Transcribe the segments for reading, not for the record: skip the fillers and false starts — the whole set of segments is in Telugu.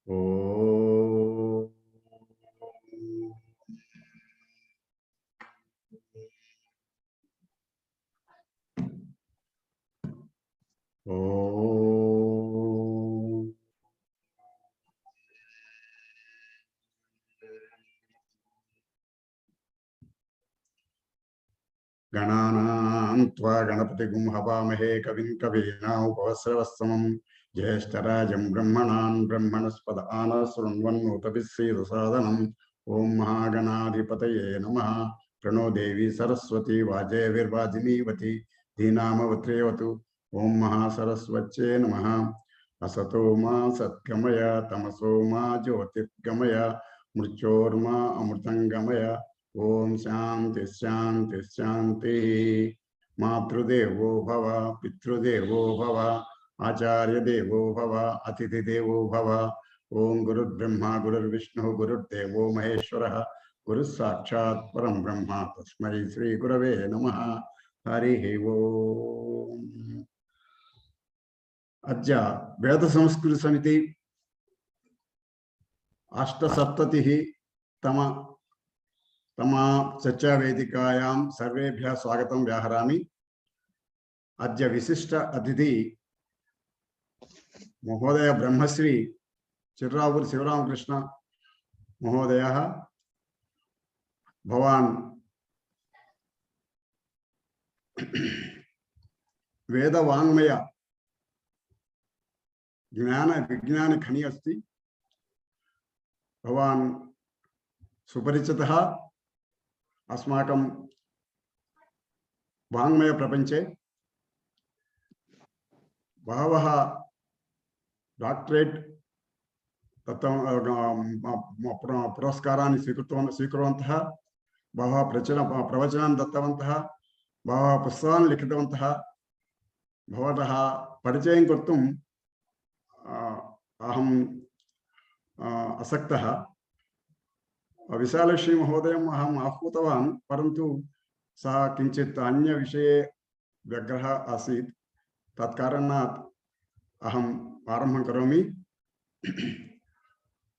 ఓం गणानां त्वा गणपतिगुं हवामहे कविं कवीनामुपवस्रवस्तमं ज्येष्ठराजं ब्रह्मणान् ब्रह्मणस्पद आनशृण्वन्नोतभिस्सीदसादनम् ॐ महागणाधिपतये नमः। प्रणो देवी सरस्वती वाजेर्वाजिनीवती धीनामवत्रेवतु। ॐ महासरस्वत्यै नमः। असतो मा सद्गमय तमसो मा ज्योतिर्गमय मृत्योर्मा अमृतंगमय। ओम शांति शांति शांति। मातृदेवो भव पितृदेवो भव आचार्य देवो भव अतिथि देवो भव। ओम गुरुर्ब्रह्मा गुरुर्विष्णु गुरुर्देवो महेश्वरः गुरुः साक्षात् परं ब्रह्म तस्मै श्री गुरवे नमः। हरिः ओम। अद्य वेद संस्कृति समिति अष्टसप्ततिः तम चर्चा वेदिकायां सर्वेभ्यः स्वागतं व्याहरामि। अद्य विशिष्ट अतिथि महोदय ब्रह्मश्री चिर्रावूर शिवरामकृष्ण महोदयः। भवान् वेदवाङ्मय ज्ञान विज्ञान खनि अस्ति। भवान् सुपरिचितः। अस्माकं वाङ्मय प्रपंचे बहवः डॉक्टरेट पुरस्काराणि स्वीकृतवन्तः, बहवः प्रवचनान् दत्तवन्तः, बहवः पुस्तकानि लिखितवन्तः। भवतः परिचयं कर्तुम् अहम् आसक्तः। विशालश्री महोदयम् अहम् आहूतवान्, परन्तु सः किञ्चित् अन्य विषये व्यग्रः आसीत्। तत्कारणात् अहम् आरम्भं करोमि।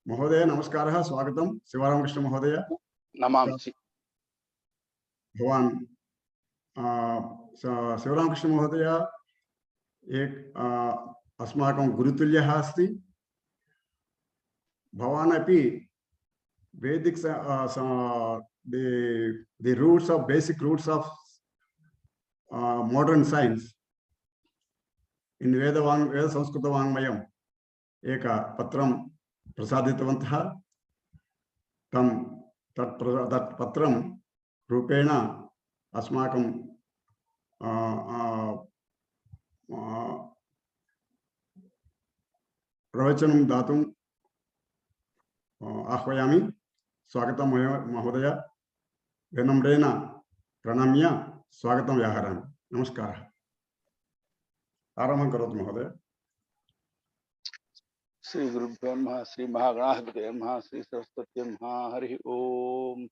महोदय नमस्कारः, स्वागतं। शिवरामकृष्ण महोदय नमांसि। भवान् शिवरामकृष्ण महोदय एक अस्माकं गुरुतुल्यः अस्ति। भवान् अपि Vedic the roots of basic roots of modern science in Veda Samskruti Samiti एक पत्रं प्रसादितवन्तः। तत् पत्रं रूपेण अस्माकं प्रवचनं दातुं आह्वयामि। स्वागतं महोदय। विनम्रेण प्रणम्य स्वागतं व्याहरामि। नमस्कारः। आरम्भं करोतु महोदय। श्री गुरुभ्यो नमः। श्री महागणाधिपतये नमः। श्री सरस्वत्यै नमः। हरिः ओम।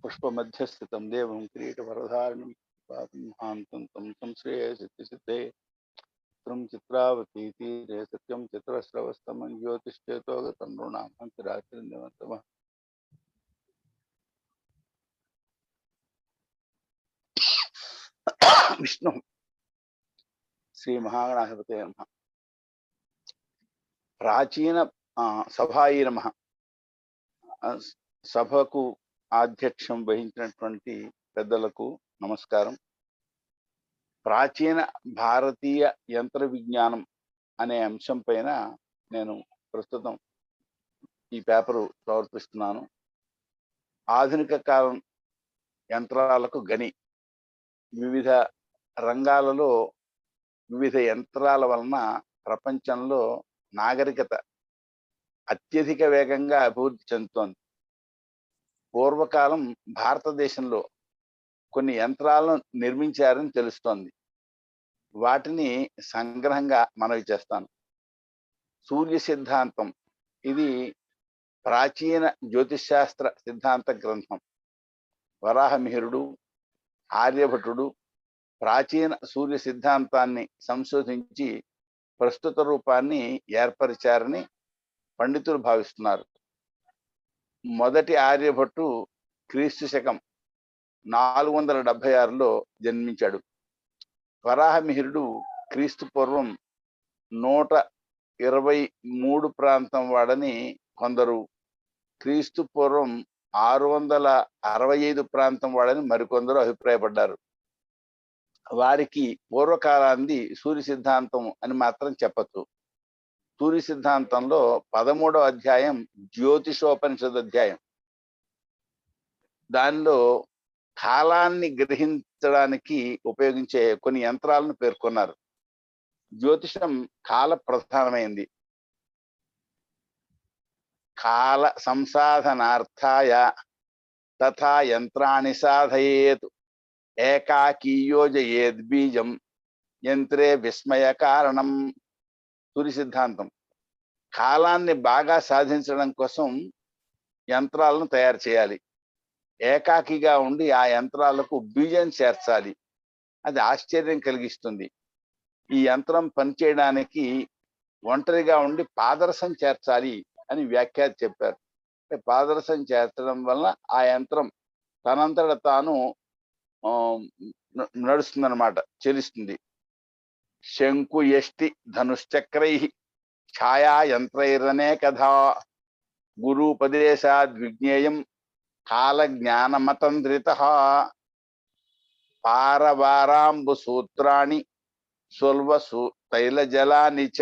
पुष्पमध्यस्थितं देवं किरीटवरधारिणं महान्तं तं श्रेयः सिद्धिसिद्धे त्रं चित्रावती तीरे सत्यं चित्रस्रवस्तमं ज्योतिश्चेतोगतं नृणां चिराचरण्यवन्तमः। विष्णु श्री महागणाधिपतये नमः। प्राचीन సభాయి నమః। సభకు ఆధ్యక్షం వహించినటువంటి పెద్దలకు నమస్కారం। ప్రాచీన భారతీయ యంత్ర విజ్ఞానం అనే అంశం పైన నేను ప్రస్తుతం ఈ పేపరు ప్రవర్తిస్తున్నాను। ఆధునిక కాలం యంత్రాలకు గని వివిధ రంగాలలో వివిధ యంత్రాల వలన ప్రపంచంలో నాగరికత అత్యధిక వేగంగా అభివృద్ధి చెందుతోంది। పూర్వకాలం భారతదేశంలో కొన్ని యంత్రాలను నిర్మించారని తెలుస్తోంది। వాటిని సంగ్రహంగా మనవి చేస్తాను। సూర్య సిద్ధాంతం ఇది ప్రాచీన జ్యోతిశాస్త్ర సిద్ధాంత గ్రంథం। వరాహమిహిరుడు, ఆర్యభటుడు ప్రాచీన సూర్య సిద్ధాంతాన్ని సంశోధించి ప్రస్తుత రూపాన్ని ఏర్పరిచారని పండితులు భావిస్తున్నారు. మొదటి ఆర్యభట్టు క్రీస్తు శకం 476లో జన్మించాడు. వరాహమిహిరుడు క్రీస్తు పూర్వం 123 ప్రాంతం వాడని కొందరు, క్రీస్తు పూర్వం 665 ప్రాంతం వాడని మరికొందరు అభిప్రాయపడ్డారు. వారికి పూర్వకాలాంది సూర్య సిద్ధాంతం అని మాత్రం చెప్పచ్చు. సూర్య సిద్ధాంతంలో 13వ అధ్యాయం జ్యోతిషోపనిషద్ అధ్యాయం. దానిలో కాలాన్ని గ్రహించడానికి ఉపయోగించే కొన్ని యంత్రాలను పేర్కొన్నారు. జ్యోతిషం కాల ప్రధానమైంది. కాల సంసాధనార్థాయ తథా యంత్రాన్ని సాధయేత్ ఏకాకీ యోజయేద్ బీజం యంత్రే విస్మయ కారణం. సూర్య సిద్ధాంతం కాలాన్ని బాగా సాధించడం కోసం యంత్రాలను తయారు చేయాలి. ఏకాకిగా ఉండి ఆ యంత్రాలకు బీజం చేర్చాలి. అది ఆశ్చర్యం కలిగిస్తుంది. ఈ యంత్రం పనిచేయడానికి ఒంటరిగా ఉండి పాదరసం చేర్చాలి అని వ్యాఖ్యాత చెప్పారు. పాదరసం చేర్చడం వలన ఆ యంత్రం తనంతట తాను నడుస్తుందన్నమాట, చెలిస్తుంది. శంకు యష్టి ధనుశ్చక్రై ఛాయా యంత్రైరనే కథా గురూపదేశాద్ విజ్ఞేయం కాల జ్ఞానమతంత్రిత పారవారాంబు సూత్రాణి సుల్వసు తైలజలాని చ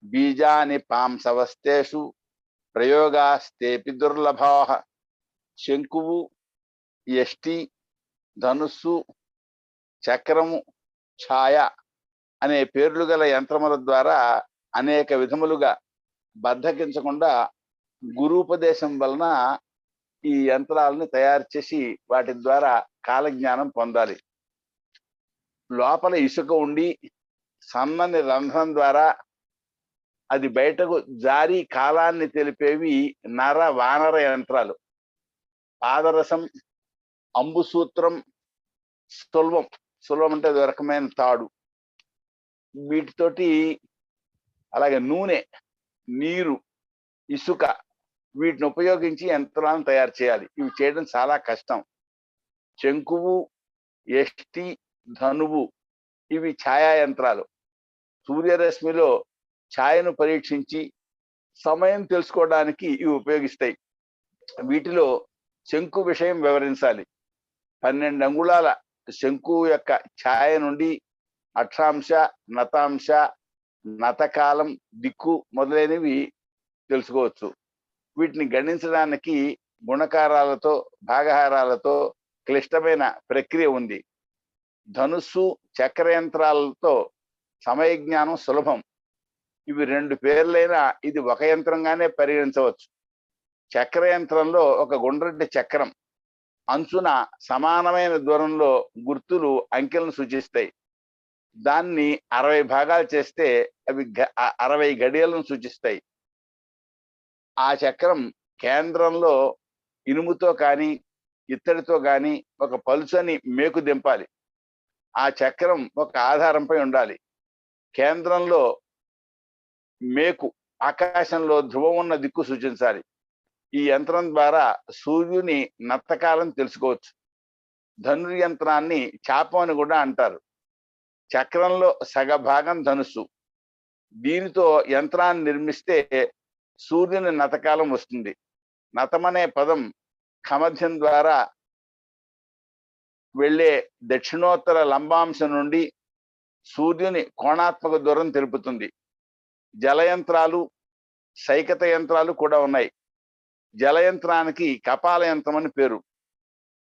బీజాని పాంసవస్తేషు ప్రయోగాస్తేపి దుర్లభా. శంకువు, యష్టి, ధనుస్సు, చక్రము, ఛాయ అనే పేర్లు గల యంత్రముల ద్వారా అనేక విధములుగా బద్ధకించకుండా గురూపదేశం వలన ఈ యంత్రాలని తయారు చేసి వాటి ద్వారా కాలజ్ఞానం పొందాలి. లోపల ఇసుక ఉండి సన్నని రంధ్రం ద్వారా అది బయటకు జారి కాలాన్ని తెలిపేవి నర వానర యంత్రాలు. పాదరసం, అంబుసూత్రం, సుల్వం. సుల్వం అంటే అది రకమైన తాడు. వీటితోటి అలాగే నూనె, నీరు, ఇసుక వీటిని ఉపయోగించి యంత్రాలను తయారు చేయాలి. ఇవి చేయడం చాలా కష్టం. శంకువు, యష్టి, ధనువు ఇవి ఛాయా యంత్రాలు. సూర్యరశ్మిలో ఛాయను పరీక్షించి సమయం తెలుసుకోవడానికి ఇవి ఉపయోగిస్తాయి. వీటిలో శంకు విషయం వివరించాలి. 12 అంగుళాల శంకువు యొక్క ఛాయ నుండి అక్షాంశ, నతాంశ, నతకాలం, దిక్కు మొదలైనవి తెలుసుకోవచ్చు. వీటిని గణించడానికి గుణకారాలతో, భాగహారాలతో క్లిష్టమైన ప్రక్రియ ఉంది. ధనుస్సు, చక్ర యంత్రాలతో సమయ జ్ఞానం సులభం. ఇవి 2 పేర్లైనా ఇది ఒక యంత్రంగానే పరిగణించవచ్చు. చక్ర యంత్రంలో ఒక గుండ్రటి చక్రం, అంచున సమానమైన దూరంలో గుర్తులు, అంకెలను సూచిస్తాయి. దాన్ని 60 భాగాలు చేస్తే అవి 60 గడియలను సూచిస్తాయి. ఆ చక్రం కేంద్రంలో ఇనుముతో కానీ ఇత్తడితో కానీ ఒక పలుచని మేకు దింపాలి. ఆ చక్రం ఒక ఆధారంపై ఉండాలి. కేంద్రంలో మేకు ఆకాశంలో ధ్రువం ఉన్న దిక్కు సూచించాలి. ఈ యంత్రం ద్వారా సూర్యుని నత్తకాలం తెలుసుకోవచ్చు. ధనుర్యంత్రాన్ని చాపం అని కూడా అంటారు. చక్రంలో సగభాగం ధనుస్సు. దీనితో యంత్రాన్ని నిర్మిస్తే సూర్యుని నతకాలం వస్తుంది. నతమనే పదం ఖమధ్యం ద్వారా వెళ్ళే దక్షిణోత్తర లంబాంశం నుండి సూర్యుని కోణాత్మక దూరం తెలుపుతుంది. జలయంత్రాలు, సైకత యంత్రాలు కూడా ఉన్నాయి. జలయంత్రానికి కపాల యంత్రం అని పేరు.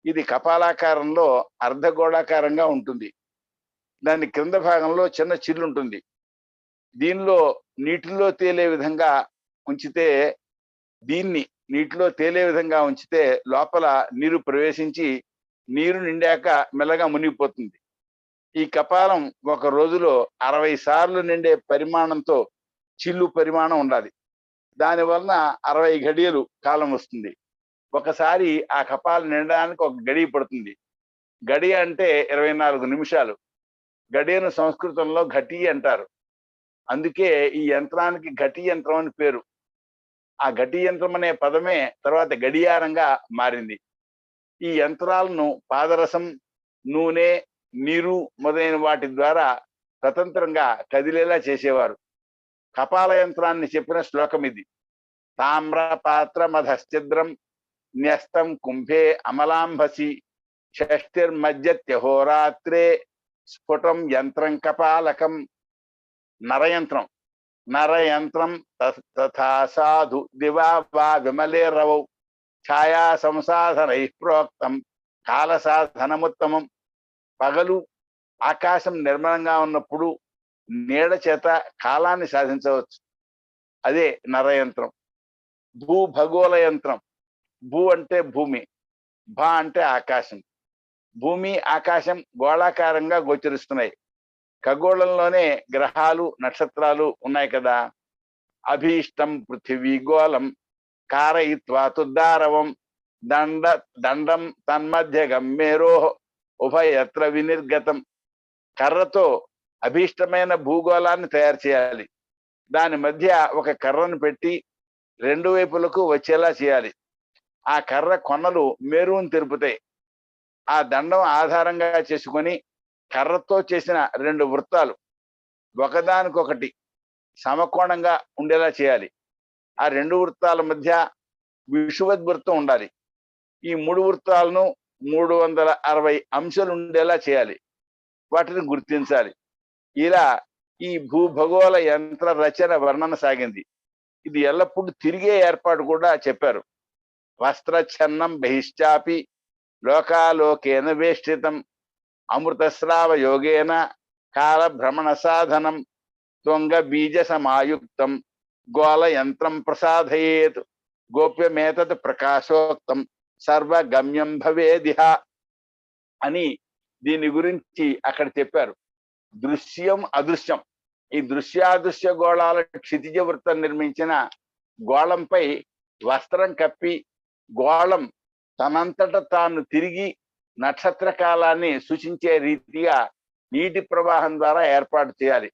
ఇది కపాలాకారంలో అర్ధగోళాకారంగా ఉంటుంది. దాని క్రింద భాగంలో చిన్న చిల్లు ఉంటుంది. దీనిలో నీటిలో తేలే విధంగా ఉంచితే లోపల నీరు ప్రవేశించి నీరు నిండాక మెల్లగా మునిగిపోతుంది. ఈ కపాలం ఒక రోజులో 60 సార్లు నిండే పరిమాణంతో చిల్లు పరిమాణం ఉండాలి. దానివలన 60 గడియలు కాలం వస్తుంది. ఒకసారి ఆ కపాలం నిండడానికి ఒక గడియ పడుతుంది. గడియ అంటే 24 నిమిషాలు. గడియను సంస్కృతంలో ఘటి అంటారు. అందుకే ఈ యంత్రానికి ఘటి యంత్రం అని పేరు. ఆ ఘటి యంత్రం అనే పదమే తర్వాత గడియారంగా మారింది. ఈ యంత్రాలను పాదరసం, నూనె, నీరు మొదలైన వాటి ద్వారా స్వతంత్రంగా కదిలేలా చేసేవారు. కపాల యంత్రాన్ని చెప్పిన శ్లోకం ఇది. తామ్ర పాత్ర మధశ్చిద్రం న్యస్తం కుంభే అమలాంభసి షష్టిర్మజ్జత్యహోరాత్రే స్ఫుటం యంత్రం కపాలకం. నరయంత్రం. నరయంత్రం తథా సాధు దివా వా విమలే రవౌ ఛాయా సంసాధనై ప్రోక్తం కాల సాధనముత్తమం. పగలు ఆకాశం నిర్మలంగా ఉన్నప్పుడు నీడ చేత కాలాన్ని సాధించవచ్చు. అదే నరయంత్రం. భూభగోళ యంత్రం. భూ అంటే భూమి, భ అంటే ఆకాశం. భూమి ఆకాశం గోళాకారంగా గోచరిస్తున్నాయి. ఖగోళంలోనే గ్రహాలు నక్షత్రాలు ఉన్నాయి కదా. అభీష్టం పృథివీ గోళం కారయిత్వా తుద్దారవం దండం తన్మధ్య గమ్మేరో ఉభయత్ర వినిర్గతం. కర్రతో అభీష్టమైన భూగోళాన్ని తయారు చేయాలి. దాని మధ్య ఒక కర్రను పెట్టి రెండు వైపులకు వచ్చేలా చేయాలి. ఆ కర్ర కొనలు మేరువును తెలుపుతాయి. ఆ దండం ఆధారంగా చేసుకొని కర్రతో చేసిన రెండు వృత్తాలు ఒకదానికొకటి సమకోణంగా ఉండేలా చేయాలి. ఆ రెండు వృత్తాల మధ్య విషువద్వృత్తం ఉండాలి. ఈ మూడు వృత్తాలను 360 అంశాలు ఉండేలా చేయాలి. వాటిని గుర్తించాలి. ఇలా ఈ భూభగోళ యంత్ర రచన వర్ణన సాగింది. ఇది ఎల్లప్పుడూ తిరిగే ఏర్పాటు కూడా చెప్పారు. వస్త్రఛన్నం బహిశ్చాపి లోకాలోకేన వేష్టితం అమృతస్రావ యోగేన కాల భ్రమణ సాధనం త్వంగ బీజ సమాయుక్తం గోళ యంత్రం ప్రసాదయేత్ గోప్యమేతత్ ప్రకాశోక్తం సర్వగమ్యం భవేదిహ అని దీని గురించి అక్కడ చెప్పారు. దృశ్యం అదృశ్యం. ఈ దృశ్యాదృశ్య గోళాల క్షితిజ వృత్తం నిర్మించిన గోళంపై వస్త్రం కప్పి గోళం తనంతట తాను తిరిగి నక్షత్ర కాలాన్ని సూచించే రీతిగా నీటి ప్రవాహం ద్వారా ఏర్పాటు చేయాలి.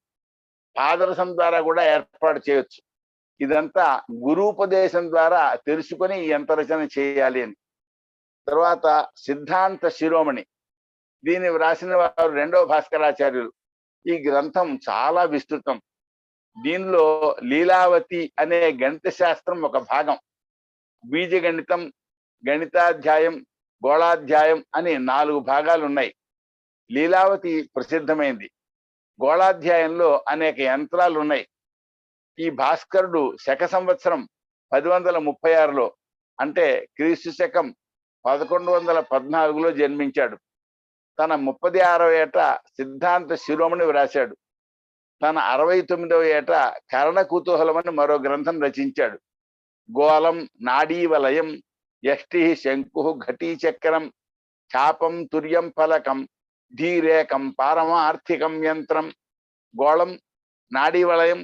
పాదరసం ద్వారా కూడా ఏర్పాటు చేయొచ్చు. ఇదంతా గురూపదేశం ద్వారా తెలుసుకొని ఈ యంత్రరచన చేయాలి అని. తర్వాత సిద్ధాంత శిరోమణి. దీన్ని వ్రాసిన వారు రెండవ భాస్కరాచార్యులు. ఈ గ్రంథం చాలా విస్తృతం. దీనిలో లీలావతి అనే గణిత శాస్త్రం ఒక భాగం. బీజగణితం, గణితాధ్యాయం, గోళాధ్యాయం అని 4 భాగాలు ఉన్నాయి. లీలావతి ప్రసిద్ధమైంది. గోళాధ్యాయంలో అనేక యంత్రాలు ఉన్నాయి. ఈ భాస్కరుడు శక సంవత్సరం 1036లో అంటే క్రీస్తు శకం 1114లో జన్మించాడు. తన 36వ ఏట సిద్ధాంత శిరోమణి వ్రాశాడు. తన 69వ ఏట కరణ కుతూహలం అని మరో గ్రంథం రచించాడు. గోళం, నాడీ వలయం, యష్టి, శంకు, ఘటీ చక్రం, చాపం, తుర్యం, ఫలకం, ధీరేకం, పారమార్థికం యంత్రం. గోళం, నాడీ వలయం,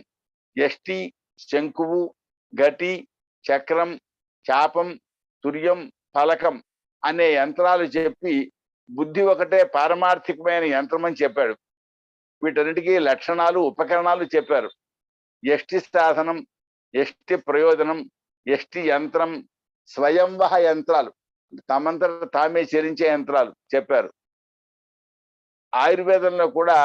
యష్టి, శంకువు, ఘటి, చక్రం, చాపం, తుర్యం, ఫలకం అనే యంత్రాలు చెప్పి బుద్ధి ఒకటే పారమార్థికమైన యంత్రం అని చెప్పాడు. వీటన్నిటికీ లక్షణాలు, ఉపకరణాలు చెప్పారు. యష్టి సాధనం, యష్టి ప్రయోజనం, యష్టి యంత్రం, స్వయంవహ యంత్రాలు, తమంతట తామే చరించే యంత్రాలు చెప్పారు. ఆయుర్వేదంలో కూడా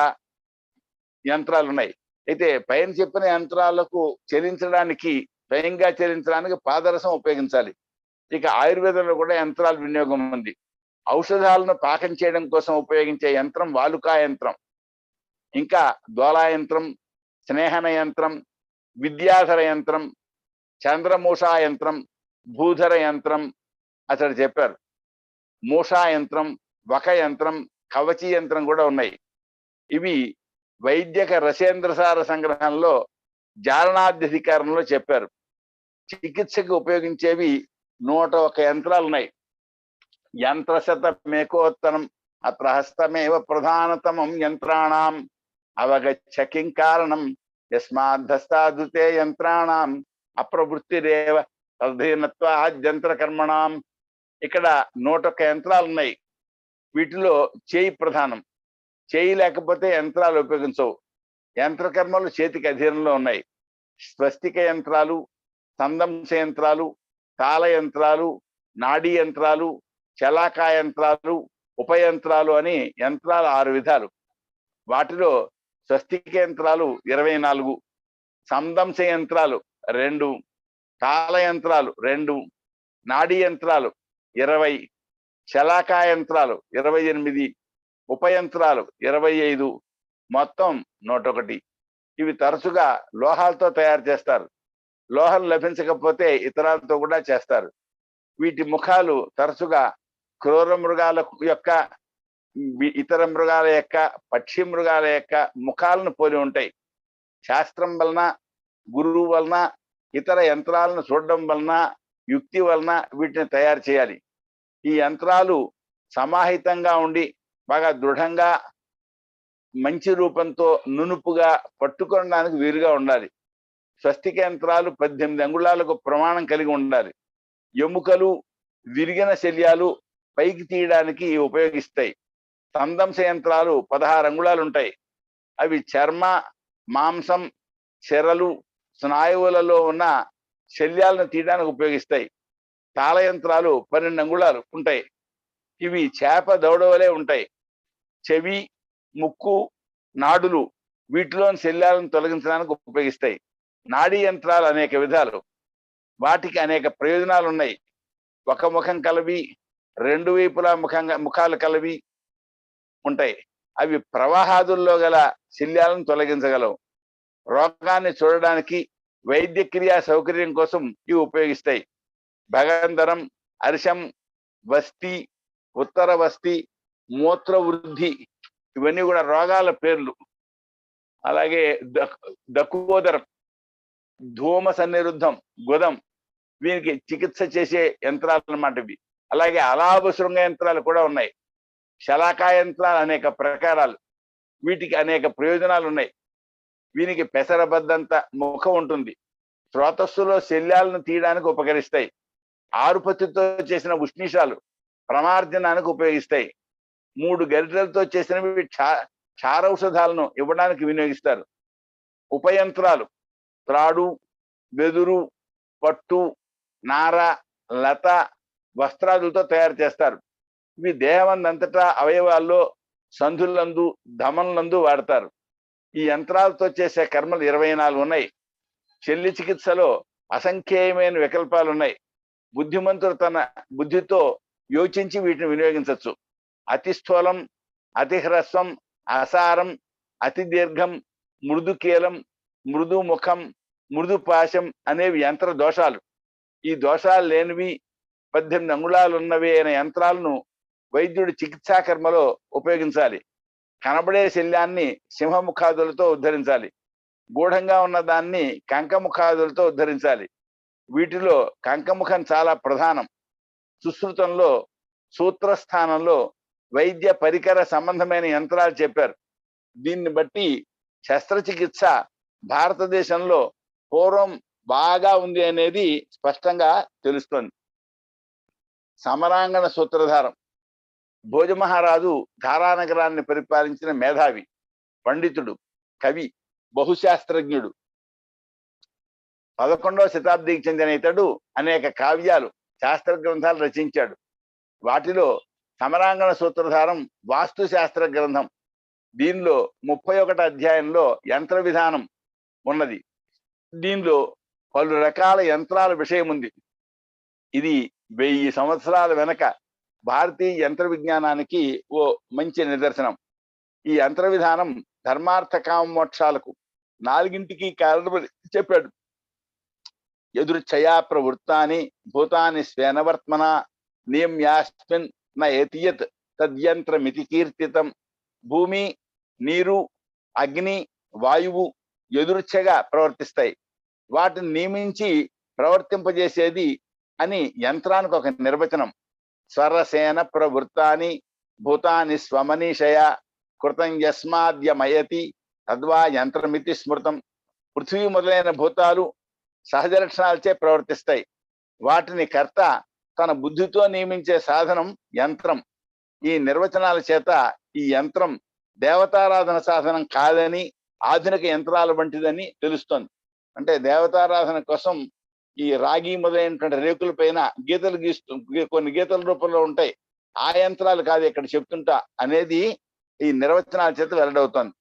యంత్రాలు ఉన్నాయి. అయితే పైన చెప్పిన యంత్రాలకు చలించడానికి, స్వయంగా చలించడానికి పాదరసం ఉపయోగించాలి. ఇక ఆయుర్వేదంలో కూడా యంత్రాల వినియోగం ఉంది. ఔషధాలను పాకం చేయడం కోసం ఉపయోగించే యంత్రం వాలుకా యంత్రం, ఇంకా దోలా యంత్రం, స్నేహన యంత్రం, విద్యాధర యంత్రం, చంద్రమూషా యంత్రం, భూధర యంత్రం అతడు చెప్పారు. మూషా యంత్రం, వక యంత్రం, కవచి యంత్రం కూడా ఉన్నాయి. ఇవి వైద్యక రసేంద్రసార సంగ్రహంలో జారణాధ్యధికారంలో చెప్పారు. చికిత్సకు ఉపయోగించేవి 101 యంత్రాలు ఉన్నాయి. యంత్రశతమేకోత్తరం అత్ర హస్తమేవ ప్రధానతమం యంత్రాణం అవగచ్చ కిం కారణం యస్మాద్ధస్తాదుతే యంత్రాణం అప్రవృత్తిరేవ తదధీనత్వాద్యంత్ర కర్మణం. ఇక్కడ 101 యంత్రాలు ఉన్నాయి. వీటిలో చేయి ప్రధానం. చేయి లేకపోతే యంత్రాలు ఉపయోగించవు. యంత్రకర్మలు చేతికి అధీనంలో ఉన్నాయి. స్వస్తిక యంత్రాలు, సందంశ యంత్రాలు, తాళ యంత్రాలు, నాడీ యంత్రాలు, చలాకా యంత్రాలు, ఉపయంత్రాలు అని యంత్రాలు 6 విధాలు. వాటిలో స్వస్తిక యంత్రాలు 24, సందంశ యంత్రాలు 2, తాళ యంత్రాలు 2, నాడీ యంత్రాలు 20, చలాకా యంత్రాలు 28, ఉపయంత్రాలు 25, మొత్తం 101. ఇవి తరచుగా లోహాలతో తయారు చేస్తారు. లోహం లభించకపోతే ఇతరాలతో కూడా చేస్తారు. వీటి ముఖాలు తరచుగా క్రూర మృగాల యొక్క, ఇతర మృగాల యొక్క, పక్షి మృగాల యొక్క ముఖాలను పోలి ఉంటాయి. శాస్త్రం వలన, గురువు వలన, ఇతర యంత్రాలను చూడడం వలన, యుక్తి వలన వీటిని తయారు చేయాలి. ఈ యంత్రాలు సమాహితంగా ఉండి బాగా దృఢంగా మంచి రూపంతో నునుపుగా పట్టుకోవడానికి వీలుగా ఉండాలి. స్వస్తిక యంత్రాలు 18 అంగుళాలకు ప్రమాణం కలిగి ఉండాలి. ఎముకలు, విరిగిన శల్యాలు పైకి తీయడానికి ఉపయోగిస్తాయి. సందంశ యంత్రాలు 16 అంగుళాలు ఉంటాయి. అవి చర్మ, మాంసం, చెరలు, స్నాయువులలో ఉన్న శల్యాలను తీయడానికి ఉపయోగిస్తాయి. తాళ యంత్రాలు 12 అంగుళాలు ఉంటాయి. ఇవి చేప దౌడవలే ఉంటాయి. చెవి, ముక్కు, నాడులు వీటిలోని శల్యాలను తొలగించడానికి ఉపయోగిస్తాయి. నాడీ యంత్రాలు అనేక విధాలు. వాటికి అనేక ప్రయోజనాలు ఉన్నాయి. ఒక ముఖం కలవి, 2 వైపులా ముఖాలు కలవి ఉంటాయి. అవి ప్రవాహాదుల్లో గల శల్యాలను తొలగించగలవు. రోగాన్ని చూడడానికి, వైద్య క్రియా సౌకర్యం కోసం ఇవి ఉపయోగిస్తాయి. భగంధరం, అరిశం, వస్తి, ఉత్తర వస్తి, మూత్ర వృద్ధి ఇవన్నీ కూడా రోగాల పేర్లు. అలాగే దక్కువోదరం, ధూమ సన్నిరుద్ధం, గుదం వీరికి చికిత్స చేసే యంత్రాలు అన్నమాట ఇవి. అలాగే అలాభ శృంగ యంత్రాలు కూడా ఉన్నాయి. శలాకా యంత్రాలు అనేక ప్రకారాలు. వీటికి అనేక ప్రయోజనాలు ఉన్నాయి. వీనికి పెసరబద్దంత ముఖం ఉంటుంది. స్రోతస్సులో శల్యాలను తీయడానికి ఉపకరిస్తాయి. ఆరుపత్తితో చేసిన ఉష్ణీషాలు ప్రమార్జనానికి ఉపయోగిస్తాయి. 3 గరిటెలతో చేసినవి క్షారౌషధాలను ఇవ్వడానికి వినియోగిస్తారు. ఉపయంత్రాలు త్రాడు, వెదురు, పట్టు, నార, లత, వస్త్రాదులతో తయారు చేస్తారు. ఇవి దేహమందంతటా అవయవాల్లో, సంధులందు, ధమనులందు వాడతారు. ఈ యంత్రాలతో చేసే కర్మలు 24 ఉన్నాయి. శల్య చికిత్సలో అసంఖ్యేయమైన వికల్పాలు ఉన్నాయి. బుద్ధిమంతుడు తన బుద్ధితో యోచించి వీటిని వినియోగించవచ్చు. అతి స్థూలం, అతి హ్రస్వం, అసారం, అతి దీర్ఘం, మృదుకీలం, మృదు ముఖం, మృదు పాశం అనేవి యంత్ర దోషాలు. ఈ దోషాలు లేనివి 18 అంగుళాలు ఉన్నవి అయిన యంత్రాలను వైద్యుడి చికిత్సా కర్మలో ఉపయోగించాలి. కనబడే శల్యాన్ని సింహముఖాదులతో ఉద్ధరించాలి. గూఢంగా ఉన్న దాన్ని కంకముఖాదులతో ఉద్ధరించాలి. వీటిలో కంకముఖం చాలా ప్రధానం. సుశ్రుతంలో సూత్రస్థానంలో వైద్య పరికర సంబంధమైన యంత్రాలు చెప్పారు. దీన్ని బట్టి శస్త్రచికిత్స భారతదేశంలో పూర్వం బాగా ఉంది అనేది స్పష్టంగా తెలుస్తోంది. సమరాంగణ సూత్రధారం. భోజమహారాజు ధారానగరాన్ని పరిపాలించిన మేధావి, పండితుడు, కవి, బహుశాస్త్రజ్ఞుడు. 11వ శతాబ్దికి చెందిన ఇతడు అనేక కావ్యాలు, శాస్త్ర గ్రంథాలు రచించాడు. వాటిలో సమరాంగణ సూత్రధారం వాస్తు శాస్త్ర గ్రంథం. దీనిలో 31 అధ్యాయంలో యంత్ర విధానం ఉన్నది. దీనిలో పలు రకాల యంత్రాల విషయం ఉంది. ఇది 1000 సంవత్సరాల వెనక భారతీయ యంత్ర విజ్ఞానానికి ఓ మంచి నిదర్శనం. ఈ యంత్ర విధానం ధర్మార్థ కామ మోక్షాలకు 4ంటికి కారణమని చెప్పాడు. ఎదుర్ఛయా ప్రవృత్తాని భూతాని స్వేనవర్త్మన నియమ్యాస్మిన్ న ఏతియత్ తద్యంత్రమితి కీర్తితం. భూమి, నీరు, అగ్ని, వాయువు ఎదుర్ఛగా ప్రవర్తిస్తాయి. వాటిని నియమించి ప్రవర్తింపజేసేది అని యంత్రానికి ఒక నిర్వచనం. స్వరసేన ప్రవృత్తాని భూతాని స్వమనీషయ కృతం యస్మాద్యమయతి తద్వా యంత్రమితి స్మృతం. పృథ్వీ మొదలైన భూతాలు సహజ లక్షణాలచే ప్రవర్తిస్తాయి. వాటిని కర్త తన బుద్ధితో నియమించే సాధనం యంత్రం. ఈ నిర్వచనాల చేత ఈ యంత్రం దేవతారాధన సాధనం కాదని ఆధునిక యంత్రాల వంటిదని తెలుస్తోంది. అంటే దేవతారాధన కోసం ఈ రాగి మొదలైనటువంటి రేకుల పైన గీతలు కొన్ని గీతల రూపంలో ఉంటాయి. ఆ యంత్రాలు కాదు ఇక్కడ చెప్తుంటా అనేది ఈ నిర్వచనాల చేత వెల్లడవుతోంది.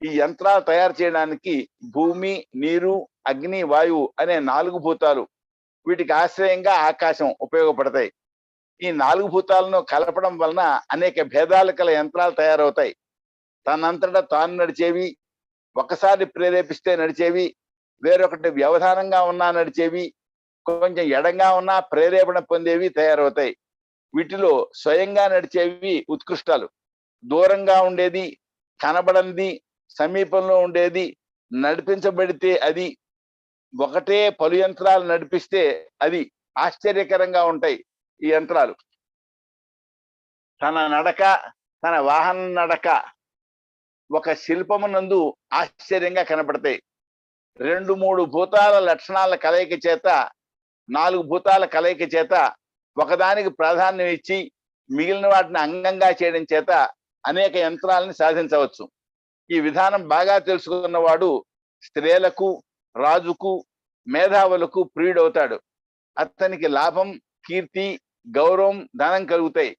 ఈ యంత్రాలు తయారు చేయడానికి భూమి, నీరు, అగ్ని, వాయువు అనే 4 భూతాలు, వీటికి ఆశ్రయంగా ఆకాశం ఉపయోగపడతాయి. ఈ 4 భూతాలను కలపడం వలన అనేక భేదాలు కల యంత్రాలు తయారవుతాయి. తనంతటా తాను నడిచేవి, ఒకసారి ప్రేరేపిస్తే నడిచేవి, వేరొకటి వ్యవధానంగా ఉన్నా నడిచేవి, కొంచెం ఎడంగా ఉన్నా ప్రేరేపణ పొందేవి తయారవుతాయి. వీటిలో స్వయంగా నడిచేవి ఉత్కృష్టాలు. దూరంగా ఉండేది, కనబడంది, సమీపంలో ఉండేది, నడిపించబడితే అది, ఒకటే పలు యంత్రాలు నడిపిస్తే అది ఆశ్చర్యకరంగా ఉంటాయి ఈ యంత్రాలు. తన నడక, తన వాహన నడక ఒక శిల్పమునందు ఆశ్చర్యంగా కనబడతాయి. 2-3 భూతాల లక్షణాల కలయిక చేత, 4 భూతాల కలయిక చేత ఒకదానికి ప్రాధాన్యం ఇచ్చి మిగిలిన వాటిని అంగంగా చేయడం చేత అనేక యంత్రాలను సాధించవచ్చు. ఈ విధానం బాగా తెలుసుకున్నవాడు స్త్రీలకు, రాజుకు, మేధావులకు ప్రియుడవుతాడు. అతనికి లాభం, కీర్తి, గౌరవం, ధనం కలుగుతాయి.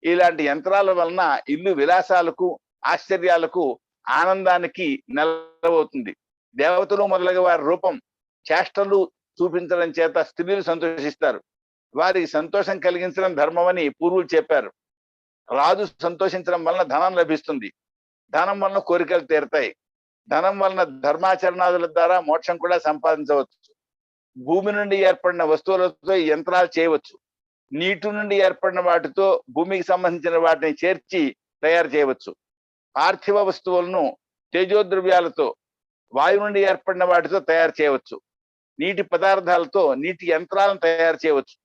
ఇలాంటి యంత్రాల వలన ఇల్లు విలాసాలకు, ఆశ్చర్యాలకు, ఆనందానికి నెలవవుతుంది. దేవతలు మొదలగు వారి రూపం, చేష్టలు చూపించడం చేత స్త్రీలు సంతోషిస్తారు. వారికి సంతోషం కలిగించడం ధర్మమని పూర్వులు చెప్పారు. రాజు సంతోషించడం వలన ధనం లభిస్తుంది. ధనం వలన కోరికలు తీరుతాయి. ధనం వలన ధర్మాచరణాదుల ద్వారా మోక్షం కూడా సంపాదించవచ్చు. భూమి నుండి ఏర్పడిన వస్తువులతో ఈ యంత్రాలు చేయవచ్చు. నీటి నుండి ఏర్పడిన వాటితో భూమికి సంబంధించిన వాటిని చేర్చి తయారు చేయవచ్చు. పార్థివ వస్తువులను తేజోద్రవ్యాలతో, వాయు నుండి ఏర్పడిన వాటితో తయారు చేయవచ్చు. నీటి పదార్థాలతో నీటి యంత్రాలను తయారు చేయవచ్చు.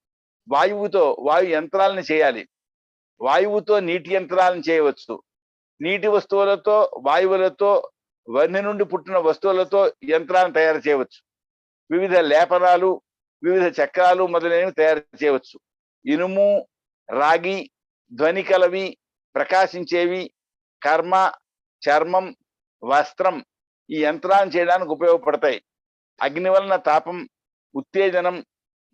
వాయువుతో వాయు యంత్రాలను చేయాలి. వాయువుతో నీటి యంత్రాలను చేయవచ్చు. నీటి వస్తువులతో, వాయువులతో, వన్య నుండి పుట్టిన వస్తువులతో యంత్రాలను తయారు చేయవచ్చు. వివిధ లేపనాలు, వివిధ చక్రాలు మొదలైనవి తయారు చేయవచ్చు. ఇనుము, రాగి, ధ్వని కలవి, ప్రకాశించేవి, కర్మ, చర్మం, వస్త్రం ఈ యంత్రాలను చేయడానికి ఉపయోగపడతాయి. అగ్ని వలన తాపం, ఉత్తేజనం,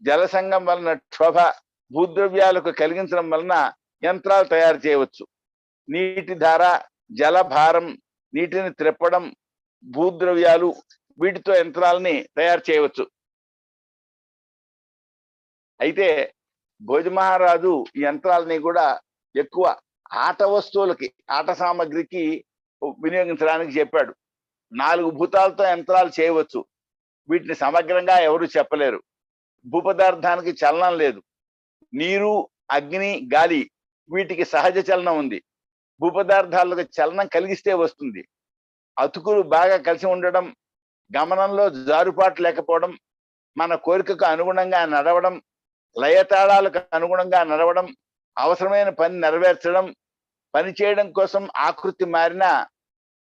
జలసంగం వలన క్షోభ, భూద్రవ్యాలకు కలిగించడం వలన యంత్రాలు తయారు చేయవచ్చు. నీటి ధార, జలభారం, నీటిని త్రెప్పడం, భూద్రవ్యాలు, వీటితో యంత్రాలని తయారు చేయవచ్చు. అయితే భోజమహారాజు ఈ యంత్రాలని కూడా ఎక్కువ ఆట వస్తువులకి, ఆట సామాగ్రికి వినియోగించడానికి చెప్పాడు. 4 భూతాలతో యంత్రాలు చేయవచ్చు. వీటిని సమగ్రంగా ఎవరు చెప్పలేరు. భూపదార్థానికి చలనం లేదు. నీరు, అగ్ని, గాలి వీటికి సహజ చలనం ఉంది. భూపదార్థాలకు చలనం కలిగిస్తే వస్తుంది. అతుకులు బాగా కలిసి ఉండడం, గమనంలో జారుపాటు లేకపోవడం, మన కోరికకు అనుగుణంగా నడవడం, లయతాళాలకు అనుగుణంగా నడవడం, అవసరమైన పని నెరవేర్చడం, పని చేయడం కోసం ఆకృతి మారిన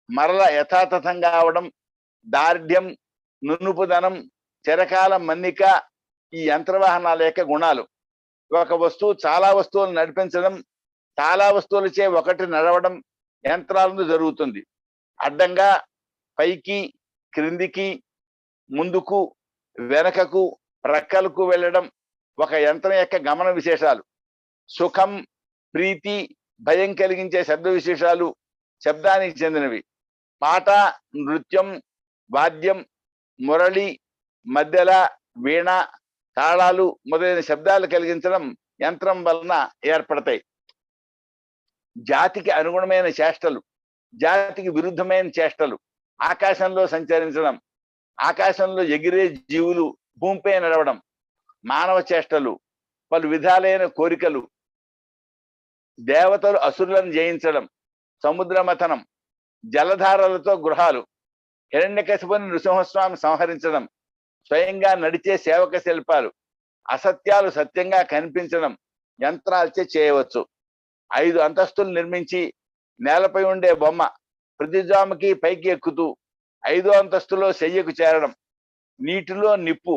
మరల యథాతథంగా అవడం, దార్ఢ్యం, నునుపుదనం, చిరకాల మన్నిక ఈ యంత్రవాహనాల యొక్క గుణాలు. ఒక వస్తువు చాలా వస్తువులు నడిపించడం, చాలా వస్తువులచే ఒకటి నడవడం యంత్రాలను జరుగుతుంది. అడ్డంగా, పైకి, క్రిందికి, ముందుకు, వెనకకు, ప్రక్కలకు వెళ్ళడం ఒక యంత్రం యొక్క గమన విశేషాలు. సుఖం, ప్రీతి, భయం కలిగించే శబ్ద విశేషాలు శబ్దానికి చెందినవి. పాట, నృత్యం, వాద్యం, మురళి, మద్దెల, వీణ, తాళాలు మొదలైన శబ్దాలు కలిగించడం యంత్రం వలన ఏర్పడతాయి. జాతికి అనుగుణమైన చేష్టలు, జాతికి విరుద్ధమైన చేష్టలు, ఆకాశంలో సంచరించడం, ఆకాశంలో ఎగిరే జీవులు భూమిపై నడవడం, మానవ చేష్టలు, పలు విధాలైన కోరికలు, దేవతలు అసురులను జయించడం, సముద్ర మథనం, జలధారలతో గృహాలు, హిరణ్యకశిపుని నృసింహస్వామి సంహరించడం, స్వయంగా నడిచే సేవక శిల్పాలు, అసత్యాలు సత్యంగా కనిపించడం యంత్రాలచే చేయవచ్చు. 5 అంతస్తులు నిర్మించి నేలపై ఉండే బొమ్మ ప్రతిజాముకి పైకి ఎక్కుతూ 5వ అంతస్తులో శయ్యకు చేరడం, నీటిలో నిప్పు,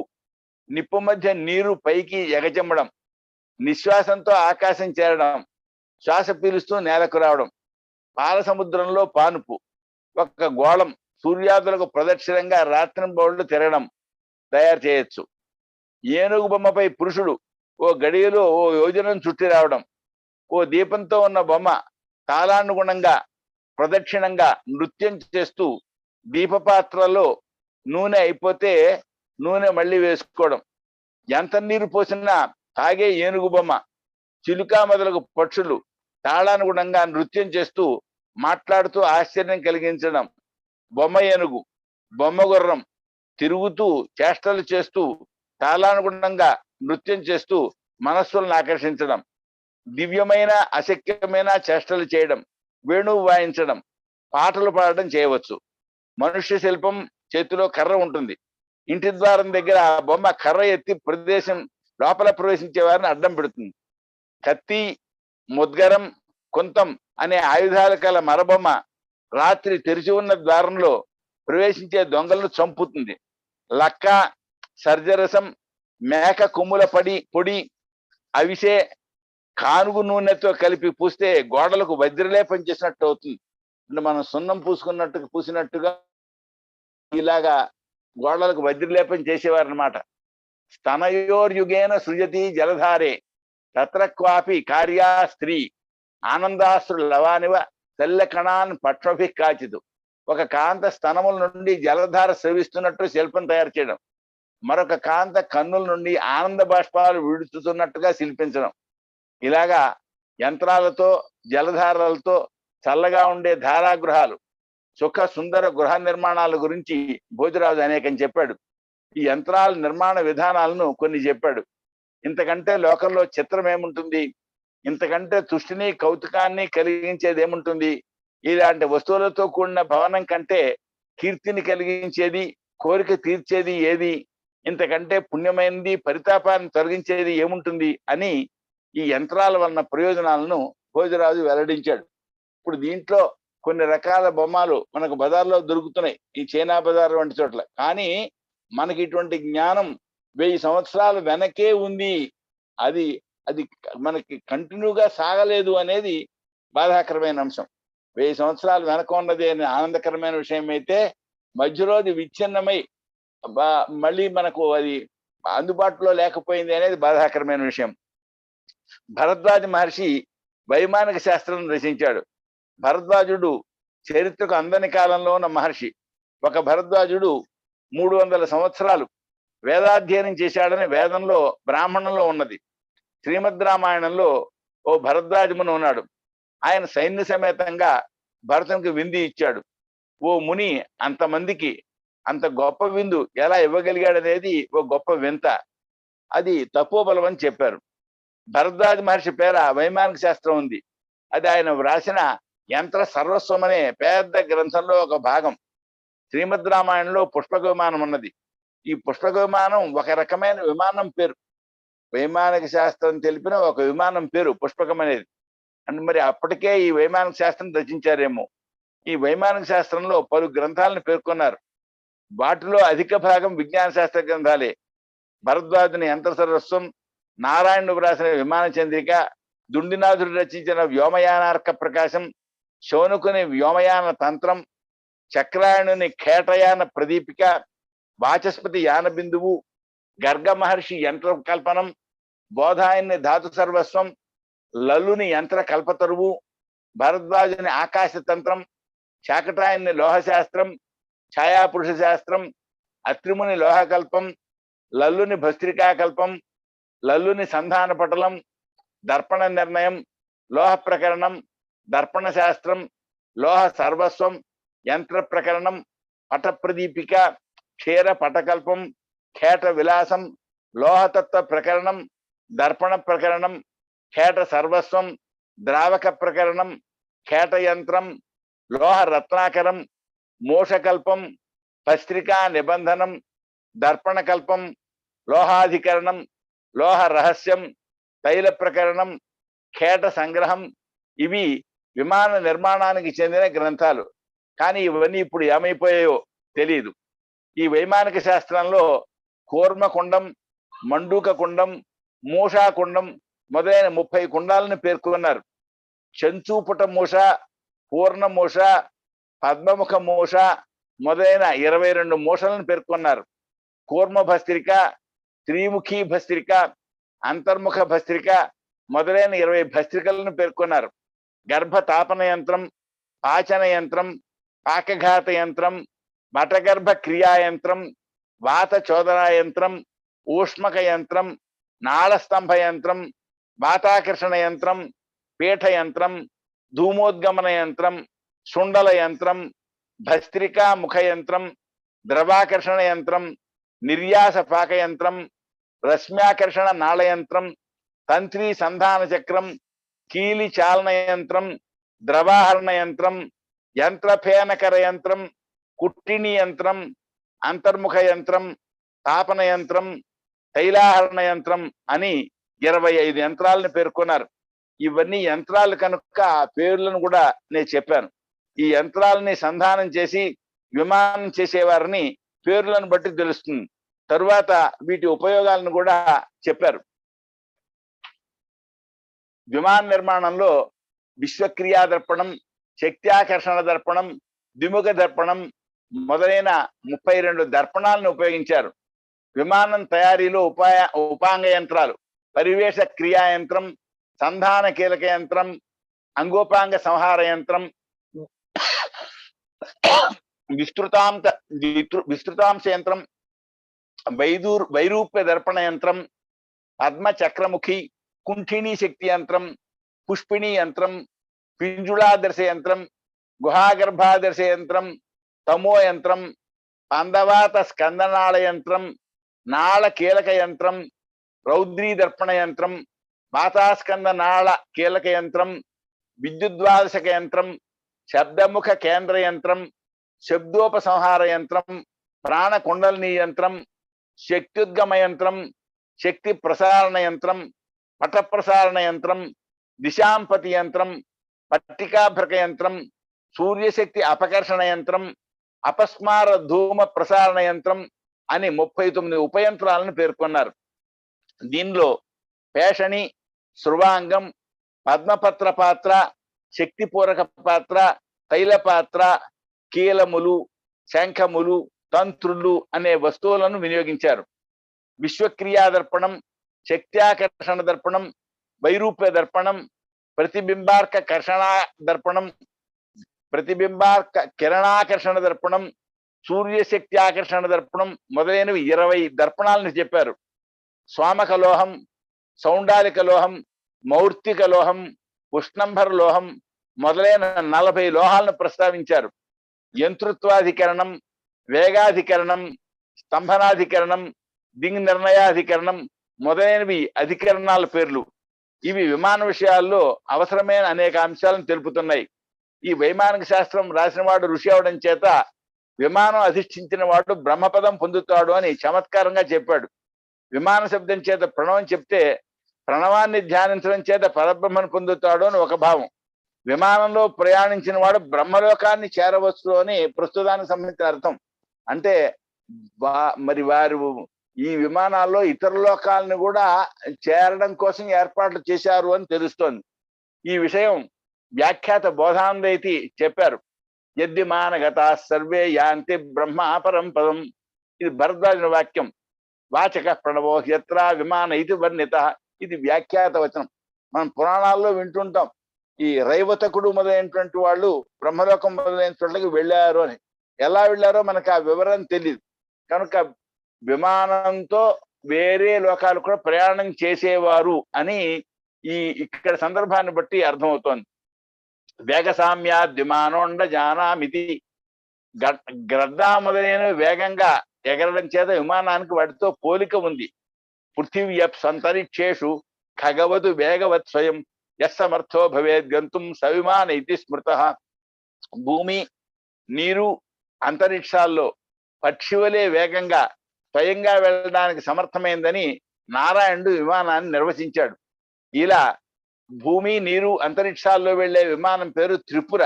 నిప్పు మధ్య నీరు పైకి ఎగచెమ్మడం, నిశ్వాసంతో ఆకాశం చేరడం, శ్వాస పీలుస్తూ నేలకు రావడం, పాల సముద్రంలో పానుపు, ఒక గోళం సూర్యాదులకు ప్రదక్షిణంగా రాత్రింబవళ్ళు తిరగడం తయారు చేయొచ్చు. ఏనుగు బొమ్మపై పురుషుడు ఓ గడియలో ఓ యోజనం చుట్టి రావడం, ఓ దీపంతో ఉన్న బొమ్మ తాళానుగుణంగా ప్రదక్షిణంగా నృత్యం చేస్తూ దీపపాత్రలో నూనె అయిపోతే నూనె మళ్ళీ వేసుకోవడం, ఎంత నీరు పోసినా తాగే ఏనుగు బొమ్మ, చిలుక మొదలగు పక్షులు తాళానుగుణంగా నృత్యం చేస్తూ మాట్లాడుతూ ఆశ్చర్యం కలిగించడం, బొమ్మ ఏనుగు, బొమ్మ గుర్రం తిరుగుతూ చేష్టలు చేస్తూ తాళానుగుణంగా నృత్యం చేస్తూ మనస్సులను ఆకర్షించడం, దివ్యమైన అశక్యమైన చేష్టలు చేయడం, వేణువు వాయించడం, పాటలు పాడడం చేయవచ్చు. మనుష్య శిల్పం చేతిలో కర్ర ఉంటుంది. ఇంటి ద్వారం దగ్గర ఆ బొమ్మ కర్ర ఎత్తి ప్రదేశం లోపల ప్రవేశించే వారిని అడ్డం పెడుతుంది. కత్తి, ముద్గరం, కుంతం అనే ఆయుధాలు కల మరబొమ్మ రాత్రి తెరిచి ఉన్న ద్వారంలో ప్రవేశించే దొంగలను చంపుతుంది. లక్క, సర్జరసం, మేక కొమ్ముల పొడి, అవిసే, కానుగు నూనెతో కలిపి పూస్తే గోడలకు వజ్రలేపం చేసినట్టు అవుతుంది. అంటే మనం సున్నం పూసినట్టుగా ఇలాగా గోడలకు వజ్రలేపం చేసేవారు అనమాట. స్తనయోర్యుగేన సృజతి జలధారే తత్ర క్వాపి కార్యా స్త్రీ ఆనందాశ్రు లవానివ తెల్ల కణాన్ పక్షభి కాచిదు. ఒక కాంత స్తనముల నుండి జలధార స్రవిస్తున్నట్టు శిల్పం తయారు చేయడం, మరొక కాంత కన్నుల నుండి ఆనంద బాష్పాలు విడుచుతున్నట్టుగా శిల్పించడం. ఇలాగా యంత్రాలతో జలధారాలతో చల్లగా ఉండే ధారాగృహాలు, సుఖ సుందర గృహ నిర్మాణాల గురించి భోజరాజు అనేకం చెప్పాడు. ఈ యంత్రాల నిర్మాణ విధానాలను కొన్ని చెప్పాడు. ఇంతకంటే లోకంలో చిత్రం ఏముంటుంది, ఇంతకంటే తుష్టిని కౌతుకాన్ని కలిగించేది ఏముంటుంది? ఇలాంటి వస్తువులతో కూడిన భవనం కంటే కీర్తిని కలిగించేది, కోరిక తీర్చేది ఏది? ఇంతకంటే పుణ్యమైనది, పరితాపాన్ని తొలగించేది ఏముంటుంది అని ఈ యంత్రాల వలన ప్రయోజనాలను భోజరాజు వెల్లడించాడు. ఇప్పుడు దీంట్లో కొన్ని రకాల బొమ్మలు మనకు బజార్లో దొరుకుతున్నాయి, ఈ చైనా బజార్ వంటి చోట్ల. కానీ మనకి ఇటువంటి జ్ఞానం 1000 సంవత్సరాల వెనకే ఉంది. అది అది మనకి కంటిన్యూగా సాగలేదు అనేది బాధాకరమైన అంశం. 1000 సంవత్సరాలు వెనక ఉన్నది అనే ఆనందకరమైన విషయం అయితే, మధ్యలో అది విచ్ఛిన్నమై మళ్ళీ మనకు అది అందుబాటులో లేకపోయింది అనేది బాధాకరమైన విషయం. భరద్వాజ మహర్షి వైమానిక శాస్త్రం రచించాడు. భరద్వాజుడు చరిత్రకు అందని కాలంలో ఉన్న మహర్షి. ఒక భరద్వాజుడు 300 సంవత్సరాలు వేదాధ్యయనం చేశాడని వేదంలో బ్రాహ్మణంలో ఉన్నది. శ్రీమద్ రామాయణంలో ఓ భరద్వాజమును ఉన్నాడు. ఆయన సైన్య సమేతంగా భరతునికి విందు ఇచ్చాడు. ఓ ముని అంతమందికి అంత గొప్ప విందు ఎలా ఇవ్వగలిగాడనేది ఓ గొప్ప వింత. అది తపోబలం అని చెప్పారు. భరద్వాజ మహర్షి పేర వైమానిక శాస్త్రం ఉంది. అది ఆయన వ్రాసిన యంత్ర సర్వస్వం అనే పెద్ద గ్రంథంలో ఒక భాగం. శ్రీమద్ రామాయణంలో పుష్పక విమానం ఉన్నది. ఈ పుష్పక విమానం ఒక రకమైన విమానం పేరు. వైమానిక శాస్త్రం తెలిపిన ఒక విమానం పేరు పుష్పకం అనేది. అంటే మరి అప్పటికే ఈ వైమానిక శాస్త్రం రచించారేమో. ఈ వైమానిక శాస్త్రంలో పలు గ్రంథాలను పేర్కొన్నారు. వాటిలో అధిక భాగం విజ్ఞాన శాస్త్ర గ్రంథాలే. భరద్వాజుని యంత్ర సర్వస్వం, నారాయణుడు వ్రాసిన విమాన చంద్రిక, దుండినాథుడు రచించిన వ్యోమయానార్క ప్రకాశం, శౌనకుని వ్యోమయాన తంత్రం, చక్రాయణుని ఖేటయాన ప్రదీపిక, వాచస్పతి యాన బిందువు, గర్గ మహర్షి యంత్ర కల్పనం, బోధాయన్ని ధాతు సర్వస్వం, లల్లుని యంత్ర కల్పతరువు, భరద్వాజుని ఆకాశ తంత్రం, శాకటాయన్ని లోహశాస్త్రం, ఛాయాపురుష శాస్త్రం, అత్రిముని లోహకల్పం, లల్లుని భస్త్రికాకల్పం, లల్లుని సంధాన పటలం, దర్పణ నిర్ణయం, లోహ ప్రకరణం, దర్పణ శాస్త్రం, లోహ సర్వస్వం, యంత్ర ప్రకరణం, పట ప్రదీపిక, క్షీర పటకల్పం, ఖేట విలాసం, లోహతత్వ ప్రకరణం, దర్పణ ప్రకరణం, ఖేట సర్వస్వం, ద్రావక ప్రకరణం, ఖేట యంత్రం, లోహ రత్నాకరం, మోషకల్పం, పస్త్రికా నిబంధనం, దర్పణ కల్పం, లోహాధికరణం, లోహ రహస్యం, తైల ప్రకరణం, ఖేట సంగ్రహం. ఇవి విమాన నిర్మాణానికి చెందిన గ్రంథాలు. కానీ ఇవన్నీ ఇప్పుడు ఏమైపోయాయో తెలియదు. ఈ వైమానిక శాస్త్రంలో కూర్మకుండం, మండూక కుండం, మూషాకుండం మొదలైన 30 కుండాలను పేర్కొన్నారు. చంచూపుట మూష, పూర్ణ మూష, పద్మముఖ మూష, మొదలైన 22 మూషలను పేర్కొన్నారు. కూర్మ భస్త్రిక, త్రిముఖి భస్త్రిక, అంతర్ముఖ భస్త్రిక మొదలైన 20 భస్త్రికలను పేర్కొన్నారు. గర్భతాపన యంత్రం, పాచన యంత్రం, పాకఘాత యంత్రం, మఠగర్భ క్రియా యంత్రం, వాత చోదనా యంత్రం, ఊష్మక యంత్రం, నాళస్తంభ యంత్రం, వాతాకర్షణ యంత్రం, పీఠ యంత్రం, ధూమోద్గమన యంత్రం, శుండల యంత్రం, భస్త్రికా ముఖ యంత్రం, ద్రవాకర్షణ యంత్రం, నిర్యాస పాక యంత్రం, రశ్మ్యాకర్షణ నాళ యంత్రం, తంత్రి సంధాన చక్రం, కీలి చాలన యంత్రం, ద్రవాహరణ యంత్రం, యంత్రఫేనకర యంత్రం, కుట్టిణి యంత్రం, అంతర్ముఖ యంత్రం, తాపన యంత్రం, తైలాహరణ యంత్రం అని 25 యంత్రాలను పేర్కొన్నారు. ఇవన్నీ యంత్రాలు కనుక ఆ పేర్లను కూడా నేను చెప్పాను. ఈ యంత్రాలని సంధానం చేసి విమానం చేసేవారిని పేర్లను బట్టి తెలుస్తుంది. తరువాత వీటి ఉపయోగాలను కూడా చెప్పారు. విమాన నిర్మాణంలో విశ్వక్రియా దర్పణం, శక్త్యాకర్షణ దర్పణం, ద్విముఖ దర్పణం మొదలైన 32 దర్పణాలను ఉపయోగించారు. విమానం తయారీలో ఉపాంగ యంత్రాలు పరివేష క్రియా యంత్రం, సంధాన కీలక యంత్రం, అంగోపాంగ సంహార యంత్రం, విస్తృతాంశ యంత్రం, వైరూప్య దర్పణ యంత్రం, పద్మ చక్రముఖి, కుంఠిణీ శక్తి యంత్రం, పుష్పిణీ యంత్రం, పింజుళాదర్శ యంత్రం, గుహాగర్భాదర్శ యంత్రం, తమో యంత్రం, పందవాత స్కందనాళ యంత్రం, నాళ కీలక యంత్రం, రౌద్రీ దర్పణ యంత్రం, మాతాస్కంద నాళ కీలక యంత్రం, విద్యుద్వాదశక యంత్రం, శబ్దముఖ కేంద్ర యంత్రం, శబ్దోపసంహార యంత్రం, ప్రాణ కుండలిని యంత్రం, శక్త్యుద్గమ యంత్రం, శక్తి ప్రసారణ యంత్రం, పట ప్రసారణ యంత్రం, దిశాంపతి యంత్రం, పట్టికాభ్రక యంత్రం, సూర్యశక్తి అపకర్షణ యంత్రం, అపస్మార ధూమ ప్రసారణ యంత్రం అని 39 ఉపయంత్రాలను పేర్కొన్నారు. దీనిలో పేషణి, శృవాంగం, పద్మపత్ర పాత్ర, శక్తిపూరక పాత్ర, తైల పాత్ర, కీలములు, శంఖములు, తంత్రులు అనే వస్తువులను వినియోగించారు. విశ్వక్రియా దర్పణం, శక్త్యాకర్షణ దర్పణం, వైరూప్య దర్పణం, ప్రతిబింబార్క కర్షణా దర్పణం, ప్రతిబింబార్క కిరణాకర్షణ దర్పణం, సూర్యశక్తి ఆకర్షణ దర్పణం మొదలైనవి 20 దర్పణాలను చెప్పారు. స్వామక లోహం, సౌండాలిక లోహం, మౌర్తిక లోహం, ఉష్ణంభర లోహం మొదలైన 40 లోహాలను ప్రస్తావించారు. యంతృత్వాధికరణం, వేగాధికరణం, స్తంభనాధికరణం, దింగ్ నిర్ణయాధికరణం మొదలైనవి అధికరణాల పేర్లు. ఇవి విమాన విషయాల్లో అవసరమైన అనేక అంశాలను తెలుపుతున్నాయి. ఈ వైమానిక శాస్త్రం రాసినవాడు ఋషి అవడం చేత విమానం అధిష్ఠించిన వాడు బ్రహ్మపదం పొందుతాడు అని చమత్కారంగా చెప్పాడు. విమాన శబ్దం చేత ప్రణవం చెప్తే ప్రణవాన్ని ధ్యానించడం చేత పరబ్రహ్మను పొందుతాడు అని ఒక భావం. విమానంలో ప్రయాణించిన వాడు బ్రహ్మలోకాన్ని చేరవచ్చు అని ప్రస్తుతానికి సంబంధించిన అర్థం. అంటే మరి వారు ఈ విమానాల్లో ఇతర లోకాలను కూడా చేరడం కోసం ఏర్పాట్లు చేశారు అని తెలుస్తోంది. ఈ విషయం వ్యాఖ్యాత బోధాందైతి చెప్పారు. యద్విమానగతా సర్వే యాంతి బ్రహ్మాపరం పదం. ఇది భరద్వాజుని వాక్యం. వాచక ప్రణవో యత్ర విమాన ఇది వర్ణిత. ఇది వ్యాఖ్యాత వచనం. మనం పురాణాల్లో వింటుంటాం ఈ రైవతకుడు మొదలైనటువంటి వాళ్ళు బ్రహ్మలోకం మొదలైన చోట్లకి వెళ్ళారు అని. ఎలా వెళ్ళారో మనకు ఆ వివరం తెలియదు. కనుక విమానంతో వేరే లోకాలు కూడా ప్రయాణం చేసేవారు అని ఇక్కడ సందర్భాన్ని బట్టి అర్థమవుతోంది. వేగసామ్యాద్ విమానోండ జానామితి. గ్రద్ద మొదలైన వేగంగా ఎగరడం చేత విమానానికి వాటితో పోలిక ఉంది. పృథివ్యప్ సంతరిక్షేషు ఖగవతు వేగవత్ స్వయం యస్సమర్థో భవేద్ గంతుం సవిమాన ఇది స్మృత. భూమి, నీరు, అంతరిక్షాల్లో పక్షివలే వేగంగా స్వయంగా వెళ్ళడానికి సమర్థమైందని నారాయణుడు విమానాన్ని నిర్వచించాడు. ఇలా భూమి, నీరు, అంతరిక్షాల్లో వెళ్లే విమానం పేరు త్రిపుర.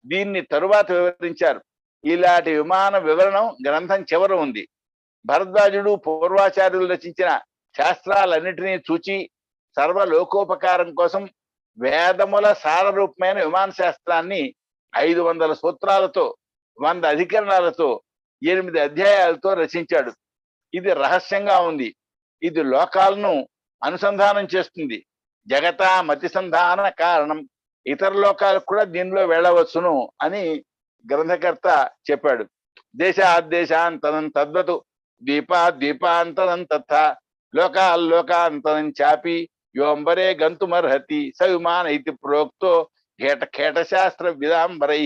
దీన్ని తరువాత వివరించారు. ఇలాంటి విమాన వివరణం గ్రంథం చివర ఉంది. భరద్వాజుడు పూర్వాచార్యులు రచించిన శాస్త్రాలన్నిటినీ చూచి సర్వలోకోపకారం కోసం వేదముల సారరూపమైన విమాన శాస్త్రాన్ని 500 సూత్రాలతో 100 అధికరణాలతో 8 అధ్యాయాలతో రచించాడు. ఇది రహస్యంగా ఉంది. ఇది లోకాలను అనుసంధానం చేస్తుంది. జగతా మతిసంధాన కారణం. ఇతర లోకాలకు కూడా దీనిలో వెళ్ళవచ్చును అని గ్రంథకర్త చెప్పాడు. దేశాద్దేశాంతరం తద్వతు ద్వీపాంతరం తథా లోకాల్లోకాంతరం చాపి యోంబరే గంతుమర్హతి సవిమాన ఇది ప్రోక్తో ఖేట శాస్త్ర విదాంబరై.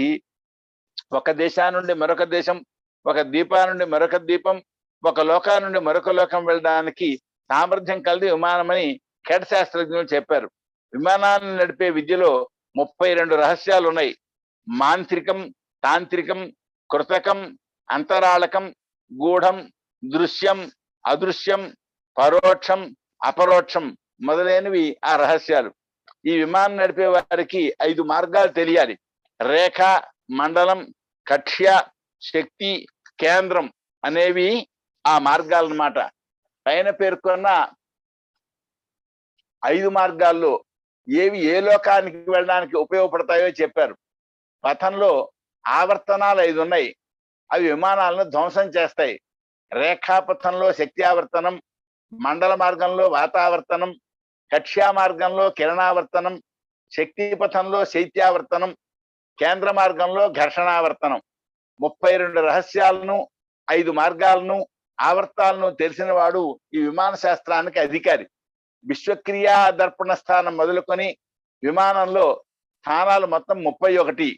ఒక దేశా నుండి మరొక దేశం, ఒక ద్వీపా నుండి మరొక ద్వీపం, ఒక లోకా నుండి మరొక లోకం వెళ్ళడానికి సామర్థ్యం కలిగి విమానమని ఖేట శాస్త్రజ్ఞులు చెప్పారు. విమానాన్ని నడిపే విద్యలో 32 రహస్యాలు ఉన్నాయి. మాంత్రికం, తాంత్రికం, కృతకం, అంతరాళకం, గూఢం, దృశ్యం, అదృశ్యం, పరోక్షం, అపరోక్షం మొదలైనవి ఆ రహస్యాలు. ఈ విమానం నడిపే వారికి 5 మార్గాలు తెలియాలి. రేఖ, మండలం, కక్ష్య, శక్తి, కేంద్రం అనేవి ఆ మార్గాలన్నమాట. పైన పేర్కొన్న 5 మార్గాల్లో ఏవి ఏ లోకానికి వెళ్ళడానికి ఉపయోగపడతాయో చెప్పారు. పథంలో ఆవర్తనాలు 5 ఉన్నాయి. అవి విమానాలను ధ్వంసం చేస్తాయి. రేఖాపథంలో శక్తి ఆవర్తనం, మండల మార్గంలో వాతావర్తనం, కక్ష్యా మార్గంలో కిరణావర్తనం, శక్తి పథంలో శైత్యావర్తనం, కేంద్ర మార్గంలో ఘర్షణావర్తనం. 32 రహస్యాలను, 5 మార్గాలను, ఆవర్తాలను తెలిసిన వాడు ఈ విమాన శాస్త్రానికి అధికారి. విశ్వక్రియా దర్పణ స్థానం మొదలుకొని విమానంలో స్థానాలు మొత్తం 31.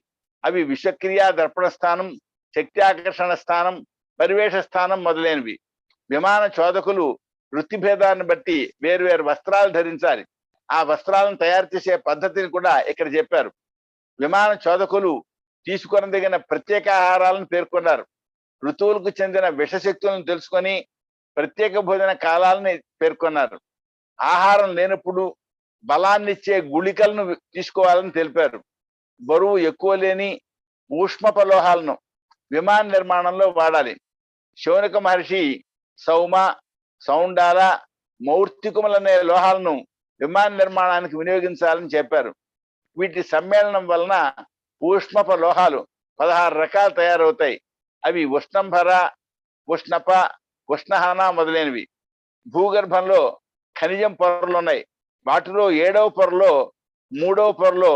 అవి విశ్వక్రియా దర్పణ స్థానం, శక్తి ఆకర్షణ స్థానం, పరివేష స్థానం మొదలైనవి. విమాన చోదకులు వృత్తి భేదాన్ని బట్టి వేరువేరు వస్త్రాలు ధరించాలి. ఆ వస్త్రాలను తయారు చేసే పద్ధతిని కూడా ఇక్కడ చెప్పారు. విమాన చోదకులు తీసుకొనదగిన ప్రత్యేక ఆహారాలను పేర్కొన్నారు. ఋతువులకు చెందిన విషశక్తులను తెలుసుకొని ప్రత్యేక భోజన కాలాలని పేర్కొన్నారు. ఆహారం లేనప్పుడు బలాన్నిచ్చే గుళికలను తీసుకోవాలని తెలిపారు. బరువు ఎక్కువ లేని ఊష్మపలోహాలను విమాన నిర్మాణంలో వాడాలి. శౌనక మహర్షి సౌమ, సౌండాల, మౌర్తికములనే లోహాలను విమాన నిర్మాణానికి వినియోగించాలని చెప్పారు. వీటి సమ్మేళనం వలన ఊష్మప లోహాలు 16 రకాలు తయారవుతాయి. అవి ఉష్ణంభర, ఉష్ణప, ఉష్ణహన మొదలైనవి. భూగర్భంలో ఖనిజం పొరలు ఉన్నాయి. వాటిలో 7వ పొరలో 3వ పొరలో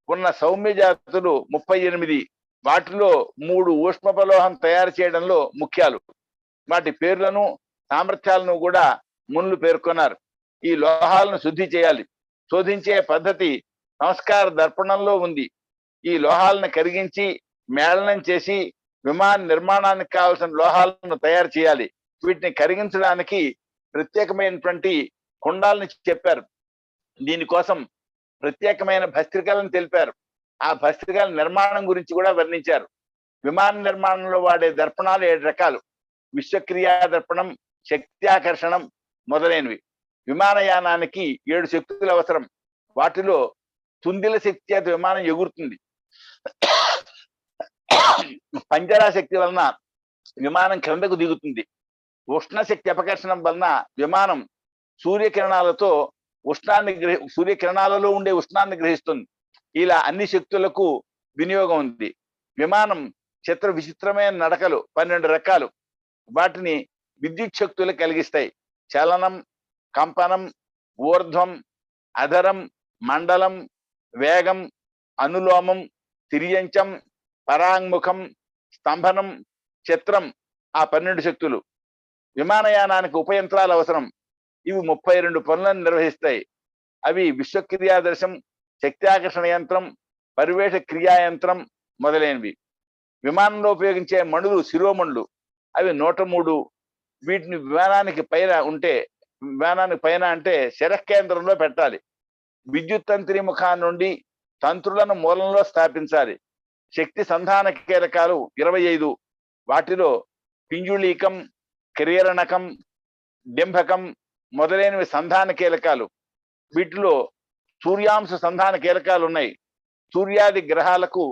ఉన్న సౌమ్య జాతులు 38. వాటిలో 3 ఊష్మపలోహం తయారు చేయడంలో ముఖ్యాలు. వాటి పేర్లను, సామర్థ్యాలను కూడా మునులు పేర్కొన్నారు. ఈ లోహాలను శుద్ధి చేయాలి. శోధించే పద్ధతి సంస్కార దర్పణంలో ఉంది. ఈ లోహాలను కరిగించి మేళనం చేసి విమాన నిర్మాణానికి కావలసిన లోహాలను తయారు చేయాలి. వీటిని కరిగించడానికి ప్రత్యేకమైనటువంటి కుండాలని చెప్పారు. దీనికోసం ప్రత్యేకమైన భస్త్రికలను తెలిపారు. ఆ భస్త్రికల నిర్మాణం గురించి కూడా వర్ణించారు. విమాన నిర్మాణంలో వాడే దర్పణాలు 7 రకాలు. విశ్వక్రియా దర్పణం, శక్త్యాకర్షణం మొదలైనవి. విమానయానానికి 7 శక్తులు అవసరం. వాటిలో తుందిల శక్తి చేత విమానం ఎగురుతుంది. పంజరా శక్తి వలన విమానం క్రిందకు దిగుతుంది. ఉష్ణశక్తి అపకర్షణం వలన విమానం సూర్యకిరణాలలో ఉండే ఉష్ణాన్ని గ్రహిస్తుంది. ఇలా అన్ని శక్తులకు వినియోగం ఉంది. విమానం చిత్ర విచిత్రమైన నడకలు 12 రకాలు. వాటిని విద్యుత్ శక్తులు కలిగిస్తాయి. చలనం, కంపనం, ఊర్ధ్వం, అధరం, మండలం, వేగం, అనులోమం, తిర్యంచం, పరాంగుఖం, స్తంభనం, చిత్రం ఆ 12 శక్తులు. విమానయానానికి ఉపయంత్రాలు అవసరం. ఇవి 32 పనులను నిర్వహిస్తాయి. అవి విశ్వక్రియాదర్శం, శక్త్యాకర్షణ యంత్రం, పరివేష క్రియా యంత్రం మొదలైనవి. విమానంలో ఉపయోగించే మణులు శిరోమణులు. అవి 103. వీటిని విమానానికి పైన అంటే శిరకేంద్రంలో పెట్టాలి. విద్యుత్ తంత్రి ముఖాన్ని నుండి తంత్రులను మూలంలో స్థాపించాలి. శక్తి సంధాన కీలకాలు 25. వాటిలో పింజుళీకం, క్రీరణకం, డింభకం మొదలైనవి సంధాన కీలకాలు. వీటిలో సూర్యాంశ సంధాన కీలకాలు ఉన్నాయి. సూర్యాది గ్రహాలకు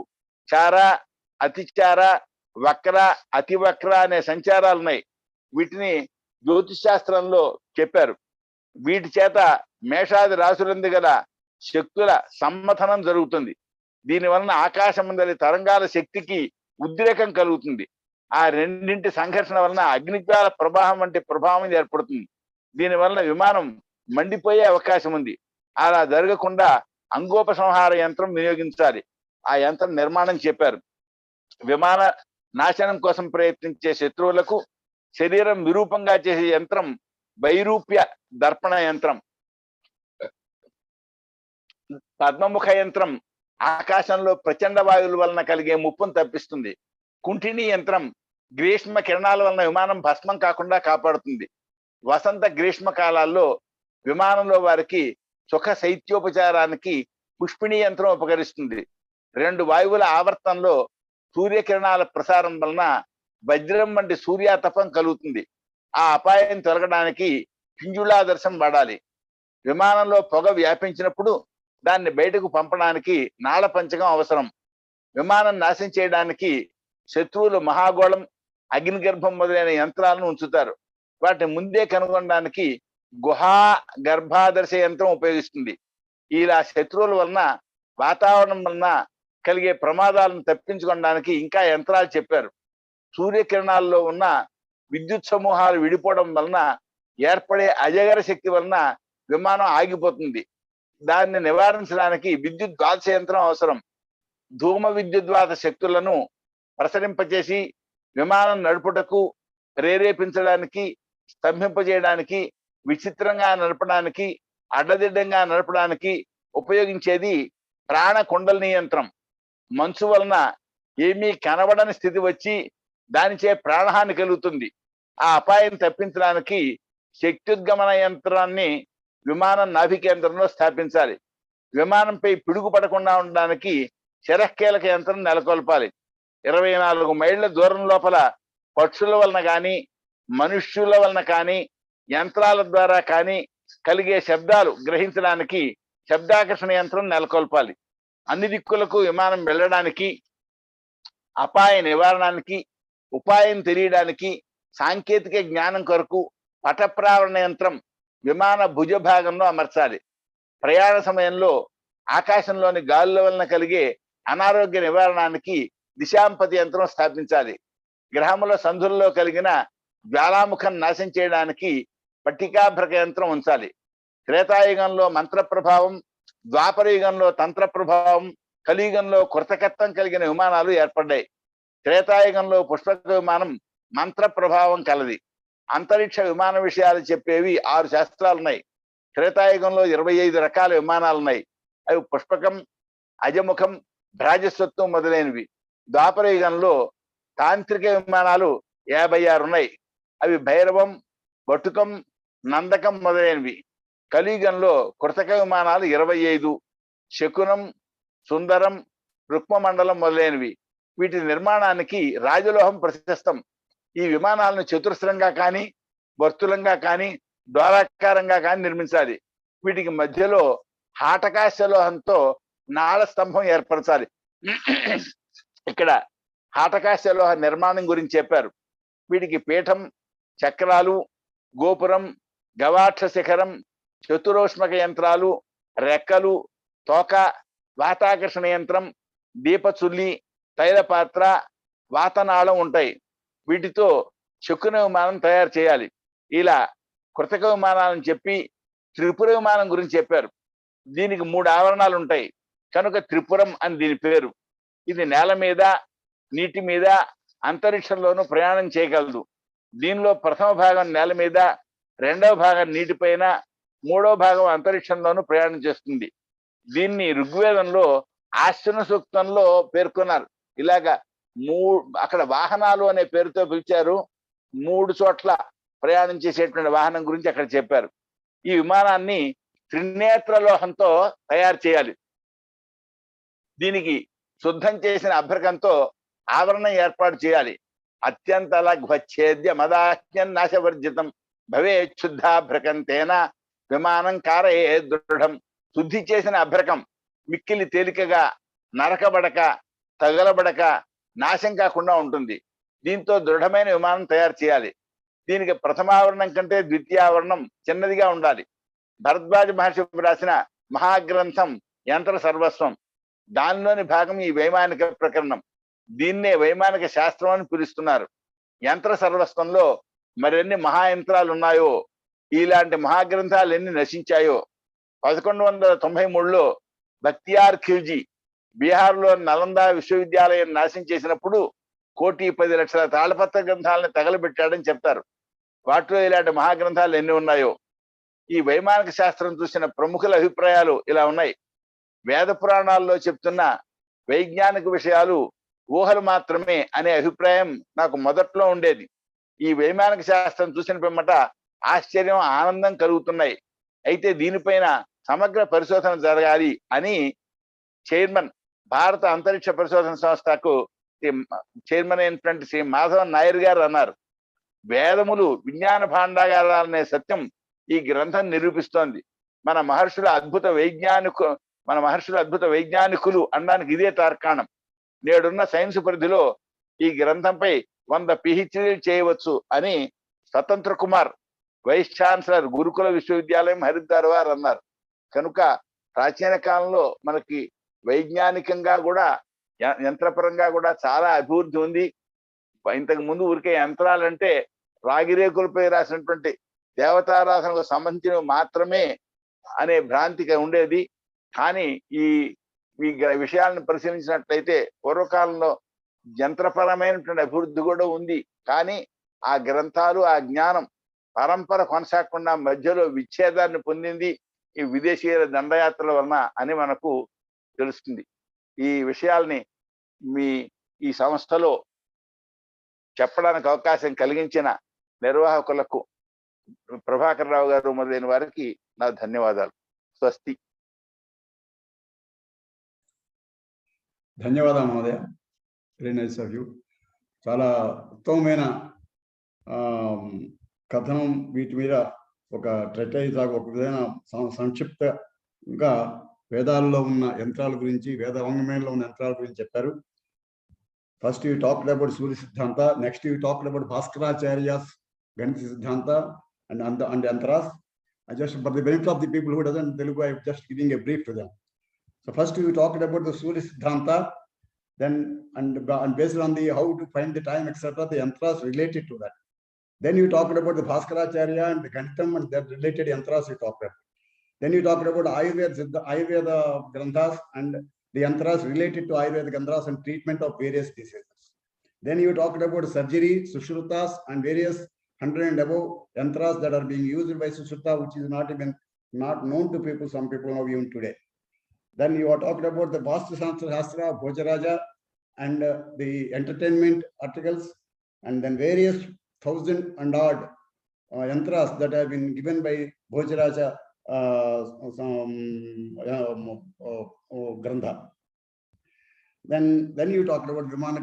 చార, అతిచార, వక్ర, అతివక్ర అనే సంచారాలు ఉన్నాయి. వీటిని జ్యోతిష్ శాస్త్రంలో చెప్పారు. వీటి చేత మేషాది రాశులందు గల శక్తుల సమ్మథనం జరుగుతుంది. దీనివలన ఆకాశమందలి తరంగాల శక్తికి ఉద్రేకం కలుగుతుంది. ఆ రెండింటి సంఘర్షణ వలన అగ్నిజ్వాల ప్రవాహం వంటి ప్రభావం ఏర్పడుతుంది. దీనివల్ల విమానం మండిపోయే అవకాశం ఉంది. అలా జరగకుండా అంగోపసంహార యంత్రం వినియోగించాలి. ఆ యంత్రం నిర్మాణం చెప్పారు. విమాన నాశనం కోసం ప్రయత్నించే శత్రువులకు శరీరం విరూపంగా చేసే యంత్రం వైరూప్య దర్పణ యంత్రం. పద్మముఖ యంత్రం ఆకాశంలో ప్రచండ వాయువుల వలన కలిగే ముప్పును తప్పిస్తుంది. కుంఠిని యంత్రం గ్రీష్మ కిరణాల వలన విమానం భస్మం కాకుండా కాపాడుతుంది. వసంత గ్రీష్మ కాలాల్లో విమానంలో వారికి సుఖ శైత్యోపచారానికి పుష్పిణి యంత్రం ఉపకరిస్తుంది. 2 వాయువుల ఆవర్తనలో సూర్యకిరణాల ప్రసారం వలన వజ్రం వంటి సూర్యాతపం కలుగుతుంది. ఆ అపాయం తొలగడానికి పింజుళాదర్శం వాడాలి. విమానంలో పొగ వ్యాపించినప్పుడు దాన్ని బయటకు పంపడానికి నాళ పంచకం అవసరం. విమానం నాశనం చేయడానికి శత్రువులు మహాగోళం, అగ్నిగర్భం మొదలైన యంత్రాలను ఉంచుతారు. వాటిని ముందే కనుగొనడానికి గుహా గర్భాదర్శ యంత్రం ఉపయోగిస్తుంది. ఇలా శత్రువుల వలన, వాతావరణం వలన కలిగే ప్రమాదాలను తప్పించుకోవడానికి ఇంకా యంత్రాలు చెప్పారు. సూర్యకిరణాల్లో ఉన్న విద్యుత్ సమూహాలు విడిపోవడం వలన ఏర్పడే అజగర శక్తి వలన విమానం ఆగిపోతుంది. దాన్ని నివారించడానికి విద్యుత్ ద్వాదశ యంత్రం అవసరం. ధూమ విద్యుద్వాత శక్తులను ప్రసరింపచేసి విమానం నడుపుటకు ప్రేరేపించడానికి, స్తంభింపజేయడానికి, విచిత్రంగా నడపడానికి, అడ్డదిడ్డంగా నడపడానికి ఉపయోగించేది ప్రాణ కుండలిని యంత్రం. మంచు వలన ఏమీ కనబడని స్థితి వచ్చి దానిచే ప్రాణహాని కలుగుతుంది. ఆ అపాయం తప్పించడానికి శక్త్యుద్గమన యంత్రాన్ని విమానం నాభి కేంద్రంలో స్థాపించాలి. విమానంపై పిడుగు పడకుండా ఉండడానికి శరకీలక యంత్రం నెలకొల్పాలి. 24 మైళ్ళ దూరం లోపల పక్షుల వలన కానీ, మనుష్యుల వలన కానీ, యంత్రాల ద్వారా కానీ కలిగే శబ్దాలు గ్రహించడానికి శబ్దాకర్షణ యంత్రం నెలకొల్పాలి. అన్ని దిక్కులకు విమానం వెళ్ళడానికి, అపాయ నివారణకి, ఉపాయం తెలియడానికి సాంకేతిక జ్ఞానం కొరకు పటప్రావరణ యంత్రం విమాన భుజ భాగంలో అమర్చాలి. ప్రయాణ సమయంలో ఆకాశంలోని గాలుల వలన కలిగే అనారోగ్య నివారణకి దిశాంపతి యంత్రం స్థాపించాలి. గ్రహముల సంధుల్లో కలిగిన జ్వాలాముఖం నాశనం చేయడానికి పట్టికాభ్రక యంత్రం ఉంచాలి. త్రేతాయుగంలో మంత్ర ప్రభావం, ద్వాపర యుగంలో తంత్ర ప్రభావం, కలియుగంలో కృతకత్వం కలిగిన విమానాలు ఏర్పడ్డాయి. త్రేతాయుగంలో పుష్పక విమానం మంత్ర ప్రభావం కలది. అంతరిక్ష విమాన విషయాలు చెప్పేవి 6 శాస్త్రాలు ఉన్నాయి. త్రేతాయుగంలో 25 రకాల విమానాలు ఉన్నాయి. అవి పుష్పకం, అజముఖం, భ్రాజస్వత్వం మొదలైనవి. ద్వాపర యుగంలో తాంత్రిక విమానాలు 56 ఉన్నాయి. అవి భైరవం, బటుకం, నందకం మొదలైనవి. కలియుగంలో కృతక విమానాలు 25, శకునం, సుందరం, రుక్మమండలం మొదలైనవి. వీటి నిర్మాణానికి రాజలోహం ప్రశస్తం. ఈ విమానాలను చతురస్రంగా కానీ, వర్తులంగా కానీ, ద్వారాకారంగా కానీ నిర్మించాలి. వీటికి మధ్యలో హాటకాశలోహంతో నాళ స్తంభం ఏర్పరచాలి. ఇక్కడ హాటకాశలోహ నిర్మాణం గురించి చెప్పారు. వీటికి పీఠం, చక్రాలు, గోపురం, గవాక్ష శిఖరం, చతురోష్మక యంత్రాలు, రెక్కలు, తోక, వాతాకర్షణ యంత్రం, దీపచుల్లి, తైలపాత్ర, వాతనాళం ఉంటాయి. వీటితో శకున విమానం తయారు చేయాలి. ఇలా కృతక విమానాలను చెప్పి త్రిపుర విమానం గురించి చెప్పారు. దీనికి 3 ఆవరణాలు ఉంటాయి కనుక త్రిపురం అని దీని పేరు. ఇది నేల మీద, నీటి మీద, అంతరిక్షంలోనూ ప్రయాణం చేయగలదు. దీనిలో ప్రథమ భాగం నేల మీద, రెండవ భాగం నీటిపైన, మూడవ భాగం అంతరిక్షంలోనూ ప్రయాణం చేస్తుంది. దీన్ని ఋగ్వేదంలో ఆశ్వన సూక్తంలో పేర్కొన్నారు. ఇలాగా అక్కడ వాహనాలు అనే పేరుతో పిలిచారు. 3 చోట్ల ప్రయాణం చేసేటువంటి వాహనం గురించి అక్కడ చెప్పారు. ఈ విమానాన్ని త్రినేత్ర లోహంతో తయారు చేయాలి. దీనికి శుద్ధం చేసిన అభ్రకంతో ఆవరణం ఏర్పాటు చేయాలి. అత్యంత లఘ్వచ్ఛేద్య మదాహ్యం నాశవర్జితం భవే శుద్ధాభ్రకంతేన విమానం కారయే దృఢం. శుద్ధి చేసిన అభ్రకం మిక్కిలి తేలికగా, నరకబడక, తగలబడక, నాశం కాకుండా ఉంటుంది. దీంతో దృఢమైన విమానం తయారు చేయాలి. దీనికి ప్రథమావరణం కంటే ద్వితీయావరణం చిన్నదిగా ఉండాలి. భరద్వాజ మహర్షి రాసిన మహాగ్రంథం యంత్ర సర్వస్వం, దానిలోని భాగం ఈ వైమానిక ప్రకరణం. దీన్నే వైమానిక శాస్త్రం అని పిలుస్తున్నారు. యంత్ర సర్వస్వంలో మరెన్ని మహాయంత్రాలు ఉన్నాయో, ఇలాంటి మహాగ్రంథాలు ఎన్ని నశించాయో. 1193లో బక్తియార్ ఖిల్జీ బీహార్లో నలంద విశ్వవిద్యాలయం నాశనం చేసినప్పుడు 1,10,00,000 తాళపత్ర గ్రంథాలను తగలబెట్టాడని చెప్తారు. వాటిలో ఇలాంటి మహాగ్రంథాలు ఎన్ని ఉన్నాయో. ఈ వైమానిక శాస్త్రం చూసిన ప్రముఖుల అభిప్రాయాలు ఇలా ఉన్నాయి. వేద పురాణాల్లో చెప్తున్న వైజ్ఞానిక విషయాలు ఊహలు మాత్రమే అనే అభిప్రాయం నాకు మొదట్లో ఉండేది. ఈ వైమానిక శాస్త్రం చూసిన పిమ్మట ఆశ్చర్యం, ఆనందం కలుగుతున్నాయి. అయితే దీనిపైన సమగ్ర పరిశోధన జరగాలి అని చైర్మన్, భారత అంతరిక్ష పరిశోధన సంస్థకు చైర్మన్ అయినటువంటి శ్రీ మాధవన్ నాయర్ గారు అన్నారు. వేదములు విజ్ఞాన భాండాగారాలనే సత్యం ఈ గ్రంథం నిరూపిస్తోంది. మన మహర్షుల అద్భుత వైజ్ఞానికులు అనడానికి ఇదే తార్కాణం. నేడున్న సైన్స్ పరిధిలో ఈ గ్రంథంపై 100 PhDలు చేయవచ్చు అని స్వతంత్ర కుమార్, వైస్ ఛాన్సలర్, గురుకుల విశ్వవిద్యాలయం, హరిద్వార్ వారు అన్నారు. కనుక ప్రాచీన కాలంలో మనకి వైజ్ఞానికంగా కూడా, యంత్రపరంగా కూడా చాలా అభివృద్ధి ఉంది. ఇంతకు ముందు ఊరికే యంత్రాలంటే రాగిరేకులపై రాసినటువంటి దేవతారాధనకు సంబంధించినవి మాత్రమే అనే భ్రాంతిగా ఉండేది. కానీ ఈ విషయాలను పరిశీలించినట్లయితే పూర్వకాలంలో యంత్రపరమైనటువంటి అభివృద్ధి కూడా ఉంది. కానీ ఆ గ్రంథాలు, ఆ జ్ఞానం పరంపర కొనసాగకుండా మధ్యలో విచ్ఛేదాన్ని పొందింది ఈ విదేశీయుల దండయాత్రల వలన అని మనకు తెలుస్తుంది. ఈ విషయాల్ని ఈ సంస్థలో చెప్పడానికి అవకాశం కలిగించిన నిర్వాహకులకు, ప్రభాకర్ రావు గారు మొదలైన వారికి నా ధన్యవాదాలు. స్వస్తి. ధన్యవాదాలు మహోదయ. Very nice of you. చాలా ఉత్తమమైన కథనం. వీటి మీద ఒక ట్రెటైజ్ లాగా, ఒక విధమైన సంక్షిప్తంగా వేదాల్లో ఉన్న యంత్రాల గురించి, వేద వాంగ్మయంలో ఉన్న యంత్రాల గురించి చెప్పారు. First you talked about Surya Siddhanta, next you talked about Bhaskaracharya's Ganita Siddhanta and Yantras. I just, for the benefit of the people who doesn't Telugu, I'm just giving a brief to them. So first you talked about the Surya Siddhanta, then and based on the how to find the time, etc., the Yantras related to that. Then you talked about the Bhaskaracharya and the Ganitam and the related Yantras you talked about. Then you talked about Ayurveda Granthas and the yantras related to Ayurveda Gandhas and treatment of various diseases. Then you talked about surgery, Sushrutas, and various 100 and above yantras that are being used by Sushruta, which is not known to people, some people know even today. Then you are talking about the Vastu Shastra, Bhojaraja, and the entertainment articles, and then various 1,000 and odd yantras that have been given by Bhojaraja Grantha. Then you talked about Vimana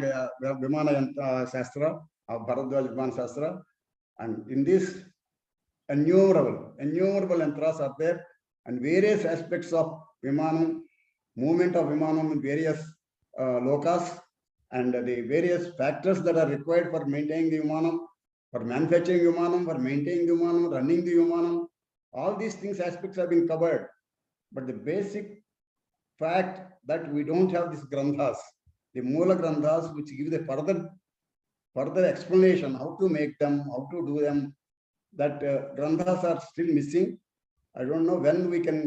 Shastra, Bharadwaj Vimana Shastra, and in this innumerable yantras are there, and various aspects of Vimanam, movement of Vimanam in various lokas, and the various factors that are required for maintaining the Vimanam, for manufacturing Vimanam, for maintaining the Vimanam, running the Vimanam. All these things, aspects have been covered, but the basic fact that we don't have these granthas, the Moola granthas, which give the further explanation how to make them, how to do them, that granthas are still missing. I don't know when we can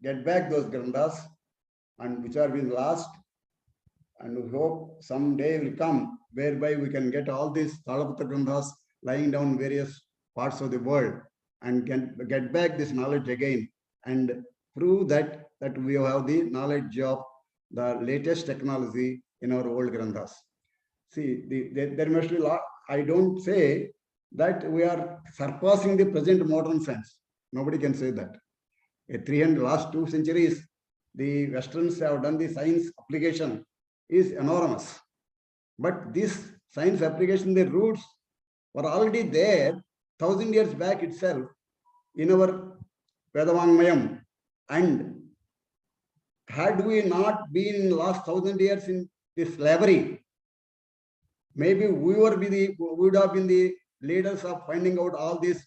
get back those granthas, and which are being lost, and we hope someday will come whereby we can get all these Talapatra granthas lying down in various parts of the world, and can get back this knowledge again and prove that we have the knowledge of the latest technology in our old granthas. See, there must be a lot. I don't say that we are surpassing the present modern science. Nobody can say that. Last 2 centuries, the Westerns have done the science application is enormous. But this science application, the roots were already there 1,000 years back itself in our Vedavangmayam. And had we not been in the last 1,000 years in this slavery, maybe we would have been the leaders of finding out all these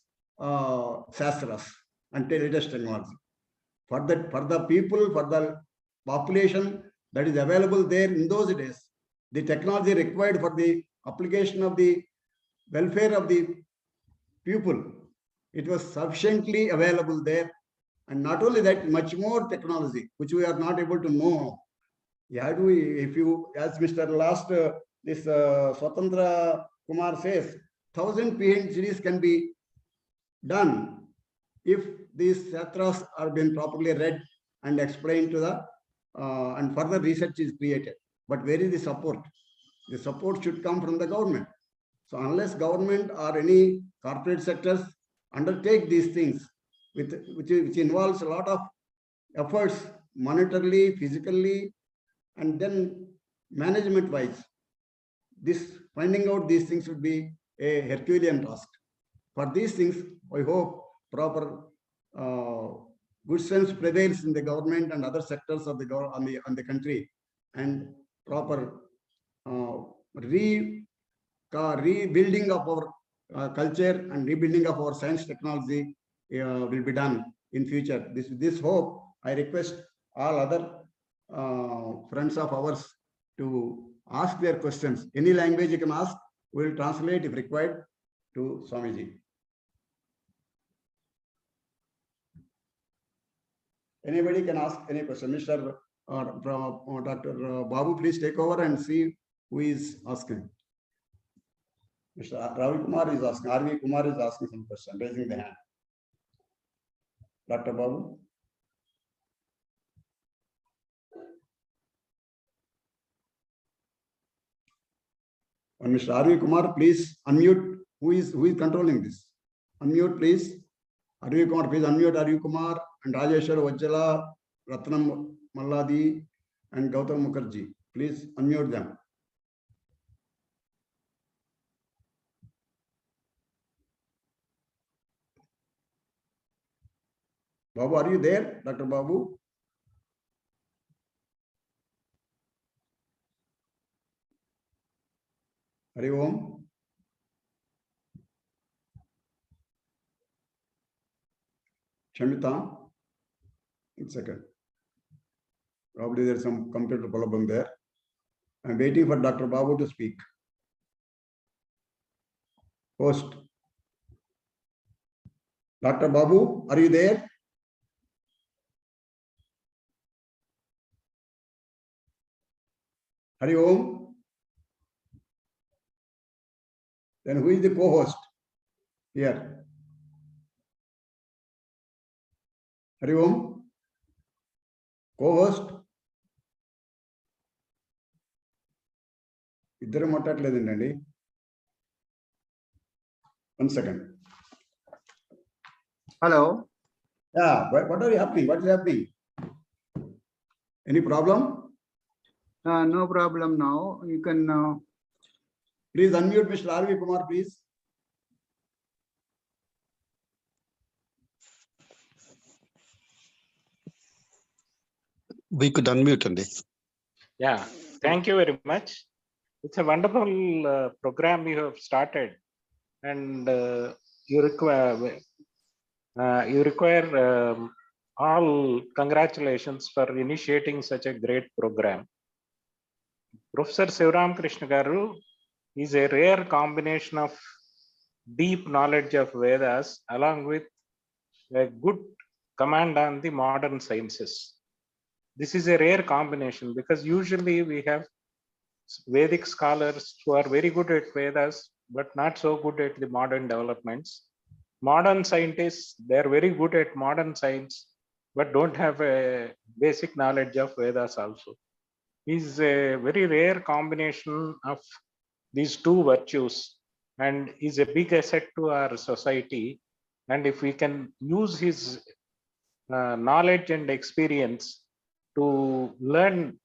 shastras and latest technology. For the people, for the population that is available there in those days, the technology required for the application of the welfare of the people, it was sufficiently available there. And not only that, much more technology, which we are not able to know. Yeah, do we, if you, as Mr. Last, this Swatantra Kumar says, 1,000 PhDs can be done if these Shastras are being properly read and explained to the, and further research is created. But where is the support? The support should come from the government. So unless government or any corporate sectors undertake these things, which involves a lot of efforts, monetarily, physically, and then management-wise, this finding out these things would be a Herculean task. For these things, I hope proper good sense prevails in the government and other sectors of the on the country, and proper rebuilding of our culture and rebuilding of our science technology will be done in future. This hope I request all other friends of ours to ask their questions. Any language you can ask, we will translate if required to Swamiji. Anybody can ask any question. Mr. Dr. Babu, please take over and see who is asking. Mr. Ravi Kumar is asking, R.V. Kumar is asking some question, raising the hand. Dr. Babu. And Mr. R.V. Kumar, please unmute. Who is controlling this? Unmute, please. R.V. Kumar, please unmute R.V. Kumar and Rajeshwar Vajjala, Ratnam Malladi, and Gautam Mukherjee. Please unmute them. Babu, are you there, Dr. Babu? Hari Om. Shamita, 1 second. Probably there's some computer problem there. I'm waiting for Dr. Babu to speak. Host. Dr. Babu, are you there? Hari Om. Then who is the co-host here? Hari Om. Co-host. ఇద్దరు మాట్లాడలేదండి. 1 second. Hello. Yeah, what are you happening? What is happening? Any problem? No problem now. You can Please unmute Mr. R.V. Kumar, please. We could unmute, Andy. Yeah, thank you very much. It's a wonderful program you have started, and you require all congratulations for initiating such a great program. Professor Sivaram Krishna Garu is a rare combination of deep knowledge of Vedas along with a good command on the modern sciences. This is a rare combination because usually we have Vedic scholars who are very good at Vedas but not so good at the modern developments. Modern scientists, they are very good at modern science but don't have a basic knowledge of Vedas also. Is a very rare combination of these two virtues and is a big asset to our society. And if we can use his knowledge and experience to learn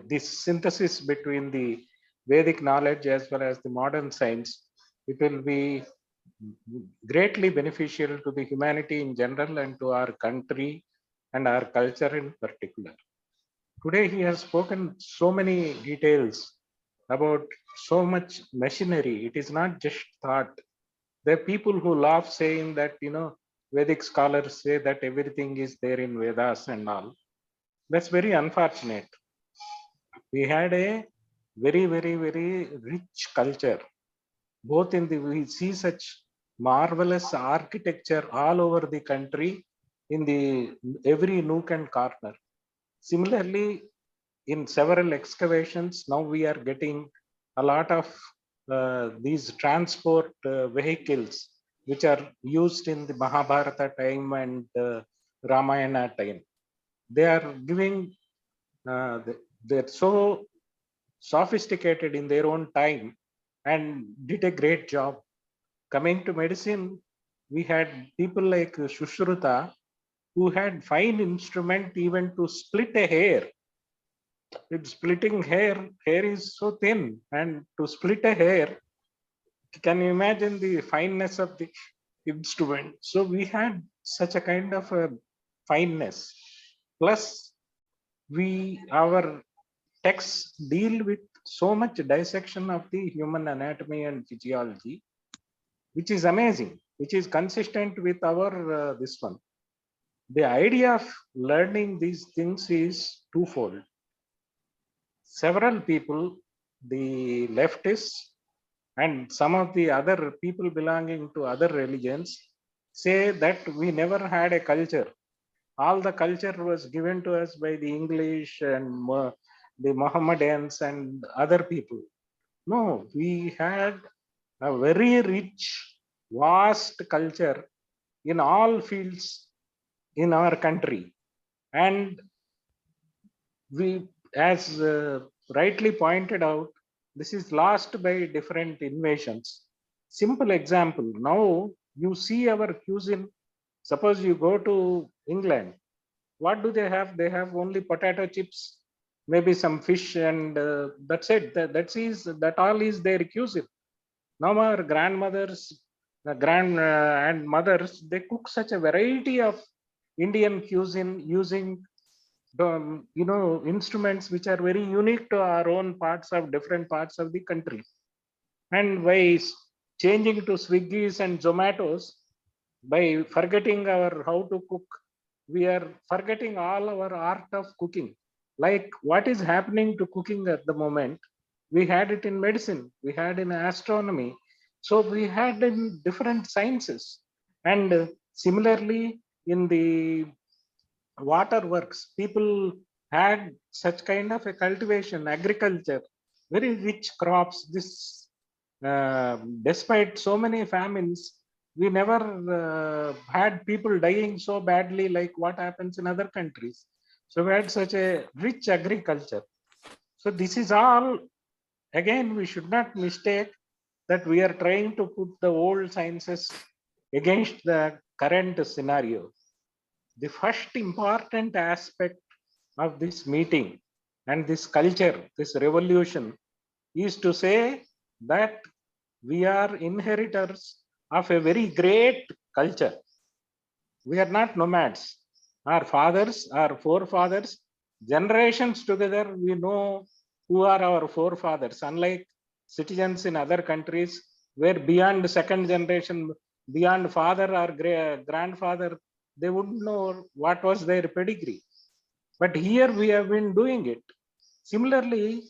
this synthesis between the Vedic knowledge as well as the modern science, it will be greatly beneficial to the humanity in general and to our country and our culture in particular. Today he has spoken so many details about so much machinery. It is not just thought. There are people who laugh saying that, Vedic scholars say that everything is there in Vedas and all. That's very unfortunate. We had a very, very, very rich culture. Both in the, we see such marvelous architecture all over the country in the every nook and corner. Similarly, in several excavations, now we are getting a lot of these transport vehicles which are used in the Mahabharata time and Ramayana time. They are giving, they're so sophisticated in their own time and did a great job. Coming to medicine, we had people like Shushruta who had fine instrument even to split a hair. It's splitting hair is so thin, and to split a hair, can you imagine the fineness of the instrument? So we had such a kind of a fineness. Plus, our texts deal with so much dissection of the human anatomy and physiology, which is amazing, which is consistent with our this one. The idea of learning these things is twofold. Several people, the leftists and some of the other people belonging to other religions, say that we never had a culture. All the culture was given to us by the English and the Mohammedans and other people. No, we had a very rich, vast culture in all fields in our country. And we, as rightly pointed out, this is lost by different invasions. Simple example, now you see our cuisine. Suppose you go to England, what do they have? They have only potato chips, maybe some fish, and that's it. That all is their cuisine. Now our grandmothers, and mothers, they cook such a variety of Indian cuisine using instruments which are very unique to our own parts of different parts of the country. And by changing to Swiggies and Zomatos, by forgetting our how to cook, we are forgetting all our art of cooking. Like what is happening to cooking at the moment, we had it in medicine, we had in astronomy, so we had in different sciences. And similarly in the waterworks, people had such kind of a cultivation, agriculture, very rich crops. This, despite so many famines, we never had people dying so badly like what happens in other countries. So we had such a rich agriculture. So this is all, again, we should not mistake that we are trying to put the old sciences against the current scenario. The first important aspect of this meeting and this culture, this revolution, is to say that we are inheritors of a very great culture. We are not nomads. Our fathers, our forefathers, generations together, we know who are our forefathers. Unlike citizens in other countries, where beyond the second generation, beyond father or grandfather, they wouldn't know what was their pedigree. But here we have been doing it. Similarly,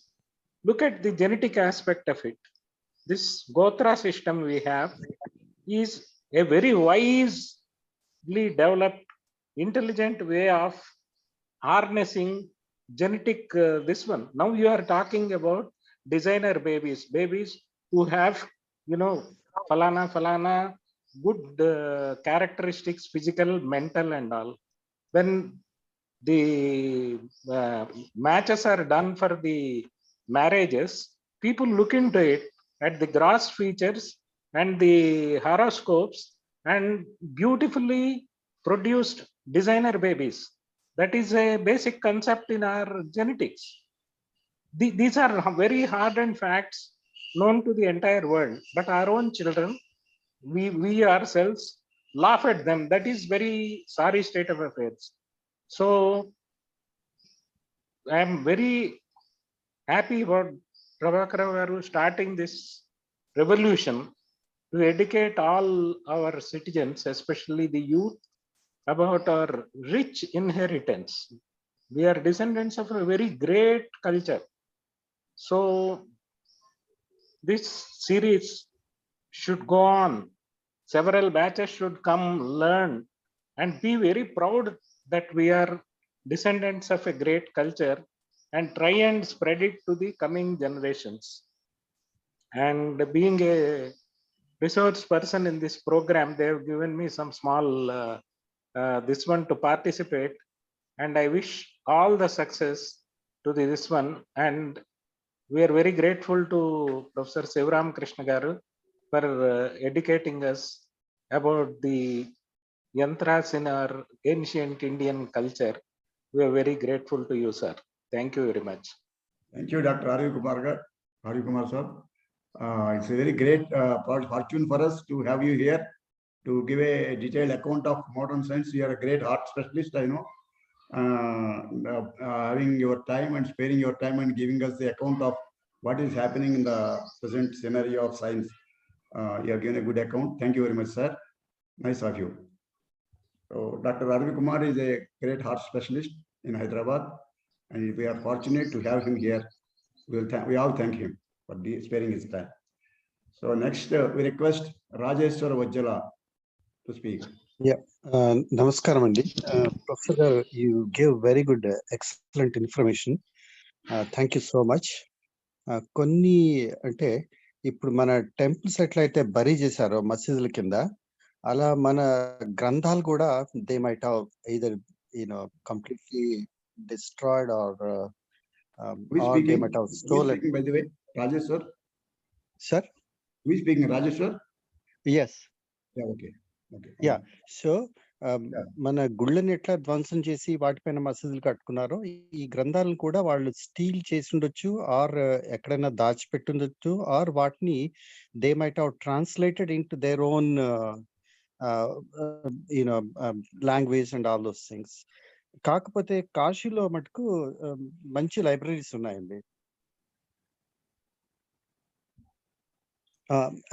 look at the genetic aspect of it. This Gotra system we have is a very wisely developed, intelligent way of harnessing genetic this one. Now you are talking about designer babies who have, falana, good characteristics, physical, mental and all. When the matches are done for the marriages, people look into it at the gross features and the horoscopes and beautifully produced designer babies. That is a basic concept in our genetics. These are very hardened facts known to the entire world, but our own children, we ourselves laugh at them. That is very sorry state of affairs. So I am very happy about Prabhakara Garu starting this revolution to educate all our citizens, especially the youth, about our rich inheritance. We are descendants of a very great culture. So this series should go on. Several batches should come, learn, and be very proud that we are descendants of a great culture, and try and spread it to the coming generations. And being a resource person in this program, they have given me some small this one to participate, and I wish all the success to this one. And we are very grateful to Professor Sivaram Krishna Garu for educating us about the yantras in our ancient Indian culture. We are very grateful to you, sir. Thank you very much. Thank you, Dr. Arvind Kumar sir. It's a very great fortune for us to have you here to give a detailed account of modern science. You are a great art specialist, I know. Having your time and sparing your time and giving us the account of what is happening in the present scenario of science. You have given a good account. Thank you very much, sir. Nice of you. So Dr. Arvind Kumar is a great heart specialist in Hyderabad, and we are fortunate to have him here. We all thank him for sparing his time. So next, we request Rajeshwar Vajjala to speak. Yeah, Namaskaram Andi. Professor, you gave very good, excellent information. Thank you so much. కొన్ని అంటే ఇప్పుడు మన టెంపుల్స్ ఎట్లయితే బరీ చేశారో మసీదుల కింద, అలా మన గ్రంథాలు కూడా they might have either completely destroyed or they might have stolen. By the way, Rajeshwar. Sir? Who is speaking? Rajeshwar? Yes. Yeah, okay. Yeah. So మన గుళ్ళని ఎట్లా ధ్వంసం చేసి వాటిపైన మసీదులు కట్టుకున్నారో, ఈ గ్రంథాలను కూడా వాళ్ళు స్టీల్ చేసి ఉండొచ్చు, ఆర్ ఎక్కడైనా దాచిపెట్టి ఉండొచ్చు, ఆర్ వాటిని they might have translated in to their own language and all those things. కాకపోతే కాశీలో మటుకు మంచి లైబ్రరీస్ ఉన్నాయండి.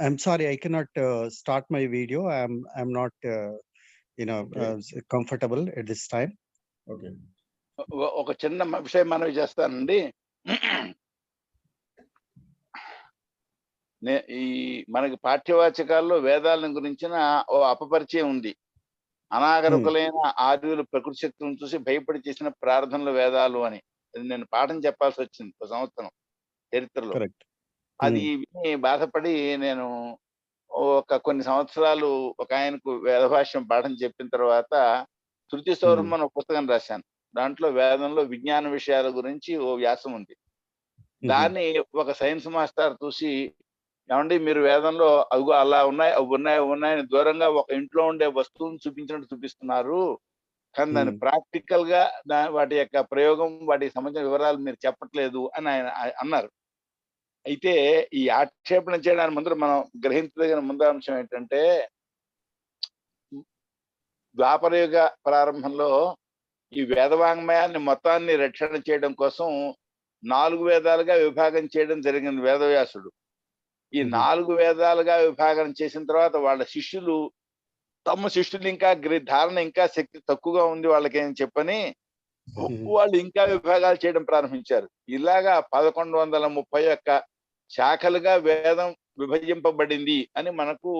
I'm sorry, I cannot start my video. I'm not comfortable at this time. Okay. ఒక చిన్న విషయం మనవి చేస్తానండి. ఈ మనకి పాఠ్యవాచకాల్లో వేదాలను గురించిన ఓ అపపరిచయం ఉంది. అనాగరికులైన ఆర్యులు ప్రకృతి శక్తులను చూసి భయపడి చేసిన ప్రార్థనలు వేదాలు అని. నేను పాఠం చెప్పాల్సి వచ్చింది ఒక సంవత్సరం చరిత్రలో. అది విని బాధపడి నేను కొన్ని సంవత్సరాలు ఒక ఆయనకు వేదభాష్యం పాఠం చెప్పిన తర్వాత శృతి సౌరం అని ఒక పుస్తకం రాశాను. దాంట్లో వేదంలో విజ్ఞాన విషయాల గురించి ఓ వ్యాసం ఉంది. దాన్ని ఒక సైన్స్ మాస్టర్ చూసి, ఏమండి మీరు వేదంలో అవి అలా ఉన్నాయి ఉన్నాయని దూరంగా ఒక ఇంట్లో ఉండే వస్తువుని చూపించినట్టు చూపిస్తున్నారు, కానీ దాన్ని ప్రాక్టికల్ గా వాటి యొక్క ప్రయోగం, వాటికి సంబంధించిన వివరాలు మీరు చెప్పట్లేదు అని ఆయన అన్నారు. అయితే ఈ ఆక్షేపణ చేయడానికి ముందు మనం గ్రహించదగిన ముందు అంశం ఏంటంటే, ద్వాపరయుగ ప్రారంభంలో ఈ వేదవాంగ్మయాన్ని మొత్తాన్ని రక్షణ చేయడం కోసం 4 వేదాలుగా విభాగం చేయడం జరిగింది వేదవ్యాసుడు. ఈ 4 వేదాలుగా విభాగం చేసిన తర్వాత వాళ్ళ శిష్యులు తమ శిష్యులు ఇంకా ధారణ ఇంకా శక్తి తక్కువగా ఉంది వాళ్ళకి అని చెప్పని వాళ్ళు ఇంకా విభాగాలు చేయడం ప్రారంభించారు. ఇలాగా 1131 శాఖలుగా వేదం విభజింపబడింది అని మనకు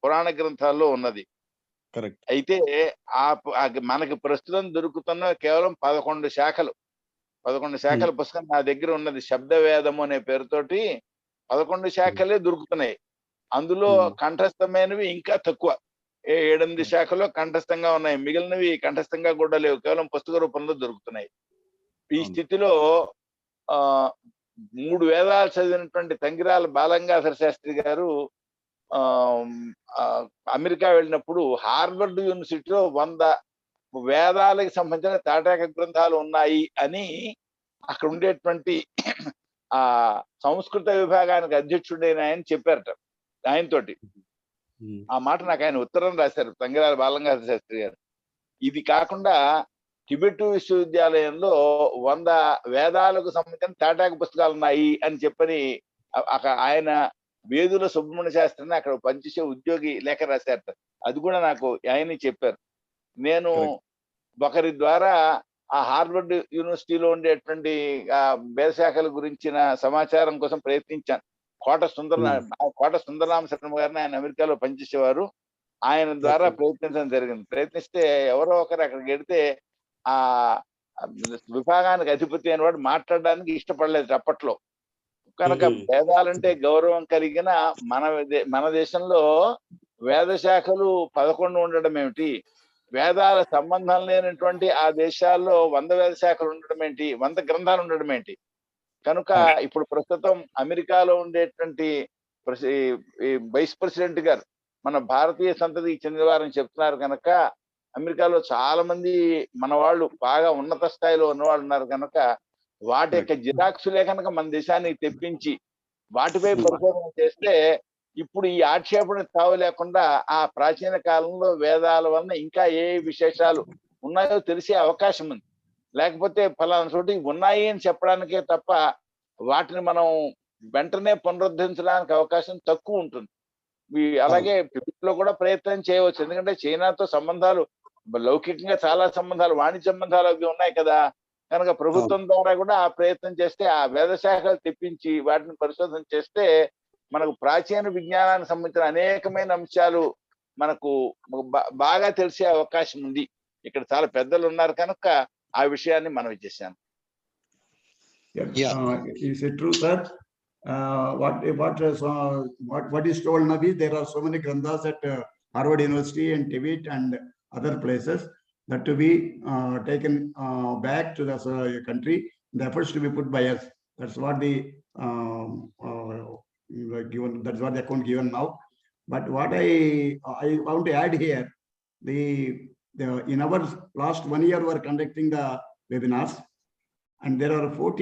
పురాణ గ్రంథాల్లో ఉన్నది. అయితే మనకి ప్రస్తుతం దొరుకుతున్న కేవలం 11 శాఖలు. 11 శాఖల పుస్తకం నా దగ్గర ఉన్నది. శబ్ద వేదము అనే పేరుతోటి 11 శాఖలే దొరుకుతున్నాయి. అందులో కంఠస్థమైనవి ఇంకా తక్కువ. 7-8 శాఖలో కంఠస్థంగా ఉన్నాయి, మిగిలినవి కంఠస్థంగా కూడా లేవు, కేవలం పుస్తక రూపంలో దొరుకుతున్నాయి. ఈ స్థితిలో 3 వేదాలు చదివినటువంటి తంగిరాల బాలంగాధర శాస్త్రి గారు అమెరికా వెళ్ళినప్పుడు హార్వర్డ్ యూనివర్సిటీలో 100 వేదాలకు సంబంధించిన తాటాక గ్రంథాలు ఉన్నాయి అని అక్కడ ఉండేటువంటి ఆ సంస్కృత విభాగానికి అధ్యక్షుడైన ఆయన చెప్పారట ఆయనతోటి. ఆ మాట నాకు ఆయన ఉత్తరం రాశారు, తంగిరాల బాలంగాధర శాస్త్రి గారు. ఇది కాకుండా టిబెట్ విశ్వవిద్యాలయంలో 100 వేదాలకు సంబంధించిన తాటాక పుస్తకాలు ఉన్నాయి అని చెప్పని ఆయన వేదుల సుబ్రహ్మణ్య శాస్త్రిని అక్కడ పనిచేసే ఉద్యోగి లేఖ రాశారట. అది కూడా నాకు ఆయన చెప్పారు. నేను ఒకరి ద్వారా ఆ హార్వర్డ్ యూనివర్సిటీలో ఉండేటువంటి వేద శాఖల గురించిన సమాచారం కోసం ప్రయత్నించాను. కోట సుందరరామ శర్మ గారిని, ఆయన అమెరికాలో పనిచేసేవారు, ఆయన ద్వారా ప్రయత్నించడం జరిగింది. ప్రయత్నిస్తే ఎవరో ఒకరు అక్కడికి వెడితే ఆ విభాగానికి అధిపతి అయిన వాడు మాట్లాడడానికి ఇష్టపడలేదు అప్పట్లో. కనుక వేదాలంటే గౌరవం కలిగిన మన దేశంలో వేద శాఖలు 11 ఉండడం ఏమిటి, వేదాల సంబంధం లేనటువంటి ఆ దేశాల్లో 100 వేద శాఖలు ఉండడం ఏంటి, 100 గ్రంథాలు ఉండడం ఏంటి? కనుక ఇప్పుడు ప్రస్తుతం అమెరికాలో ఉండేటువంటి వైస్ ప్రెసిడెంట్ గారు మన భారతీయ సంతతికి చెందిన వారని చెప్తున్నారు. కనుక అమెరికాలో చాలా మంది మన వాళ్ళు బాగా ఉన్నత స్థాయిలో ఉన్నవాళ్ళు ఉన్నారు. కనుక వాటి యొక్క జిరాక్సులే కనుక మన దేశానికి తెప్పించి వాటిపై పరిశోధన చేస్తే ఇప్పుడు ఈ ఆక్షేపణ తావు లేకుండా ఆ ప్రాచీన కాలంలో వేదాల వలన ఇంకా ఏ విశేషాలు ఉన్నాయో తెలిసే అవకాశం ఉంది. లేకపోతే ఫలానా చోటి ఉన్నాయి అని చెప్పడానికే తప్ప వాటిని మనం వెంటనే పునరుద్ధరించడానికి అవకాశం తక్కువ ఉంటుంది. అలాగే లో కూడా ప్రయత్నం చేయవచ్చు. ఎందుకంటే చైనాతో సంబంధాలు లౌకికంగా చాలా సంబంధాలు, వాణిజ్య సంబంధాలు అవి ఉన్నాయి కదా. కనుక ప్రభుత్వం ద్వారా కూడా ఆ ప్రయత్నం చేస్తే ఆ వేద శాఖలు తెప్పించి వాటిని పరిశోధన చేస్తే మనకు ప్రాచీన విజ్ఞానానికి సంబంధించిన అనేకమైన అంశాలు మనకు బాగా తెలిసే అవకాశం ఉంది. ఇక్కడ చాలా పెద్దలు ఉన్నారు కనుక ఆ విషయాన్ని మనం ఇచ్చేసాను. Is it true, sir? What is told now is there are so many granthas at Harvard University and Tibet and other places that to be taken back to the country. The efforts to be put by us. That's what the given. That's what the account given now. But what I want to add here, in our last 1 year we are conducting the webinars. And there are 12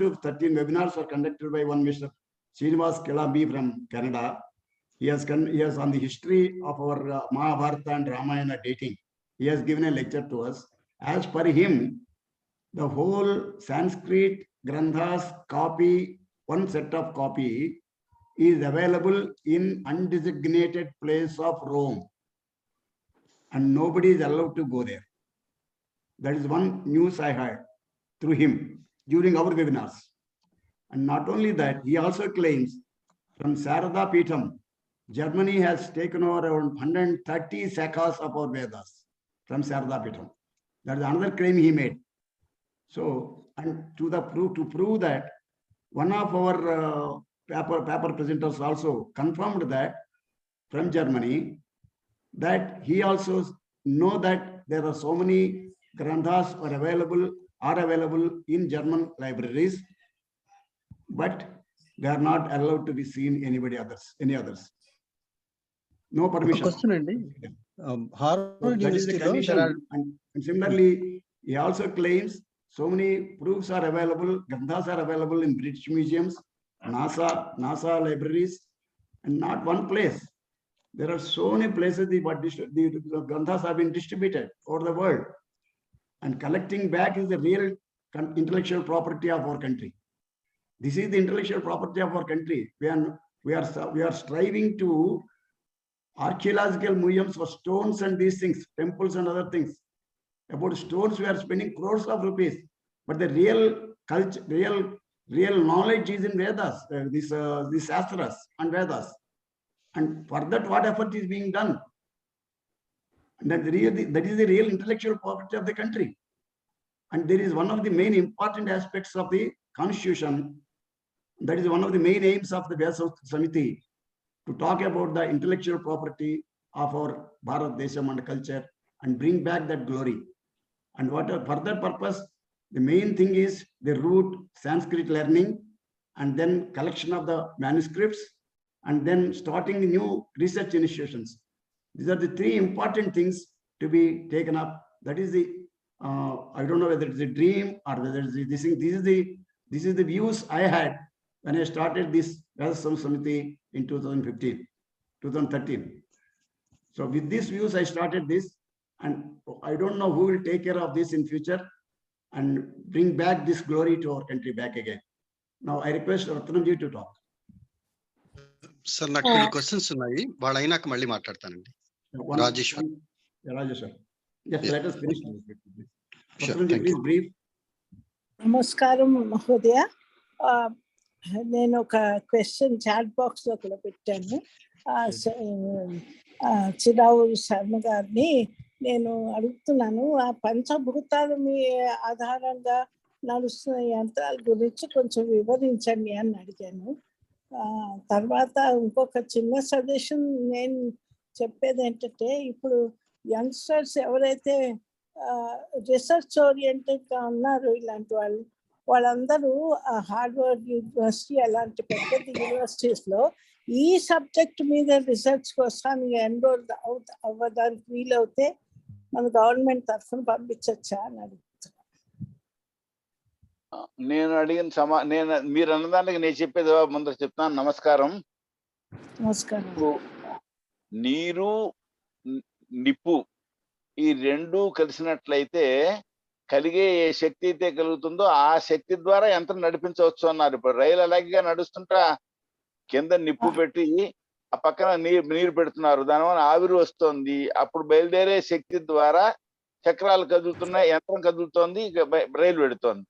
to 13 webinars are conducted by one Mr. Srinivas Kelambi from Canada. He has on the history of our Mahabharata and Ramayana dating. He has given a lecture to us. As per him, the whole Sanskrit Granthas copy, one set of copy is available in undesignated place of Rome. And nobody is allowed to go there. That is one news I heard through him during our webinars. And not only that, he also claims from Sarada Peetham, Germany has taken over around 130 shakhas of our Vedas from Sarada Peetham. That is another claim he made. So, and to prove that, one of our paper presenters also confirmed that from Germany, that he also know that there are so many granthas are available in German libraries, but they are not allowed to be seen any others. No permission. Question అండి, Harvard University and similarly, he also claims so many proofs are available, granthas are available in British museums, NASA libraries, and not one place. There are so many places the granthas have been distributed over the world. And collecting back is the real intellectual property of our country. This is the intellectual property of our country. We are striving to archaeological museums for stones and these things, temples and other things. About stones, we are spending crores of rupees, but the real culture, real knowledge is in Vedas, these Shastras and Vedas. And for that, what effort is being done? And that is the real intellectual property of the country. And there is one of the main important aspects of the constitution. That is one of the main aims of the Veda Samskruti Samiti, to talk about the intellectual property of our Bharatdeesham and culture and bring back that glory. And for that purpose, the main thing is the root Sanskrit learning, and then collection of the manuscripts, and then starting new research institutions. These are the three important things to be taken up. That is the, I don't know whether it's a dream or whether it's this thing. This is the views I had when I started this Veda Samskruti Samiti in 2013. So with these views, I started this, and I don't know who will take care of this in future and bring back this glory to our country back again. Now I request Ratnamji to talk. Sir, నాకు కొన్ని క్వశ్చన్స్ ఉన్నాయి, వాళ్ళు అయినాక మళ్ళీ మాట్లాడతానండి. Rajeshwar. Yes, let us finish. Please brief. నమస్కారం మహోదయ. నేను ఒక క్వశ్చన్ చాట్ బాక్స్ లో కూడా పెట్టాను. చిరావు శర్మ గారిని నేను అడుగుతున్నాను, ఆ పంచభూతాల మీ ఆధారంగా నడుస్తున్న యంత్రాల గురించి కొంచెం వివరించండి అని అడిగాను. తర్వాత ఇంకొక చిన్న సజెషన్ నేను చెప్పేది ఏంటంటే, ఇప్పుడు యంగ్స్టర్స్ ఎవరైతే రీసెర్చ్ ఓరియంటెడ్గా ఉన్నారు, ఇలాంటి వాళ్ళందరూ హార్వర్డ్ యూనివర్సిటీ అలాంటి పెద్ద యూనివర్సిటీస్లో ఈ సబ్జెక్ట్ మీద రీసెర్చ్ కోసం ఎన్రోల్ అవ్వడానికి వీలవుతే మన గవర్నమెంట్ తరఫున పంపించచ్చా అని అడుగుతున్నాను. నేను అడిగిన మీరు అన్నదానికి నేను చెప్పేది ముందర చెప్తాను. నమస్కారం. నమస్కారం. నీరు నిప్పు ఈ రెండు కలిసినట్లయితే కలిగే ఏ శక్తి అయితే కలుగుతుందో ఆ శక్తి ద్వారా యంత్రం నడిపించవచ్చు అన్నారు. ఇప్పుడు రైలు అలాగే నడుస్తుంటా కింద నిప్పు పెట్టి ఆ పక్కన నీరు పెడుతున్నారు, దానివల్ల ఆవిరి వస్తుంది. అప్పుడు బయలుదేరే శక్తి ద్వారా చక్రాలు కదులుతున్నాయి, యంత్రం కదులుతోంది, రైలు పెడుతోంది.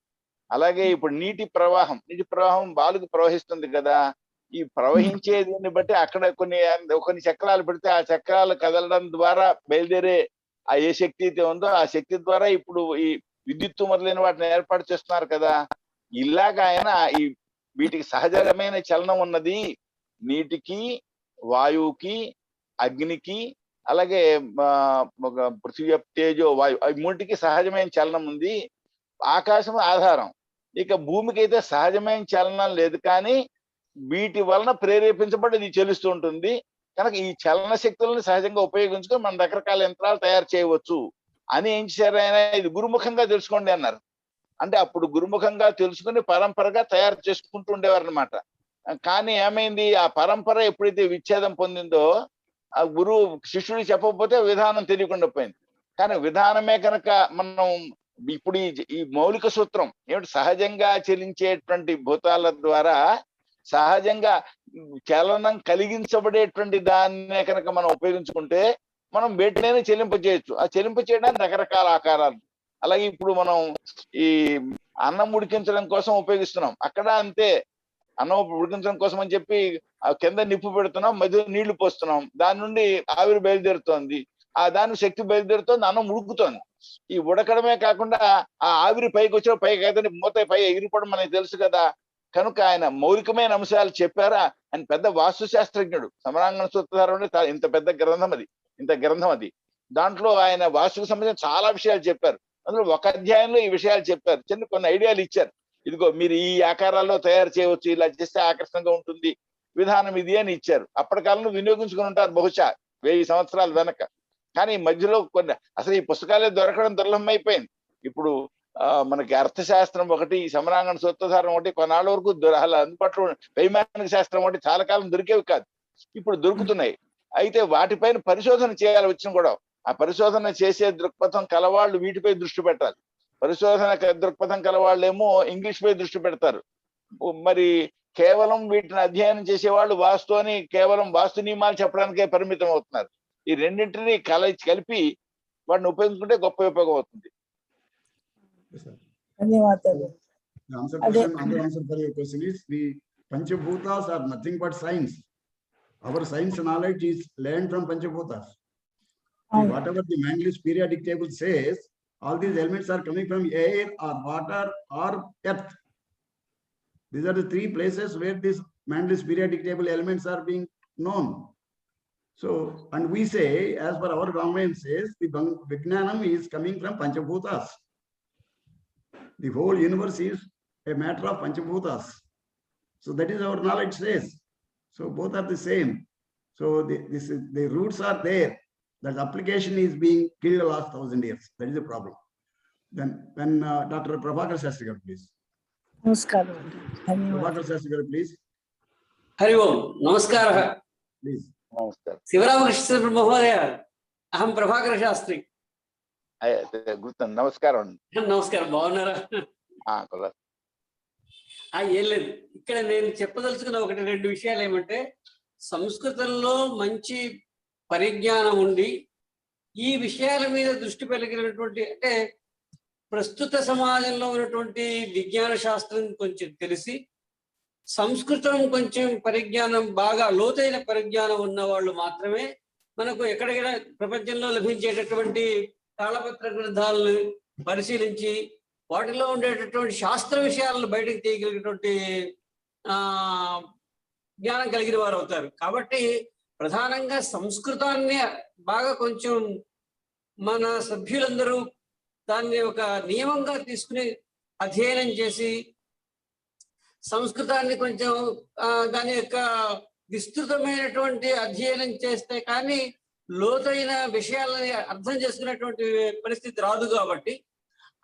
అలాగే ఇప్పుడు నీటి ప్రవాహం బాలుకు ప్రవహిస్తుంది కదా, ఈ ప్రవహించే దీన్ని బట్టి అక్కడ కొన్ని చక్రాలు పెడితే ఆ చక్రాలు కదలడం ద్వారా బయలుదేరే ఆ ఏ శక్తి అయితే ఉందో ఆ శక్తి ద్వారా ఇప్పుడు ఈ విద్యుత్తు మొదలైన వాటిని ఏర్పాటు చేస్తున్నారు కదా. ఇలాగా ఆయన ఈ వీటికి సహజమైన చలనం ఉన్నది. నీటికి, వాయువుకి, అగ్నికి, అలాగే పృథివీ, తేజో, వాయు, అవి మూటికి సహజమైన చలనం ఉంది. ఆకాశం ఆధారం. ఇక భూమికి అయితే సహజమైన చలనం లేదు, కానీ వీటి వలన ప్రేరేపించబడి ఇది చెలుస్తూ ఉంటుంది. కనుక ఈ చలన శక్తులను సహజంగా ఉపయోగించుకొని మనం రకరకాల యంత్రాలు తయారు చేయవచ్చు అని ఏం చేశారు ఆయన, ఇది గురుముఖంగా తెలుసుకోండి అన్నారు. అంటే అప్పుడు గురుముఖంగా తెలుసుకుని పరంపరగా తయారు చేసుకుంటూ ఉండేవారు అనమాట. కానీ ఏమైంది, ఆ పరంపర ఎప్పుడైతే విచ్ఛేదం పొందిందో ఆ గురువు శిష్యుడికి చెప్పకపోతే విధానం తెలియకుండా పోయింది. కానీ విధానమే కనుక మనం ఇప్పుడు ఈ మౌలిక సూత్రం ఏమిటి, సహజంగా చెలించేటువంటి భూతాల ద్వారా సహజంగా చలనం కలిగించబడేటువంటి దాన్నే కనుక మనం ఉపయోగించుకుంటే మనం వేటినైనా చెల్లింప చేయొచ్చు. ఆ చెల్లింప చేయడానికి రకరకాల ఆకారాలు. అలాగే ఇప్పుడు మనం ఈ అన్నం ఉడికించడం కోసం ఉపయోగిస్తున్నాం, అక్కడ అంతే. అన్నం ఉడికించడం కోసం అని చెప్పి కింద నిప్పు పెడుతున్నాం, మధ్య నీళ్లు పోస్తున్నాం, దాని నుండి ఆవిరి బయలుదేరుతోంది, ఆ దాని శక్తి బయలుదేరుతోంది, అన్నం ఉడుకుతోంది. ఈ ఉడకడమే కాకుండా ఆ ఆవిరి పైకి వచ్చిన పైకి అయితే మూత పై ఎగిరిపోవడం మనకి తెలుసు కదా. కనుక ఆయన మౌలికమైన అంశాలు చెప్పారా. ఆయన పెద్ద వాస్తు శాస్త్రజ్ఞుడు. సమరాంగణ సూత్రధారం అంటే ఇంత పెద్ద గ్రంథం అది. దాంట్లో ఆయన వాస్తుకు సంబంధించిన చాలా విషయాలు చెప్పారు. అందులో ఒక అధ్యాయంలో ఈ విషయాలు చెప్పారు, కొన్ని ఐడియాలు ఇచ్చారు. ఇదిగో మీరు ఈ ఆకారాల్లో తయారు చేయవచ్చు, ఇలా చేస్తే ఆకర్షణగా ఉంటుంది, విధానం ఇది అని ఇచ్చారు. అప్పటి కాలంలో వినియోగించుకుని ఉంటారు బహుశా 1000 సంవత్సరాల వెనక. కానీ మధ్యలో అసలు ఈ పుస్తకాలే దొరకడం దుర్లభం అయిపోయింది. ఇప్పుడు మనకి అర్థశాస్త్రం ఒకటి, సమరాంగణ సూత్రధారం ఒకటి, కొన్నాళ్ళ వరకు అందుబాటులో, వైమానిక శాస్త్రం ఒకటి చాలా కాలం దొరికేవి కాదు, ఇప్పుడు దొరుకుతున్నాయి. అయితే వాటిపైన పరిశోధన చేయాలి వచ్చిన కూడా. ఆ పరిశోధన చేసే దృక్పథం కలవాళ్ళు వీటిపై దృష్టి పెట్టాలి. పరిశోధన దృక్పథం కలవాళ్ళేమో ఇంగ్లీష్ పై దృష్టి పెడతారు. మరి కేవలం వీటిని అధ్యయనం చేసేవాళ్ళు వాస్తు అని కేవలం వాస్తు నియమాలు చెప్పడానికే పరిమితం అవుతున్నారు. ఈ రెండింటిని కలిపి వాటిని ఉపయోగించుకుంటే గొప్ప ఉపయోగం అవుతుంది. ధన్యవాదాలు. Another answer for your question is, the Panchabhutas are nothing but science. Our science knowledge is learned from Panchabhutas. Whatever the Manglish periodic table says, all these elements are coming from air or water or earth. These are the 3 places where these Manglish periodic table elements are being known. So, and we say, as per our government says, the VIGNAANAM is coming from Panchabhutas. The whole universe is a matter of Panchabhutas. So that is our knowledge says. So both are the same. So the roots are there. That application is being killed the last 1000 years. That is the problem. Then Dr. Prabhakar Shastri garu, please. Namaskaram. Prabhakar Shastri garu, please. Hari Om. Namaskara. Please. Namaskar. Sivaramakrishna Mahodaya. Aham Prabhakar Shastri. నమస్కారం. నమస్కారం. బాగున్నారా? ఏం లేదు, ఇక్కడ నేను చెప్పదలుచుకున్న 1-2 విషయాలు ఏమంటే, సంస్కృతంలో మంచి పరిజ్ఞానం ఉండి ఈ విషయాల మీద దృష్టి పెరిగినటువంటి, అంటే ప్రస్తుత సమాజంలో ఉన్నటువంటి విజ్ఞాన శాస్త్రం కొంచెం తెలిసి సంస్కృతం కొంచెం పరిజ్ఞానం బాగా లోతైన పరిజ్ఞానం ఉన్న వాళ్ళు మాత్రమే మనకు ఎక్కడైనా ప్రపంచంలో లభించేటటువంటి తాళపత్ర గ్రంథాలను పరిశీలించి వాటిలో ఉండేటటువంటి శాస్త్ర విషయాలను బయటకు తీయగలిగినటువంటి జ్ఞానం కలిగిన వారు అవుతారు. కాబట్టి ప్రధానంగా సంస్కృతాన్ని బాగా కొంచెం మన సభ్యులందరూ దాన్ని ఒక నియమంగా తీసుకుని అధ్యయనం చేసి సంస్కృతాన్ని కొంచెం దాని యొక్క విస్తృతమైనటువంటి అధ్యయనం చేస్తే కానీ లోతైన విషయాలని అర్థం చేసుకునేటువంటి పరిస్థితి రాదు. కాబట్టి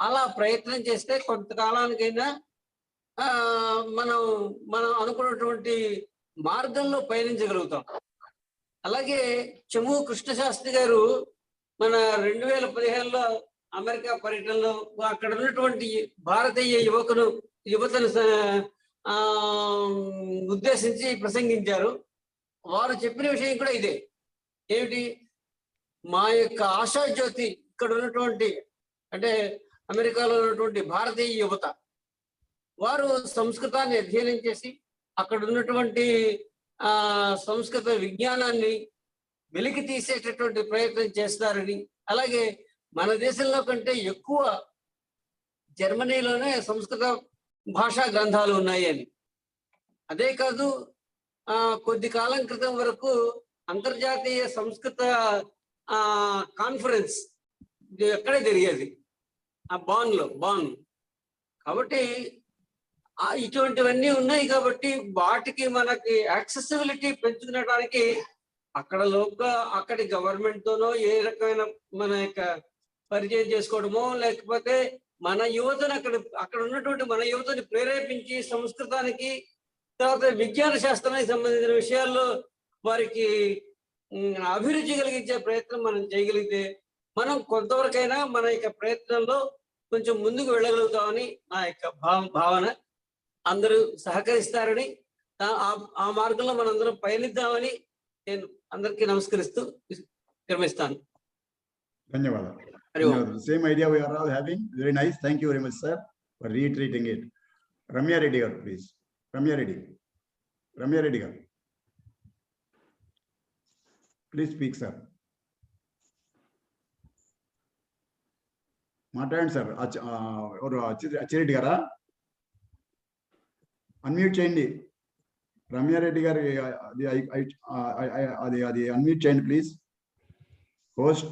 అలా ప్రయత్నం చేస్తే కొంతకాలానికైనా మనం అనుకున్నటువంటి మార్గంలో పయనించగలుగుతాం. అలాగే చెము కృష్ణశాస్త్రి గారు మన 2015లో అమెరికా పర్యటనలో అక్కడ ఉన్నటువంటి భారతీయ యువతను ఉద్దేశించి ప్రసంగించారు. వారు చెప్పిన విషయం కూడా ఇదే. ఏమిటి? మా యొక్క ఆశాజ్యోతి ఇక్కడ ఉన్నటువంటి అంటే అమెరికాలో ఉన్నటువంటి భారతీయ యువత వారు సంస్కృతాన్ని అధ్యయనం చేసి అక్కడ ఉన్నటువంటి సంస్కృత విజ్ఞానాన్ని వెలికి తీసేటటువంటి ప్రయత్నం చేస్తారని, అలాగే మన దేశంలో కంటే ఎక్కువ జర్మనీలోనే సంస్కృత భాషా గ్రంథాలు ఉన్నాయి అని. అదే కాదు, కొద్ది కాలం క్రితం వరకు అంతర్జాతీయ సంస్కృత కాన్ఫరెన్స్ ఎక్కడే జరిగేది, బాన్. కాబట్టి ఇటువంటివన్నీ ఉన్నాయి. కాబట్టి వాటికి మనకి యాక్సెసిబిలిటీ పెంచుకునడానికి అక్కడి గవర్నమెంట్ తోనో ఏ రకమైన మన యొక్క పరిచయం చేసుకోవడమో, లేకపోతే మన యువతను అక్కడ ఉన్నటువంటి మన యువతని ప్రేరేపించి సంస్కృతానికి తర్వాత విజ్ఞాన శాస్త్రానికి సంబంధించిన విషయాల్లో వారికి అభిరుచి కలిగించే ప్రయత్నం మనం చేయగలిగితే మనం కొంతవరకైనా మన యొక్క ప్రయత్నంలో కొంచెం ముందుకు వెళ్ళగలుగుతామని నా యొక్క భావన. అందరూ సహకరిస్తారని, ఆ మార్గంలో మనందరం పయనిద్దామని నేను అందరికీ నమస్కరిస్తూ విరమిస్తాను. ధన్యవాదాలు. Same idea we are all having. Very nice. Thank you very much, sir, for reiterating it. Ramya Reddy garu, please. Ramya Reddy garu. Please speak, sir. మాట్లాడండి సార్. ఎవరు అచ్చిరెడ్డి గారా? అన్మ్యూట్ చేయండి. రమ్యారెడ్డి గారి అది అన్మ్యూట్ చేయండి ప్లీజ్. హోస్ట్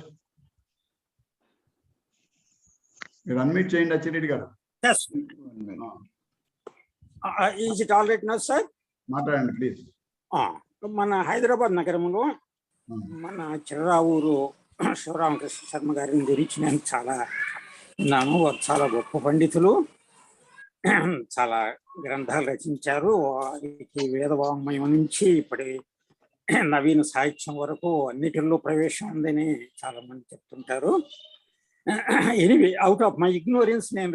మీరు అన్మ్యూట్ చేయండి అచ్చిరెడ్డి గారు. Is it all right now sir? మాట్లాడండి ప్లీజ్. మన హైదరాబాద్ నగరంలో మన చిర్రావూరు శివరామకృష్ణ శర్మ గారిని గురించి నేను చాలా విన్నాను. వారు చాలా గొప్ప పండితులు, చాలా గ్రంథాలు రచించారు. వారికి వేదవాంగ్మయం నుంచి ఇప్పటి నవీన సాహిత్యం వరకు అన్నిటిలో ప్రవేశం ఉందని చాలా మంది చెప్తుంటారు. Anyway, out of my ignorance నేను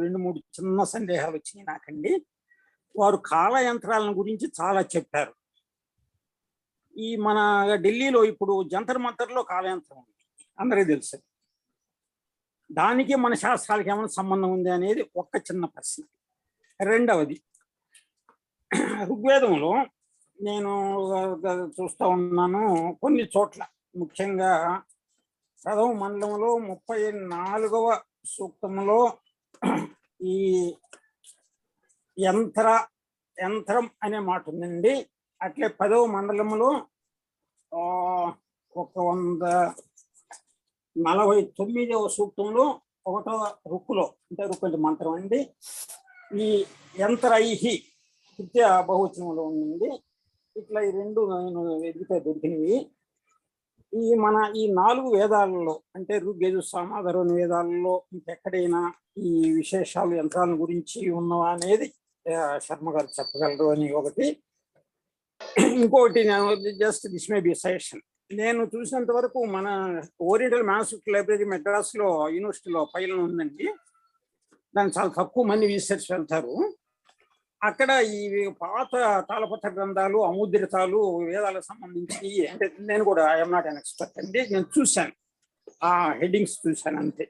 రెండు మూడు చిన్న సందేహాలు వచ్చినాయి నాకండి. వారు కాల యంత్రాలను గురించి చాలా చెప్పారు. ఈ మన ఢిల్లీలో ఇప్పుడు జంతర్ మంతర్లో కాలయంత్రం ఉంది, అందరికీ తెలుసు. దానికి మన శాస్త్రాలకి ఏమైనా సంబంధం ఉంది అనేది ఒక్క చిన్న ప్రశ్న. రెండవది, ఋగ్వేదంలో నేను చూస్తూ ఉన్నాను కొన్ని చోట్ల, ముఖ్యంగా ప్రథమ మండలంలో 34వ సూక్తంలో ఈ యంత్రం అనే మాట ఉందండి. అట్లే 10వ మండలంలో 149వ సూక్తంలో 1వ రుక్కులో, అంటే రుక్కు అంటే మంత్రం అండి, ఈ యంత్రైహి తృతీయ బహువచనంలో ఉంది. ఇట్లా ఈ రెండు నేను వెతికితే దొరికినవి. ఈ 4 వేదాలలో, అంటే ఋగ్వేద సామధర్వణ వేదాలలో ఇంకెక్కడైనా ఈ విశేషాలు యంత్రాల గురించి ఉన్నవా అనేది శర్మ గారు చెప్పగలరు అని ఒకటి. ఇంకొకటి, just this may be suggestion. నేను చూసినంత వరకు మన ఓరియంటల్ మ్యాన్స్క్రిప్ట్ లైబ్రరీ మెడ్రాస్లో యూనివర్సిటీలో ఫైల్ ఉందండి. దానికి చాలా తక్కువ మంది రీసెర్చ్ వెళ్తారు. అక్కడ ఈ పాత తాళపత్ర గ్రంథాలు, అముద్రితాలు, వేదాలకు సంబంధించి, అంటే నేను కూడా ఐఎమ్ నాట్ అన్ ఎక్స్పర్ట్ అండి, నేను చూశాను, ఆ హెడ్డింగ్స్ చూశాను అంతే.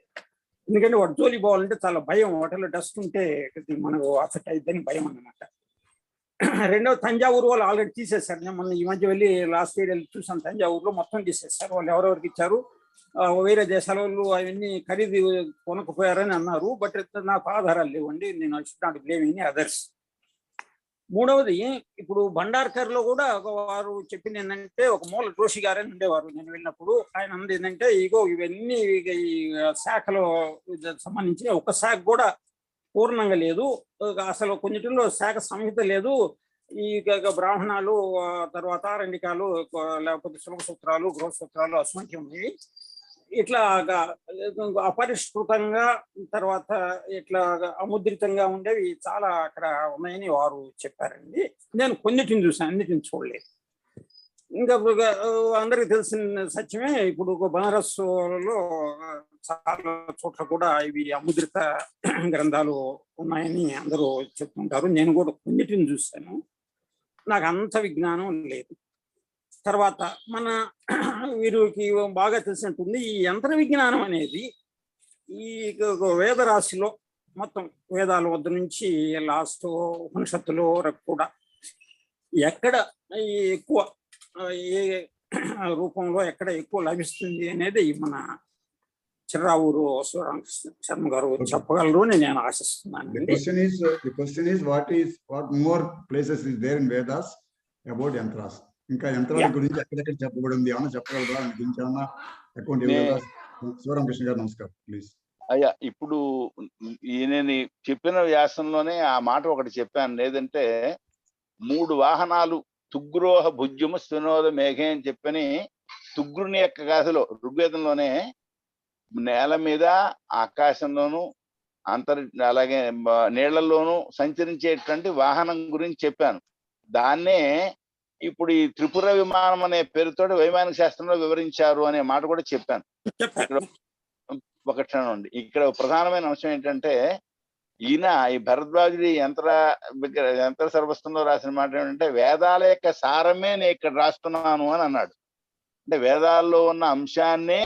ఎందుకంటే వాటి జోలి పోవాలంటే చాలా భయం, వాటిలో డస్ట్ ఉంటే మనకు అఫెక్ట్ అయిద్దని భయం అన్నమాట. రెండవ తంజావూరు వాళ్ళు ఆల్రెడీ తీసేశారు. నేను మొన్న ఈ మధ్య వెళ్ళి లాస్ట్ ఇయర్ వెళ్ళి చూసాను, తంజావూరులో మొత్తం తీసేశారు. వాళ్ళు ఎవరెవరికి ఇచ్చారు, వేరే దేశాల వాళ్ళు అవన్నీ ఖరీదు కొనకపోయారని అన్నారు. బట్ నాకు ఆధారాలు లేవండి, నేను should not blame any others. మూడవది, ఇప్పుడు భండార్కర్లో కూడా వారు చెప్పింది ఏంటంటే, ఒక మూల జోషి గారని ఉండేవారు నేను వెళ్ళినప్పుడు. ఆయన అన్నది ఏంటంటే, ఇగో ఇవన్నీ ఈ శాఖలో సంబంధించి ఒక శాఖ కూడా పూర్ణంగా లేదు, అసలు కొన్నిటిలో శాఖ సంహిత లేదు. ఈ బ్రాహ్మణాలు, తర్వాత ఆరండికాలు, లేకపోతే శుల్క సూత్రాలు, గృహ సూత్రాలు అసంఖ్యం ఉన్నాయి. ఇట్లా అపరిష్కృతంగా, తర్వాత ఇట్లా అముద్రితంగా ఉండేవి చాలా అక్కడ ఉన్నాయని వారు చెప్పారండి. నేను కొన్నిటిని చూసాను, అన్నిటిని చూడలేదు. ఇంకా అందరికి తెలిసిన సత్యమే, ఇప్పుడు బనారస్లో చాలా చోట్ల కూడా ఇవి అముద్రిత గ్రంథాలు ఉన్నాయని అందరూ చెప్తుంటారు. నేను కూడా కొన్నిటిని చూశాను, నాకు అంత విజ్ఞానం లేదు. తర్వాత మన వీరికి బాగా తెలిసినట్టుంది, ఈ యంత్ర విజ్ఞానం అనేది ఈ వేదరాశిలో మొత్తం వేదాల వద్ద నుంచి లాస్ట్ ఉపనిషత్తులో కూడా ఎక్కడ ఎక్కువ ఏ రూపంలో ఎక్కడ ఎక్కువ లభిస్తుంది అనేది మన చిర్రావూరు శివరామకృష్ణ శర్మ గారు చెప్పగలరు అని నేను ఆశిస్తున్నాను. The question is what more places is there in Vedas about yantras? ఇంకా యంత్రాల గురించి ఎక్కడెక్కడ చెప్పబడింది ఏమన్నా చెప్పగలరా? గురించి ఏమన్నా అకౌంట్ శివరామకృష్ణ గారు నమస్కారం ప్లీజ్. అయ్యా, ఇప్పుడు నేను చెప్పిన వ్యాసంలోనే ఆ మాట ఒకటి చెప్పాను, లేదంటే 3 వాహనాలు తుగ్రోహ భుజ్యము స్తునోద మేఘే అని చెప్పని తుగ్రుని యొక్క గాథలో ఋగ్వేదంలోనే నేల మీద, ఆకాశంలోను, అలాగే నీళ్లలోనూ సంచరించేటువంటి వాహనం గురించి చెప్పాను. దాన్నే ఇప్పుడు ఈ త్రిపుర విమానం అనే పేరుతోటి వైమానిక శాస్త్రంలో వివరించారు అనే మాట కూడా చెప్పాను. ఇక్కడ ఒక క్షణం అండి, ఇక్కడ ప్రధానమైన అంశం ఏంటంటే, ఈయన ఈ భరద్వాజుడి యంత్ర సర్వస్వంలో రాసిన మాట ఏంటంటే, వేదాల యొక్క సారమే నేను ఇక్కడ రాస్తున్నాను అని అన్నాడు. అంటే వేదాల్లో ఉన్న అంశాన్నే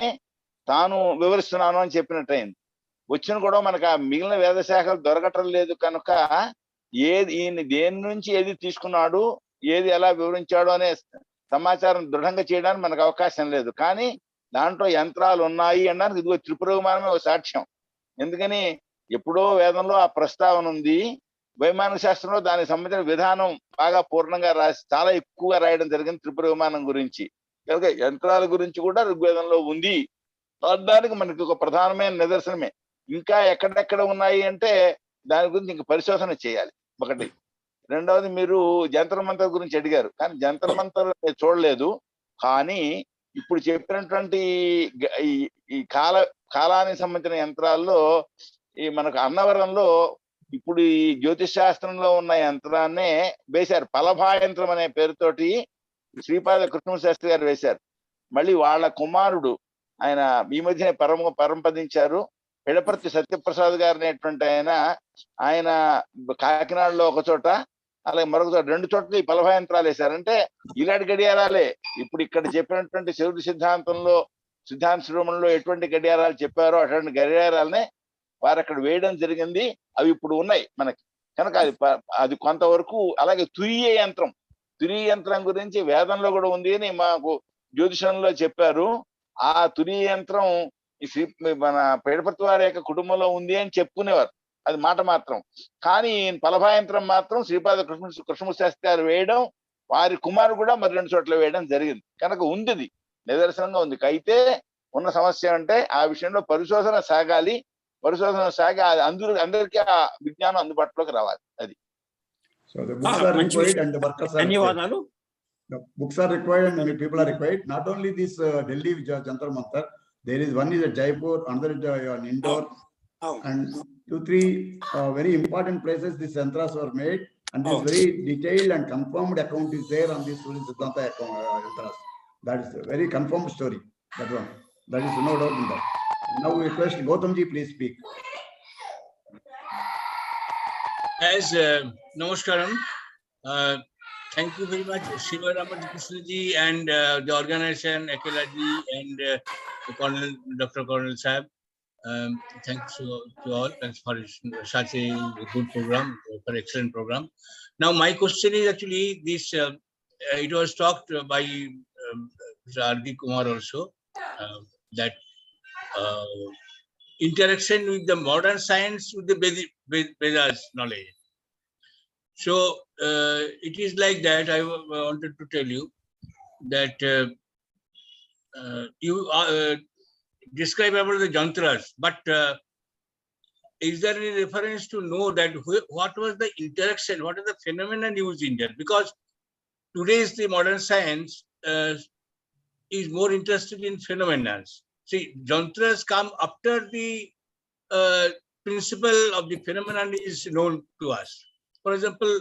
తాను వివరిస్తున్నాను అని చెప్పినట్టు అయింది. వచ్చిన కూడా మనకు ఆ మిగిలిన వేద శాఖలు దొరకటం లేదు కనుక ఈయన దేని నుంచి ఏది తీసుకున్నాడు, ఏది ఎలా వివరించాడు అనే సమాచారం దృఢంగా చేయడానికి మనకు అవకాశం లేదు. కానీ దాంట్లో యంత్రాలు ఉన్నాయి అనడానికి ఇదిగో త్రిపుర విమానమే ఒక సాక్ష్యం. ఎందుకని ఎప్పుడో వేదంలో ఆ ప్రస్తావన ఉంది, వైమానిక శాస్త్రంలో దానికి సంబంధించిన విధానం బాగా పూర్ణంగా రాసి చాలా ఎక్కువగా రాయడం జరిగింది త్రిపుర విమానం గురించి. కనుక యంత్రాల గురించి కూడా ఋగ్వేదంలో ఉంది, దానికి మనకి ఒక ప్రధానమైన నిదర్శనమే. ఇంకా ఎక్కడెక్కడ ఉన్నాయి అంటే దాని గురించి ఇంకా పరిశోధన చేయాలి ఒకటి. రెండవది, మీరు జంతర్ మంతర్ గురించి అడిగారు, కానీ జంతర్ మంతర్ చూడలేదు. కానీ ఇప్పుడు చెప్పినటువంటి ఈ కాలానికి సంబంధించిన యంత్రాల్లో ఈ మనకు అన్నవరంలో ఇప్పుడు ఈ జ్యోతిష్ శాస్త్రంలో ఉన్న యంత్రాన్నే వేశారు. పలభా యంత్రం అనే పేరుతోటి శ్రీపాద కృష్ణ శాస్త్రి గారు వేశారు. మళ్ళీ వాళ్ళ కుమారుడు ఆయన ఈ మధ్యనే పరంపదించారు, పిడపర్తి సత్యప్రసాద్ గారు అనేటువంటి ఆయన కాకినాడలో ఒక చోట, అలాగే మరొక చోట, 2 చోట్ల ఈ పలభా యంత్రాలు వేశారంటే ఇలాంటి గడియారాలే ఇప్పుడు ఇక్కడ చెప్పినటువంటి శివుడి సిద్ధాంతంలో, సిద్ధాంత శ్రవణంలో ఎటువంటి గడియారాలు చెప్పారో అటువంటి గడియారాలనే వారు అక్కడ వేయడం జరిగింది. అవి ఇప్పుడు ఉన్నాయి మనకి. కనుక అది కొంతవరకు. అలాగే తురీయ యంత్రం గురించి వేదంలో కూడా ఉంది అని మాకు జ్యోతిషంలో చెప్పారు. ఆ తురీయ యంత్రం మన పేడపర్తి వారి యొక్క కుటుంబంలో ఉంది అని చెప్పుకునేవారు, అది మాట మాత్రం. కానీ పలభా యంత్రం మాత్రం శ్రీపాద కృష్ణ శాస్త్రి గారు వేయడం, వారి కుమారు కూడా మరి 2 చోట్ల వేయడం జరిగింది. కనుక ఉంది, నిదర్శనంగా ఉంది. అయితే ఉన్న సమస్య అంటే ఆ విషయంలో పరిశోధన సాగాలి. పరిశోధన సాగి అందరికీ ఆ విజ్ఞానం అందుబాటులోకి రావాలి. అది. So the books are required and the workers are required. The books are required and many people are required. Not only this Delhi Jantar Mantar, there is one is at Jaipur, another is Indore, and 2-3 very important places these yantras were made, and this very detailed and confirmed account is there on this Surya Siddhanta yantras. That is a very confirmed story. That one. That is no doubt in that. Now we request Gautamji, please speak. As Namaskaram, thank you very much, Shiva Ramakrishna ji and the organization, Akela ji and Dr. Colonel Sahab. Thanks to all and for such a good program, for excellent program. Now, my question is actually this. It was talked by Mr. R.D. Kumar also that interaction with the modern science with the Vedas knowledge. So it is like that. I wanted to tell you that you describe about the yantras, but is there any reference to know that what was the interaction, what is the phenomenon used in that? Because today's the modern science is more interested in phenomena. See, yantras come after the principle of the phenomenon is known to us. For example,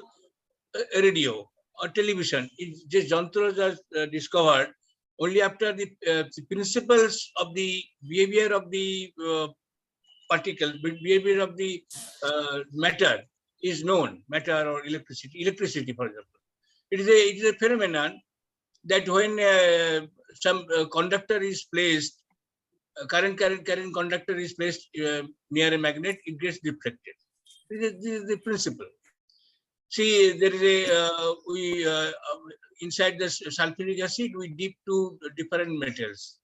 radio or television, just yantras are discovered only after the principles of the behavior of the particle, behavior of the matter is known, matter or electricity, for example. It is a phenomenon that when some conductor is placed, current conductor is placed near a magnet, it gets deflected. This is the principle. See, there is a inside the sulfuric acid, we dip two different metals.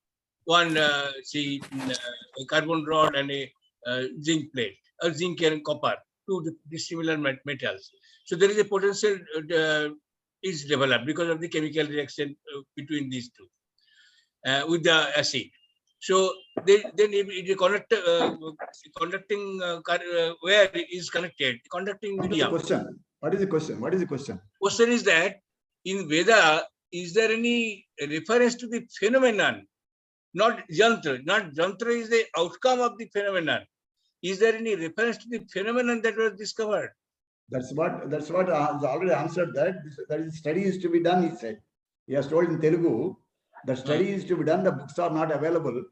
One, see, a carbon rod and a zinc plate, a zinc and copper, two dissimilar metals. So there is a potential is developed because of the chemical reaction between these two with the acid. So then if the conducting where it is connected, conducting medium. What is the question? What is the question? Question is that in Veda, is there any reference to the phenomenon? Not yantra. Not yantra is the outcome of the phenomenon. Is there any reference to the phenomenon that was discovered? That's what has already answered that. That is study is to be done, he said. He has told in Telugu, the study is to be done, the books are not available.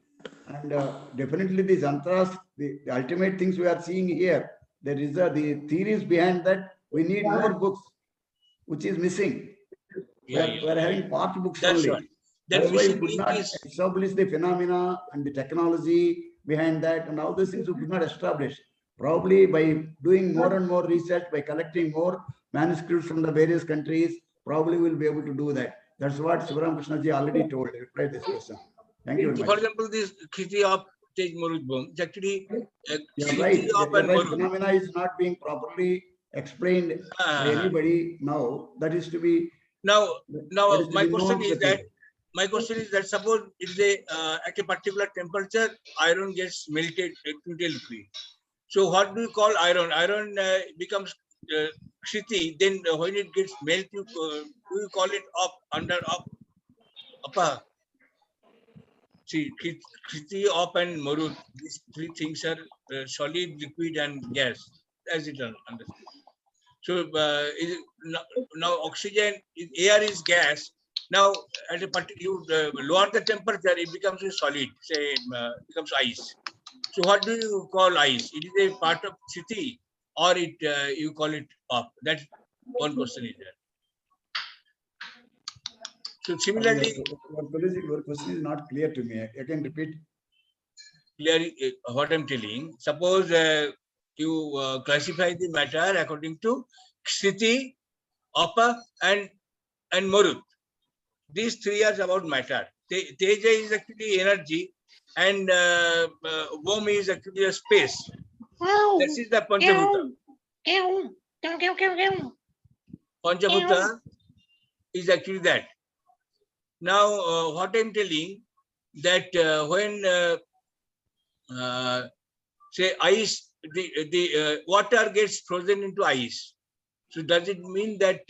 And definitely these yantras, the ultimate things we are seeing here, there is the theories behind that. We need more books, which is missing. We are having part books only. Right. That's why we could not establish the phenomena and the technology behind that, and all these things we could not establish. Probably by doing more and more research, by collecting more manuscripts from the various countries, probably we'll be able to do that. That's what Sivaram Krishnaji already told. He replied this question. Thank you very much. For example, this Kriti of Tej Marudbam, actually, you're right. Phenomena is not being properly explained by anybody now. That is to be now my question is that suppose if they at a particular temperature iron gets melted into liquid. So what do you call iron? Iron becomes Kriti. Then when it gets melted, do you call it up, under, up, upper? See, Kriti, up, and Marut. These three things are solid, liquid, and gas, as it is understood. So now oxygen, air is gas. Now at a particular lower the temperature, it becomes a solid. Say becomes ice. So what do you call ice? It is a part of Kriti, or it you call it up? That's one question is there. So similarly, your question is not clear to me. I can repeat. Clearly, what I'm telling. Suppose you classify the matter according to Kriti, Apa, and Marut. These three are about matter. Teja is actually energy, and Vom is actually a space. This is the Panchabhuta. Panchabhuta is actually that. Now, what I'm telling, that when say ice, the water gets frozen into ice. So does it mean that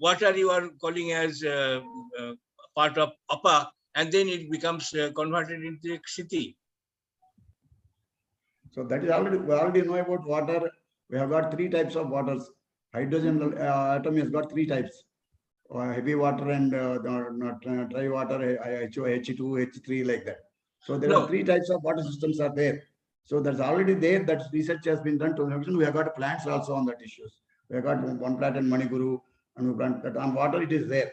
water you are calling as part of Apa, and then it becomes converted into Kriti? So that is already, we already know about water. We have got three types of waters. Hydrogen atom has got three types. Heavy water and dry water, H2, H3, like that. So there are three types of water systems are there. So that's already there. That research has been done. We have got plants also on that issues. We have got one plant in Maniguru, and we plant that on water. It is there.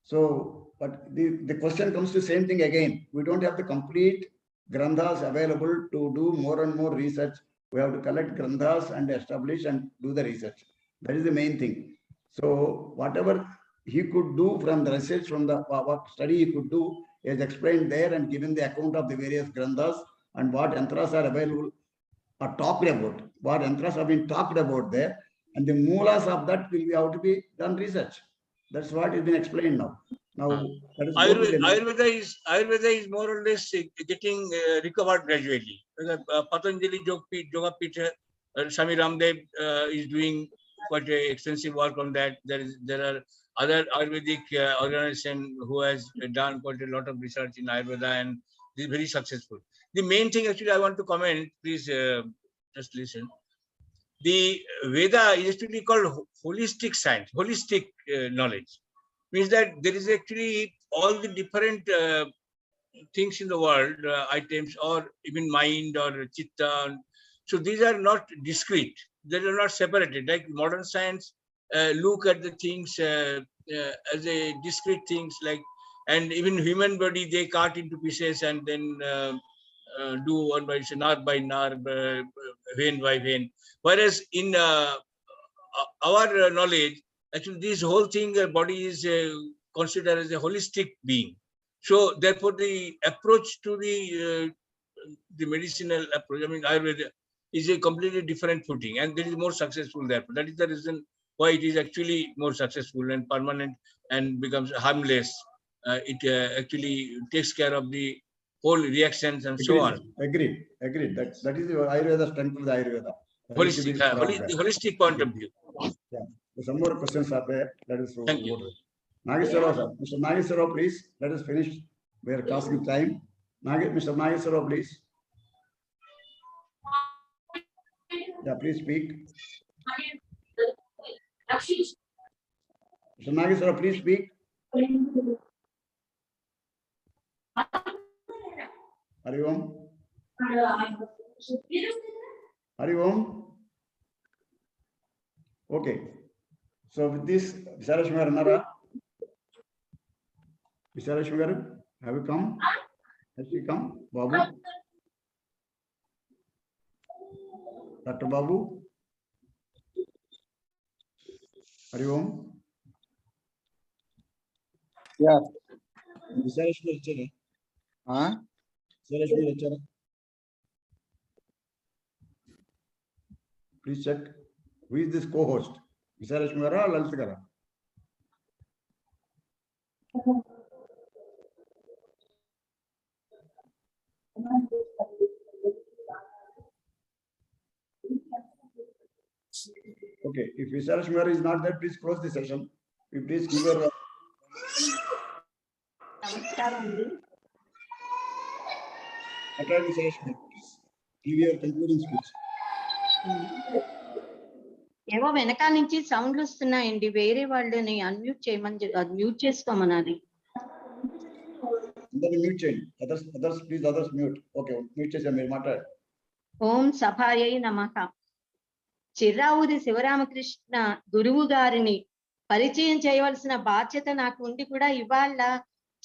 So, but the question comes to same thing again. We don't have the complete granthas available to do more and more research. We have to collect granthas and establish and do the research. That is the main thing. So whatever he could do from the research, from the what study he could do, is explained there and given the account of the various granthas and what yantras are available or talked about. What yantras have been talked about there, and the moolas of that will be how to be done research. That's what has been explained now. Now, that is Ayurveda is more or less getting recovered gradually. Patanjali Yoga Pita, Swami Ramdev is doing quite extensive work on that. There are other Ayurvedic organizations who has done quite a lot of research in Ayurveda, and this is very successful. The main thing actually I want to comment, please just listen. The Veda is actually called holistic science, holistic knowledge. Means that there is actually all the different things in the world, items, or even mind or chitta. So these are not discrete. They are not separated. Like modern science look at the things as a discrete things, like, and even human body they cut into pieces and then do one by nerve by nerve, vein by vein. Whereas in our knowledge, actually, this whole thing, body is considered as a holistic being. So, therefore, the approach to the medicinal approach, I mean, Ayurveda, is a completely different footing, and there is more successful there. That is the reason why it is actually more successful and permanent and becomes harmless. It actually takes care of the whole reactions and so on. Agreed. That is the Ayurveda strength of the Ayurveda. Holistic point of view. Yeah. Some more questions are there. Let us go. Thank you. Nageswara, sir. Mr. Nageswara, please. Let us finish. We are crossing time. Mr. Nageswara, please. Yeah, please speak. Mr. Nageswara, please speak. Hari Om. Hari Om. Okay. So with this, Visarashwar Nara. Visarashwar, have you come? Has she come? Babu? Dr. Babu? Hari Om. Yeah. Visarashwar Chare. Visarashwar Chare. Please check. Who is this co-host? Visarashwara or Lalitakara? Okay, if Visarashwara is not there, please close the session. You please give your. Give your concluding speech. ఏవో వెనకాల నుంచి సౌండ్లు వస్తున్నాయండి, వేరే వాళ్ళని అన్మ్యూట్ చేయమని, మ్యూట్ చేసుకోమన్నది. మ్యూట్ చేయండి. Others please, others mute. Okay, mute చేసాం, మీరు మాట్లాడండి. ఓం సభాయై నమః. చిర్రావూరి శివరామకృష్ణ గురువు గారిని పరిచయం చేయవలసిన బాధ్యత నాకు ఉండి కూడా ఇవాళ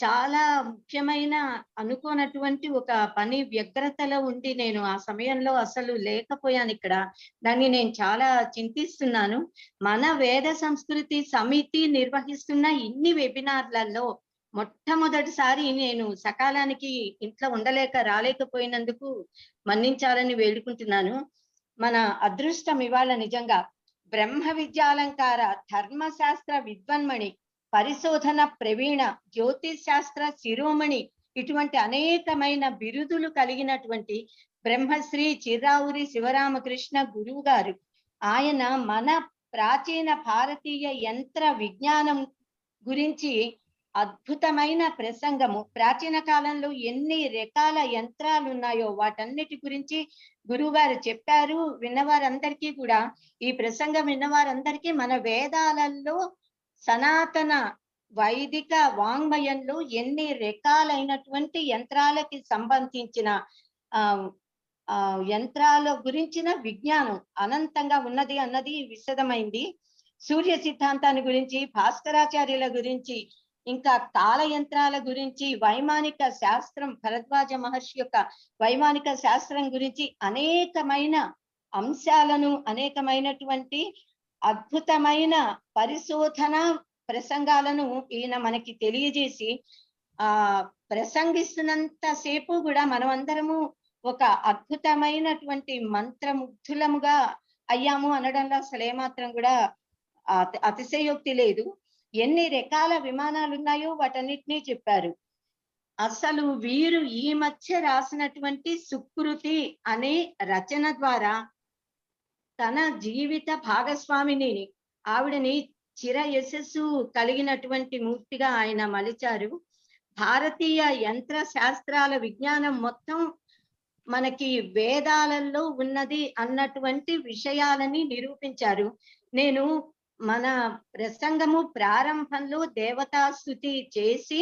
చాలా ముఖ్యమైన అనుకోనటువంటి ఒక పని వ్యగ్రతలో ఉండి నేను ఆ సమయంలో అసలు లేకపోయాను ఇక్కడ. దాన్ని నేను చాలా చింతిస్తున్నాను. మన వేద సంస్కృతి సమితి నిర్వహిస్తున్న ఇన్ని వెబినార్లలో మొట్టమొదటిసారి నేను సకాలానికి ఇంట్లో ఉండలేక రాలేకపోయినందుకు మన్నించాలని వేడుకుంటున్నాను. మన అదృష్టం ఇవాళ నిజంగా బ్రహ్మ విద్యాలంకార, ధర్మశాస్త్ర విద్వన్మణి, పరిశోధన ప్రవీణ, జ్యోతిష్ శాస్త్ర శిరోమణి, ఇటువంటి అనేకమైన బిరుదులు కలిగినటువంటి బ్రహ్మశ్రీ చిర్రావూరి శివరామకృష్ణ గురువు గారు. ఆయన మన ప్రాచీన భారతీయ యంత్ర విజ్ఞానం గురించి అద్భుతమైన ప్రసంగము, ప్రాచీన కాలంలో ఎన్ని రకాల యంత్రాలు ఉన్నాయో వాటన్నిటి గురించి గురువుగారు చెప్పారు. విన్నవారందరికీ కూడా, ఈ ప్రసంగం విన్నవారందరికీ మన వేదాలలో సనాతన వైదిక వాంగ్మయంలో ఎన్ని రకాలైనటువంటి యంత్రాలకి సంబంధించిన యంత్రాల గురించిన విజ్ఞానం అనంతంగా ఉన్నది అన్నది విశదమైంది. సూర్య సిద్ధాంతాన్ని గురించి, భాస్కరాచార్యుల గురించి ఇంకా కాల యంత్రాల గురించి, వైమానిక శాస్త్రం, భరద్వాజ మహర్షి యొక్క వైమానిక శాస్త్రం గురించి అనేకమైన అంశాలను, అనేకమైనటువంటి అద్భుతమైన పరిశోధన ప్రసంగాలను ఈయన మనకి తెలియజేసి ప్రసంగిస్తున్నంత సేపు కూడా మనం అందరము ఒక అద్భుతమైనటువంటి మంత్రముగ్ధులముగా అయ్యాము అనడంలో అసలు ఏమాత్రం కూడా అతిశయోక్తి లేదు. ఎన్ని రకాల విమానాలు ఉన్నాయో వాటన్నిటినీ చెప్పారు. అసలు వీరు ఈ మధ్య రాసినటువంటి సుకృతి అనే రచన ద్వారా తన జీవిత భాగస్వామిని, ఆవిడని చిర యశస్సు కలిగినటువంటి మూర్తిగా ఆయన మలిచారు. భారతీయ యంత్ర శాస్త్రాల విజ్ఞానం మొత్తం మనకి వేదాలలో ఉన్నది అన్నటువంటి విషయాలని నిరూపించారు. నేను మన ప్రసంగము ప్రారంభంలో దేవతా స్తుతి చేసి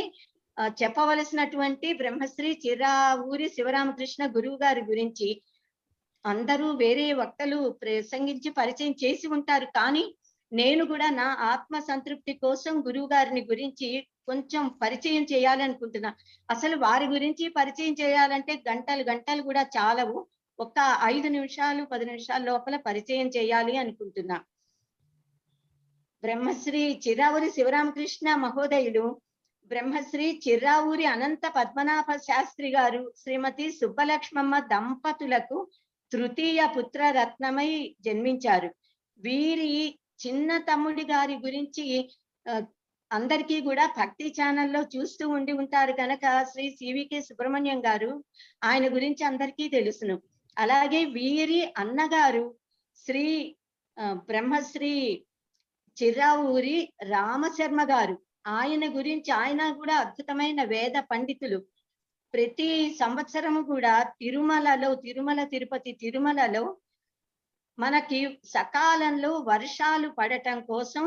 చెప్పవలసినటువంటి బ్రహ్మశ్రీ చిరావూరి శివరామకృష్ణ గురువు గారి గురించి అందరూ వేరే వక్తలు ప్రసంగించి పరిచయం చేసి ఉంటారు. కానీ నేను కూడా నా ఆత్మ సంతృప్తి కోసం గురువు గారిని గురించి కొంచెం పరిచయం చేయాలనుకుంటున్నా. అసలు వారి గురించి పరిచయం చేయాలంటే గంటలు గంటలు కూడా చాలవు. ఒక 5 నిమిషాలు 10 నిమిషాల లోపల పరిచయం చేయాలి అనుకుంటున్నా. బ్రహ్మశ్రీ చిరావూరి శివరామకృష్ణ మహోదయులు బ్రహ్మశ్రీ చిరావూరి అనంత పద్మనాభ శాస్త్రి గారు, శ్రీమతి సుబ్బలక్ష్మమ్మ దంపతులకు తృతీయ పుత్ర రత్నమై జన్మించారు. వీరి చిన్న తమ్ముడి గారి గురించి అందరికీ కూడా భక్తి ఛానల్లో చూస్తూ ఉండి ఉంటారు కనుక శ్రీ సివికే సుబ్రహ్మణ్యం గారు, ఆయన గురించి అందరికీ తెలుసును. అలాగే వీరి అన్నగారు శ్రీ బ్రహ్మశ్రీ చిరావూరి రామశర్మ గారు, ఆయన గురించి, ఆయన కూడా అద్భుతమైన వేద పండితులు. ప్రతి సంవత్సరము కూడా తిరుమల తిరుపతి తిరుమలలో మనకి సకాలంలో వర్షాలు పడటం కోసం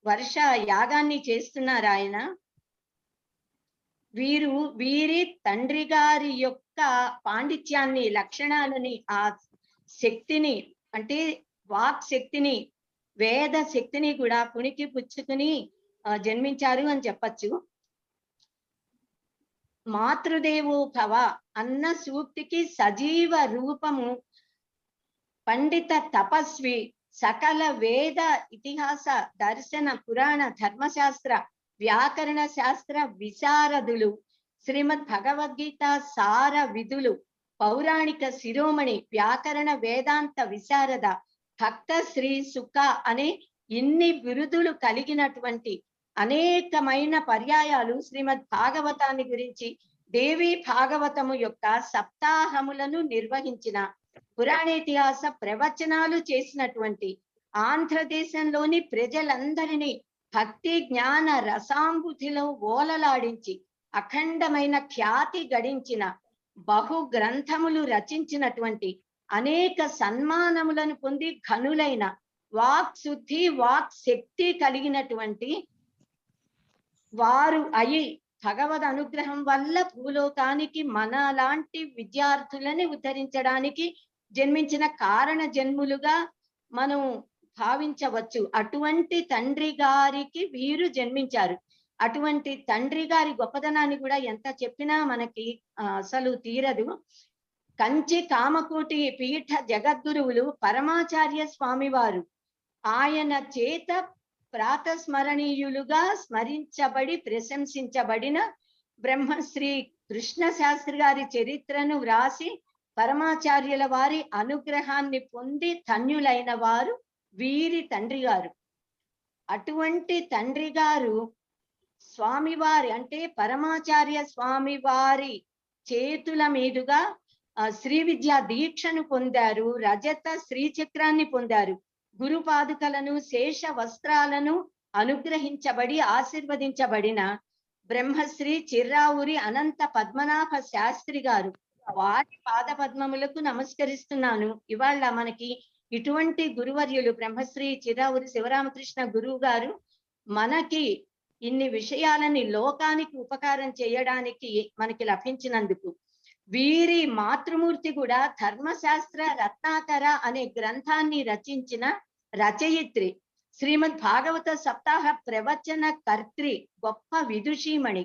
వర్ష యాగాన్ని చేస్తున్నారు ఆయన. వీరి తండ్రి గారి యొక్క పాండిత్యాన్ని, లక్షణాలని, ఆ శక్తిని, అంటే వాక్ శక్తిని, వేద శక్తిని కూడా పుణికి పుచ్చుకుని జన్మించారు అని చెప్పచ్చు. మాతృదేవో భవ అన్న సూక్తికి సజీవ రూపము పండిత తపస్వి, సకల వేద ఇతిహాస దర్శన పురాణ ధర్మశాస్త్ర వ్యాకరణ శాస్త్ర విశారదులు, శ్రీమద్ భగవద్గీత సార విధులు, పౌరాణిక శిరోమణి, వ్యాకరణ వేదాంత విశారద, భక్త శ్రీ సుఖ అనే ఇన్ని బిరుదులు కలిగినటువంటి అనేకమైన పర్యాయాలు శ్రీమద్ భాగవతాన్ని గురించి, దేవి భాగవతము యొక్క సప్తాహములను నిర్వహించిన, పురాణేతిహాస ప్రవచనాలు చేసినటువంటి, ఆంధ్రదేశంలోని ప్రజలందరినీ భక్తి జ్ఞాన రసాంబుధిలో ఓలలాడించి అఖండమైన ఖ్యాతి గడించిన, బహు గ్రంథములు రచించినటువంటి, అనేక సన్మానములను పొంది ఘనులైన, వాక్ శుద్ధి వాక్ శక్తి కలిగినటువంటి వారు అయి భగవద్ అనుగ్రహం వల్ల భూలోకానికి మన లాంటి విద్యార్థులని ఉద్ధరించడానికి జన్మించిన కారణ జన్ములుగా మనం భావించవచ్చు. అటువంటి తండ్రి గారికి వీరు జన్మించారు. అటువంటి తండ్రి గారి గొప్పదనాన్ని కూడా ఎంత చెప్పినా మనకి అసలు తీరదు. కంచి కామకోటి పీఠ జగద్గురువులు పరమాచార్య స్వామి వారు ఆయన చేత ప్రాతస్మరణీయులుగా స్మరించబడి ప్రశంసించబడిన బ్రహ్మశ్రీ కృష్ణ శాస్త్రి గారి చరిత్రను వ్రాసి పరమాచార్యుల వారి అనుగ్రహాన్ని పొంది ధన్యులైన వారు వీరి తండ్రి గారు. అటువంటి తండ్రి గారు స్వామివారి, అంటే పరమాచార్య స్వామి వారి చేతుల మీదుగా శ్రీ విద్యా దీక్షను పొందారు, రజత శ్రీచక్రాన్ని పొందారు, గురు పాదుకలను శేష వస్త్రాలను అనుగ్రహించబడి ఆశీర్వదించబడిన బ్రహ్మశ్రీ చిర్రావూరి అనంత పద్మనాభ శాస్త్రి గారు, వారి పాద పద్మములకు నమస్కరిస్తున్నాను. ఇవాళ మనకి ఇటువంటి గురువర్యులు బ్రహ్మశ్రీ చిర్రావూరి శివరామకృష్ణ గురువు గారు మనకి ఇన్ని విషయాలని లోకానికి ఉపకారం చేయడానికి మనకి లభించినందుకు, వీరి మాతృమూర్తి కూడా ధర్మశాస్త్ర రత్నాకర అనే గ్రంథాన్ని రచించిన రచయిత్రి శ్రీమద్ భాగవత సప్తాహ ప్రవచన కర్త్రి, గొప్ప విదుషీమణి.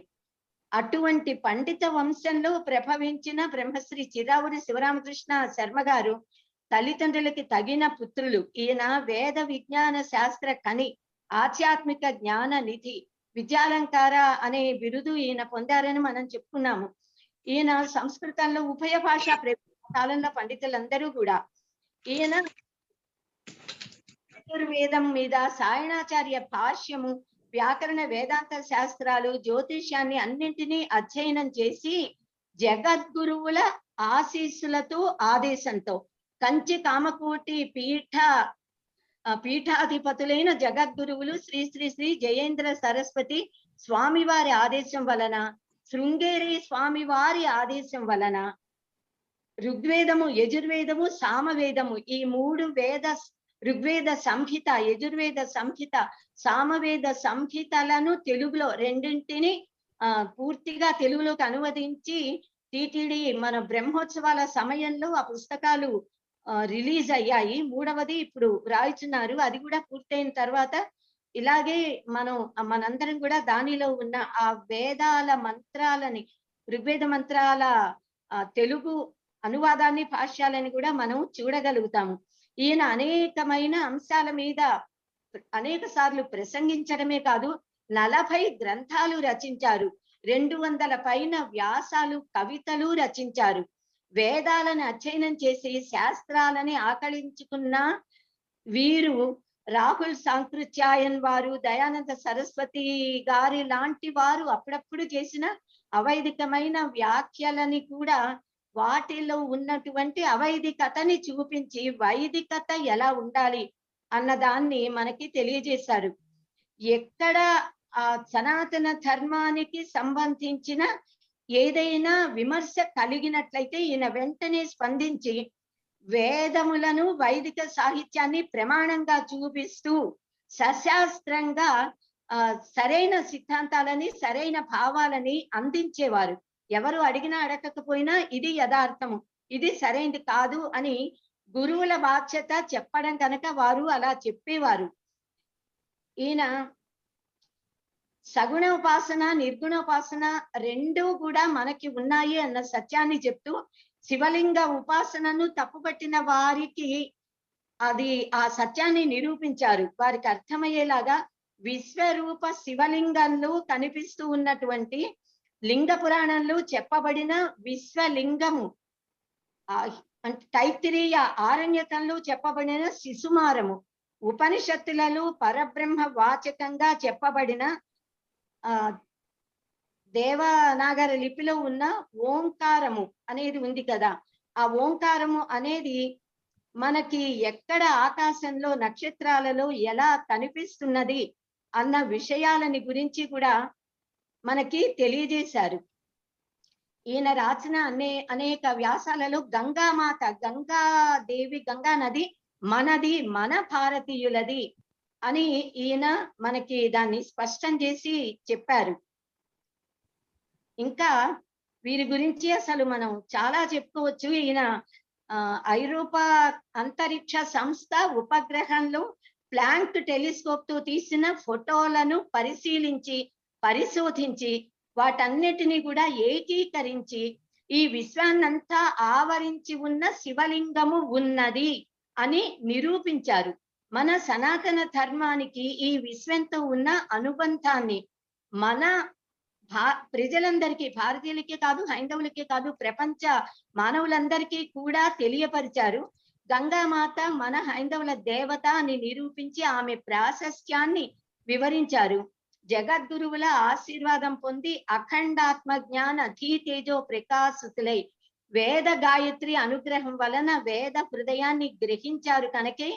అటువంటి పండిత వంశంలో ప్రభవించిన బ్రహ్మశ్రీ చిరావురి శివరామకృష్ణ శర్మ గారు తల్లిదండ్రులకి తగిన పుత్రులు. ఈయన వేద విజ్ఞాన శాస్త్ర కని, ఆధ్యాత్మిక జ్ఞాన నిధి, విద్యాలంకార అనే బిరుదు ఈయన పొందారని మనం చెప్పుకున్నాము. ఈయన సంస్కృతంలో ఉభయ భాషా కాలంలో పండితులందరూ కూడా. ఈయన చతుర్వేదం మీద, సాయణాచార్య భాష్యము, వ్యాకరణ వేదాంత శాస్త్రాలు, జ్యోతిష్యాన్ని అన్నింటినీ అధ్యయనం చేసి జగద్గురువుల ఆశీస్సులతో, ఆదేశంతో కంచి కామకోటి పీఠాధిపతులైన జగద్గురువులు శ్రీ శ్రీ శ్రీ జయేంద్ర సరస్వతి స్వామివారి ఆదేశం వలన, శృంగేరి స్వామివారి ఆదేశం వలన ఋగ్వేదము, యజుర్వేదము, సామవేదము, ఈ మూడు ఋగ్వేద సంహిత, యజుర్వేద సంహిత, సామవేద సంహితలను తెలుగులో రెండింటిని పూర్తిగా తెలుగులోకి అనువదించి టీటీడీ మన బ్రహ్మోత్సవాల సమయంలో ఆ పుస్తకాలు రిలీజ్ అయ్యాయి. మూడవది ఇప్పుడు రాయిచున్నారు. అది కూడా పూర్తయిన తర్వాత ఇలాగే మనందరం కూడా దానిలో ఉన్న ఆ వేదాల మంత్రాలని, ఋగ్వేద మంత్రాల తెలుగు అనువాదాన్ని, భాష్యాలని కూడా మనం చూడగలుగుతాము. ఈయన అనేకమైన అంశాల మీద అనేక సార్లు ప్రసంగించడమే కాదు, 40 గ్రంథాలు రచించారు. 200 పైన వ్యాసాలు, కవితలు రచించారు. వేదాలను అధ్యయనం చేసి శాస్త్రాలని ఆకళించుకున్న వీరు రాహుల్ సాంకృత్యాయన్ వారు, దయానంద సరస్వతి గారి లాంటి వారు అప్పుడప్పుడు చేసిన అవైదికమైన వ్యాఖ్యలని కూడా వాటిలో ఉన్నటువంటి అవైదికతని చూపించి వైదికత ఎలా ఉండాలి అన్నదాన్ని మనకి తెలియజేశారు. ఎక్కడ ఆ సనాతన ధర్మానికి సంబంధించిన ఏదైనా విమర్శ కలిగినట్లయితే ఈయన వెంటనే స్పందించి వేదములను, వైదిక సాహిత్యాన్ని ప్రమాణంగా చూపిస్తూ సశాస్త్రంగా సరైన సిద్ధాంతాలని, సరైన భావాలని అందించేవారు. ఎవరు అడిగినా అడగకపోయినా ఇది యథార్థము, ఇది సరైనది కాదు అని గురువుల బాధ్యత చెప్పడం కనుక వారు అలా చెప్పేవారు. ఈయన సగుణ ఉపాసన, నిర్గుణ ఉపాసన రెండూ కూడా మనకి ఉన్నాయి అన్న సత్యాన్ని చెప్తూ, శివలింగ ఉపాసనను తప్పుపట్టిన వారికి ఆ సత్యాన్ని నిరూపించారు. వారికి అర్థమయ్యేలాగా విశ్వరూప శివలింగంలో కనిపిస్తూ ఉన్నటువంటి లింగ పురాణంలో చెప్పబడిన విశ్వలింగము, అంటే తైత్తిరీయ ఆరణ్యకంలో చెప్పబడిన శిశుమారము, ఉపనిషత్తులలో పరబ్రహ్మ వాచకంగా చెప్పబడిన దేవనాగర లిపిలో ఉన్న ఓంకారము అనేది ఉంది కదా. ఆ ఓంకారము అనేది మనకి ఎక్కడ ఆకాశంలో నక్షత్రాలలో ఎలా కనిపిస్తున్నది అన్న విషయాలని గురించి కూడా మనకి తెలియజేశారు. ఈయన రాసిన అనేక వ్యాసాలలో గంగామాత, గంగాదేవి, గంగా నది మనది, మన భారతీయులది అని ఈయన మనకి దాన్ని స్పష్టం చేసి చెప్పారు. ఇంకా వీరి గురించి అసలు మనం చాలా చెప్పుకోవచ్చు. ఈయన ఐరోపా అంతరిక్ష సంస్థ ఉపగ్రహంలో ప్లాంక్ టెలిస్కోప్ తో తీసిన ఫోటోలను పరిశోధించి వాటన్నిటినీ కూడా ఏకీకరించి ఈ విశ్వాన్నంతా ఆవరించి ఉన్న శివలింగము ఉన్నది అని నిరూపించారు. మన సనాతన ధర్మానికి ఈ విశ్వంతో ఉన్న అనుబంధాన్ని మన ప్రజలందరికీ, భారతీయులకే కాదు, హైందవులకే కాదు, ప్రపంచ మానవులందరికీ కూడా తెలియపరిచారు. గంగామాత మన హైందవుల దేవత అని నిరూపించి ఆమె ప్రాశస్త్యాన్ని వివరించారు. జగద్గురువుల ఆశీర్వాదం పొంది అఖండాత్మ జ్ఞాన ధీతేజో ప్రకాశితులై వేద గాయత్రి అనుగ్రహం వలన వేద హృదయాన్ని గ్రహించారు. కనుకే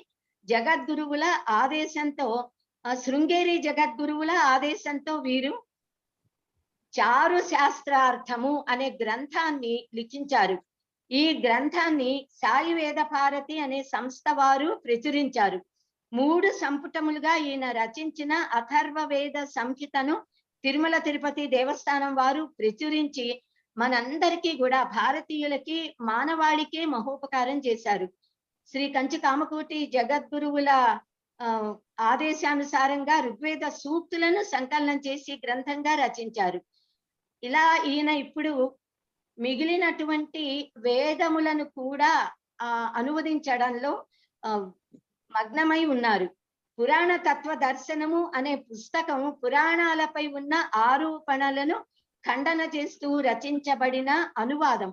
జగద్గురువుల ఆదేశంతో, శృంగేరి జగద్గురువుల ఆదేశంతో వీరు చారు శాస్త్రార్థము అనే గ్రంథాన్ని లిఖించారు. ఈ గ్రంథాన్ని సాయి వేద భారతి అనే సంస్థ వారు ప్రచురించారు. 3 సంపుటములుగా ఈయన రచించిన అథర్వ వేద సంహితను తిరుమల తిరుపతి దేవస్థానం వారు ప్రచురించి మనందరికీ కూడా, భారతీయులకి, మానవాళికే మహోపకారం చేశారు. శ్రీ కంచి కామకోటి జగద్గురువుల ఆదేశానుసారంగా ఋగ్వేద సూక్తులను సంకలనం చేసి గ్రంథంగా రచించారు. ఇలా ఈయన ఇప్పుడు మిగిలినటువంటి వేదములను కూడా అనువదించడంలో మగ్నమై ఉన్నారు. పురాణ తత్వ దర్శనము అనే పుస్తకం పురాణాలపై ఉన్న ఆరోపణలను ఖండన చేస్తూ రచించబడిన అనువాదం.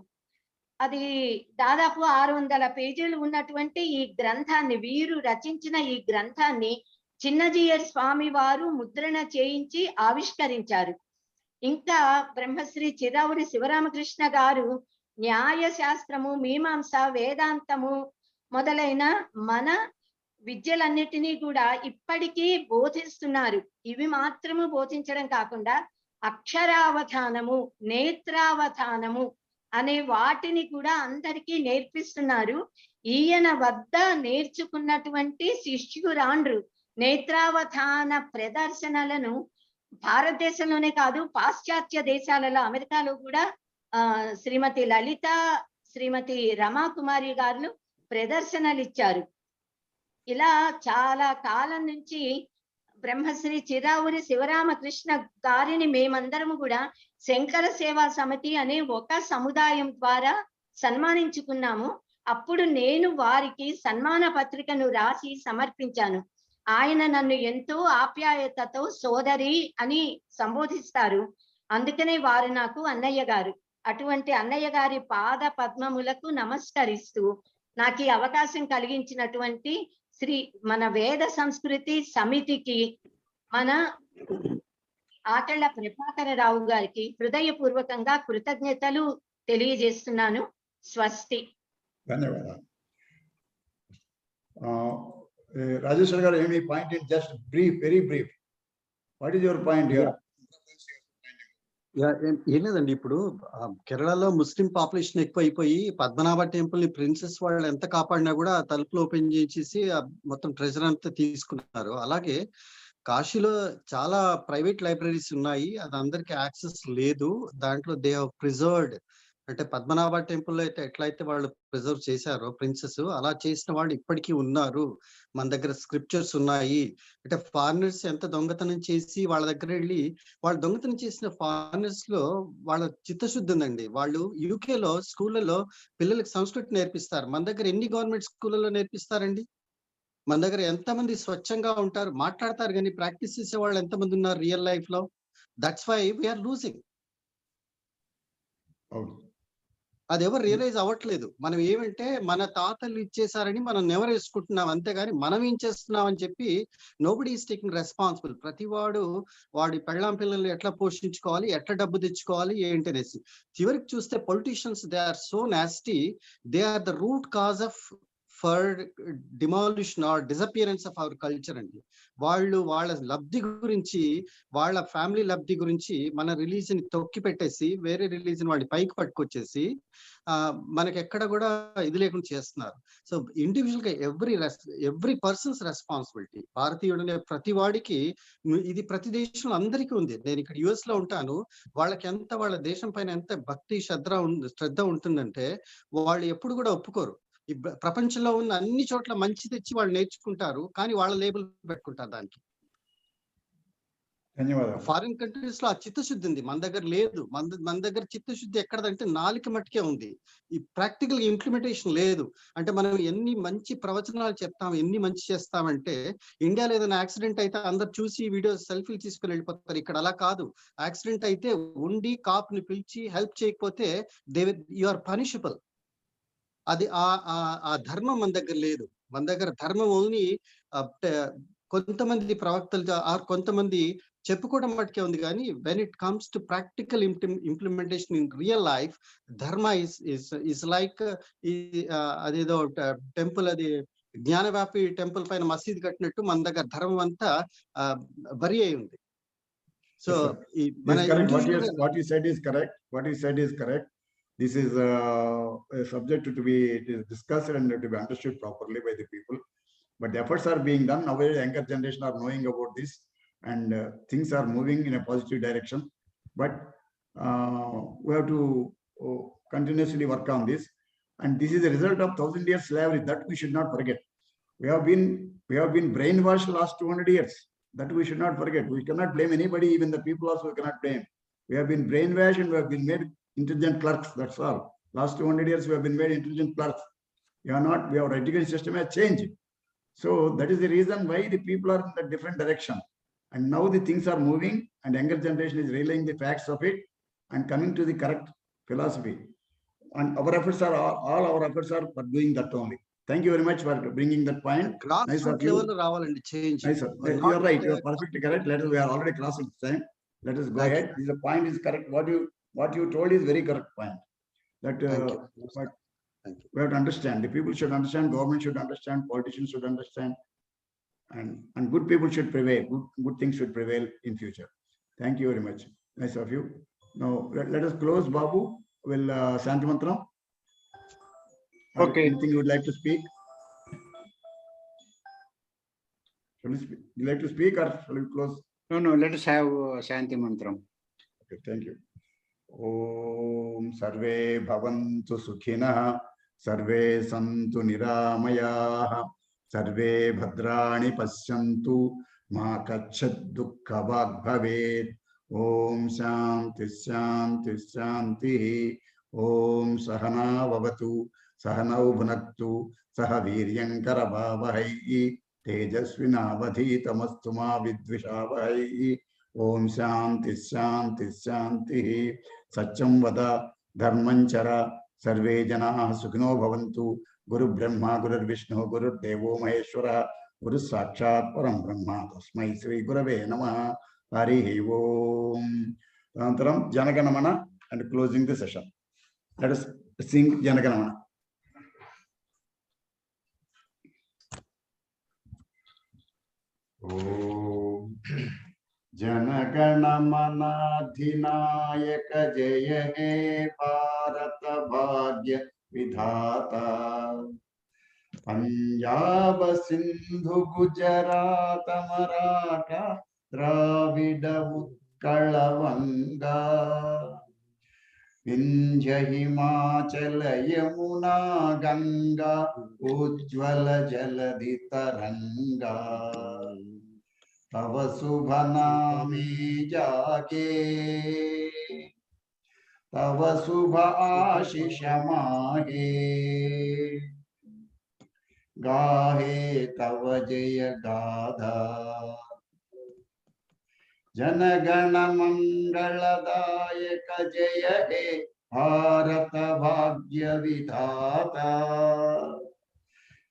అది దాదాపు 600 పేజీలు ఉన్నటువంటి ఈ గ్రంథాన్ని, వీరు రచించిన ఈ గ్రంథాన్ని చిన్నజీయర్ స్వామి వారు ముద్రణ చేయించి ఆవిష్కరించారు. ఇంకా బ్రహ్మశ్రీ చిరావురి శివరామకృష్ణ గారు న్యాయ శాస్త్రము, మీమాంస, వేదాంతము మొదలైన మన విద్యలన్నిటినీ కూడా ఇప్పటికీ బోధిస్తున్నారు. ఇవి మాత్రము బోధించడం కాకుండా అక్షరావధానము, నేత్రావధానము అనే వాటిని కూడా అందరికీ నేర్పిస్తున్నారు. ఈయన వద్ద నేర్చుకున్నటువంటి శిష్యురాండ్రు నేత్రావధాన ప్రదర్శనలను భారతదేశంలోనే కాదు, పాశ్చాత్య దేశాలలో, అమెరికాలో కూడా శ్రీమతి లలిత, శ్రీమతి రమా కుమారి గారు ప్రదర్శనలు ఇచ్చారు. ఇలా చాలా కాలం నుంచి బ్రహ్మశ్రీ చిరావురి శివరామకృష్ణ గారిని మేమందరము కూడా శంకర సేవా సమితి అనే ఒక సముదాయం ద్వారా సన్మానించుకున్నాము. అప్పుడు నేను వారికి సన్మాన పత్రికను రాసి సమర్పించాను. ఆయన నన్ను ఎంతో ఆప్యాయతతో సోదరి అని సంబోధిస్తారు. అందుకనే వారు నాకు అన్నయ్య గారు. అటువంటి అన్నయ్య గారి పాద పద్మములకు నమస్కరిస్తూ నాకు ఈ అవకాశం కలిగించినటువంటి మన వేద సంస్కృతి సమితికి, మన ఆటళ్ల ప్రభాకరరావు గారికి హృదయపూర్వకంగా కృతజ్ఞతలు తెలియజేస్తున్నాను. స్వస్తి. ధన్యవాదాలు. రాజేశ్వర్ గారు, ఏమి point in just brief, very brief. What is your point here? ఏం లేదండి, ఇప్పుడు కేరళలో ముస్లిం పాపులేషన్ ఎక్కువ అయిపోయి పద్మనాభ టెంపుల్ ని ప్రిన్సెస్ వాళ్ళు ఎంత కాపాడినా కూడా తలుపులు ఓపెన్ చేసేసి మొత్తం ట్రెజర్ అంతా తీసుకున్నారు. అలాగే కాశీలో చాలా ప్రైవేట్ లైబ్రరీస్ ఉన్నాయి, అది అందరికి యాక్సెస్ లేదు. దాంట్లో దే హావ్ ప్రిజర్వ్డ్, అంటే పద్మనాభ టెంపుల్ అయితే ఎట్లయితే వాళ్ళు ప్రిజర్వ్ చేశారో ప్రిన్సెస్, అలా చేసిన వాళ్ళు ఇప్పటికీ ఉన్నారు. మన దగ్గర స్క్రిప్చర్స్ ఉన్నాయి. అంటే ఫారినర్స్ ఎంత దొంగతనం చేసి వాళ్ళ దగ్గర వెళ్ళి, వాళ్ళు దొంగతనం చేసిన ఫారినర్స్ లో వాళ్ళ చిత్తశుద్ధి ఉందండి. వాళ్ళు యూకేలో స్కూళ్ళలో పిల్లలకి సంస్కృతి నేర్పిస్తారు. మన దగ్గర ఎన్ని గవర్నమెంట్ స్కూళ్ళలో నేర్పిస్తారండి? మన దగ్గర ఎంతమంది స్వచ్ఛంగా ఉంటారు, మాట్లాడతారు, కానీ ప్రాక్టీస్ చేసే వాళ్ళు ఎంతమంది ఉన్నారు రియల్ లైఫ్ లో? That's why we're losing. అది ఎవరు రియలైజ్ అవ్వట్లేదు. మనం ఏమంటే మన తాతలు ఇచ్చేసారని మనం నెవరేసుకుంటున్నాం, అంతేగాని మనం ఏం చేస్తున్నాం అని చెప్పి నోబడీ ఈస్ టేకింగ్ రెస్పాన్సిబుల్. ప్రతివాడు వాడి పెళ్ళాం పిల్లల్ని ఎట్లా పోషించుకోవాలి, ఎట్లా డబ్బు తెచ్చుకోవాలి ఏంటి అనేసి. చివరికి చూస్తే politicians, they are so nasty, they are the root cause of for demolition or disappearance of our culture అండి. వాళ్ళు వాళ్ళ లబ్ధి గురించి, వాళ్ళ ఫ్యామిలీ లబ్ధి గురించి మన రిలీజన్ తొక్కి పెట్టేసి వేరే రిలీజన్ వాడి పైకి పట్టుకొచ్చేసి మనకి ఎక్కడ కూడా ఇది లేకుండా చేస్తున్నారు. సో ఇండివిజువల్ గా ఎవ్రీ పర్సన్స్ రెస్పాన్సిబిలిటీ. భారతీయుడనే ప్రతి వాడికి ఇది ప్రతి దేశంలో అందరికీ ఉంది. నేను ఇక్కడ యుఎస్ లో ఉంటాను, వాళ్ళకి ఎంత వాళ్ళ దేశం పైన ఎంత భక్తి శ్రద్ధ ఉంటుందంటే వాళ్ళు ఎప్పుడు కూడా ఒప్పుకోరు. ఈ ప్రపంచంలో ఉన్న అన్ని చోట్ల మంచి తెచ్చి వాళ్ళు నేర్చుకుంటారు, కానీ వాళ్ళ లేబుల్ పెట్టుకుంటారు దానికి. ధన్యవాదాలు. ఫారిన్ కంట్రీస్ లో ఆ చిత్తశుద్ధి ఉంది, మన దగ్గర లేదు. మన దగ్గర చిత్తశుద్ధి ఎక్కడదంటే నాలుక మట్టుకే ఉంది, ఈ ప్రాక్టికల్ ఇంప్లిమెంటేషన్ లేదు. అంటే మనం ఎన్ని మంచి ప్రవచనాలు చెప్తాం, ఎన్ని మంచి చేస్తామంటే, ఇండియాలో ఏదైనా యాక్సిడెంట్ అయితే అందరు చూసి వీడియోస్ సెల్ఫీలు తీసుకుని వెళ్ళిపోతారు. ఇక్కడ అలా కాదు. యాక్సిడెంట్ అయితే ఉండి కాప్ ని పిలిచి హెల్ప్ చేయకపోతే యు ఆర్ పనిషబుల్. అది ఆ ధర్మం మన దగ్గర లేదు. మన దగ్గర ధర్మం ఓన్లీ కొంతమంది ప్రవక్తలు కొంతమంది చెప్పుకోవడం మట్టుకే ఉంది, కానీ when it comes to practical implementation in real life, ధర్మ ఇస్ లైక్ అదేదో టెంపుల్, అది జ్ఞానవ్యాపి టెంపుల్ పైన మసీద్ కట్టినట్టు మన దగ్గర ధర్మం అంతా బరి అయి ఉంది. So what you said is correct. This is a subject to be discussed and to be understood properly by the people. But the efforts are being done. Nowadays, the younger generation are knowing about this, and things are moving in a positive direction. But we have to continuously work on this. And this is a result of 1,000 years slavery that we should not forget. We have been brainwashed last 200 years. That we should not forget. We cannot blame anybody, even the people also cannot blame. We have been brainwashed and we have been made intelligent clerks. That's all. Last 200 years we have been made intelligent clerks. Our education system has changed. So that is the reason why the people are in a different direction. And now the things are moving and younger generation is realizing the facts of it and coming to the correct philosophy. And our efforts are, all our efforts are for doing that only. Thank you very much for bringing that point. Nice of you. Change. Nice, you are right. You are perfectly correct. We are already crossing the time. Let us go ahead. The point is correct. What you told is very correct point. That we have to understand. The people should understand. Government should understand. Politicians should understand. And good people should prevail. Good things should prevail in future. Thank you very much. Nice of you. Now let us close. Babu will Shanti Mantra. Okay. Anything you would like to speak? Shall we speak? You like to speak or shall we close? No. Let us have Shanti Mantram. Okay, thank you. Om Sarve Bhavantu Sukhinah, Sarve Santu Niramayah, Sarve Bhadrani Pashyantu, Ma Kachat Dukkha Vag Bhaved. Om Shanti Shanti Shanti. Om Sahana Vavatu, Sahanau Bhunaktu, Sahaviryankara Bhavahai, Tejasvinavadhitamastu ma vidvishavahai. Om Shanti Shanti Shanti. Satyam Vada Dharmanchara Sarve Janaah Sukhino Bhavantu. Guru Brahma Guru Vishnu Guru Devo Maheshwara Guru Sakshat Param Brahma Tasmai Sri Gurave Namaha. Harihi Om. Antaram Janaganamana and closing the session. Let us sing Janaganamana. Om Janaganamana Dhinayaka Jaya He Bharata Bhagya Vidhata Punjab Sindhu Gujarat Maratha Dravida Utkala Vanga Vindhya Himachala Yamuna Ganga Ujjvala Jaladi Taranga Tava Subha Name Jage Tava Subha Ashisha Mahe Gahe Tava Jaya Gadha Janagana Mangala Dayaka Jaya He Bharata Bhagya Vidhata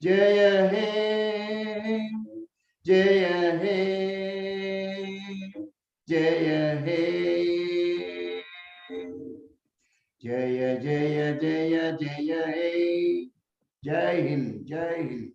Jaya He Jaya He Jaya He Jaya Jaya Jaya Jaya He Jai Hind Jai Hind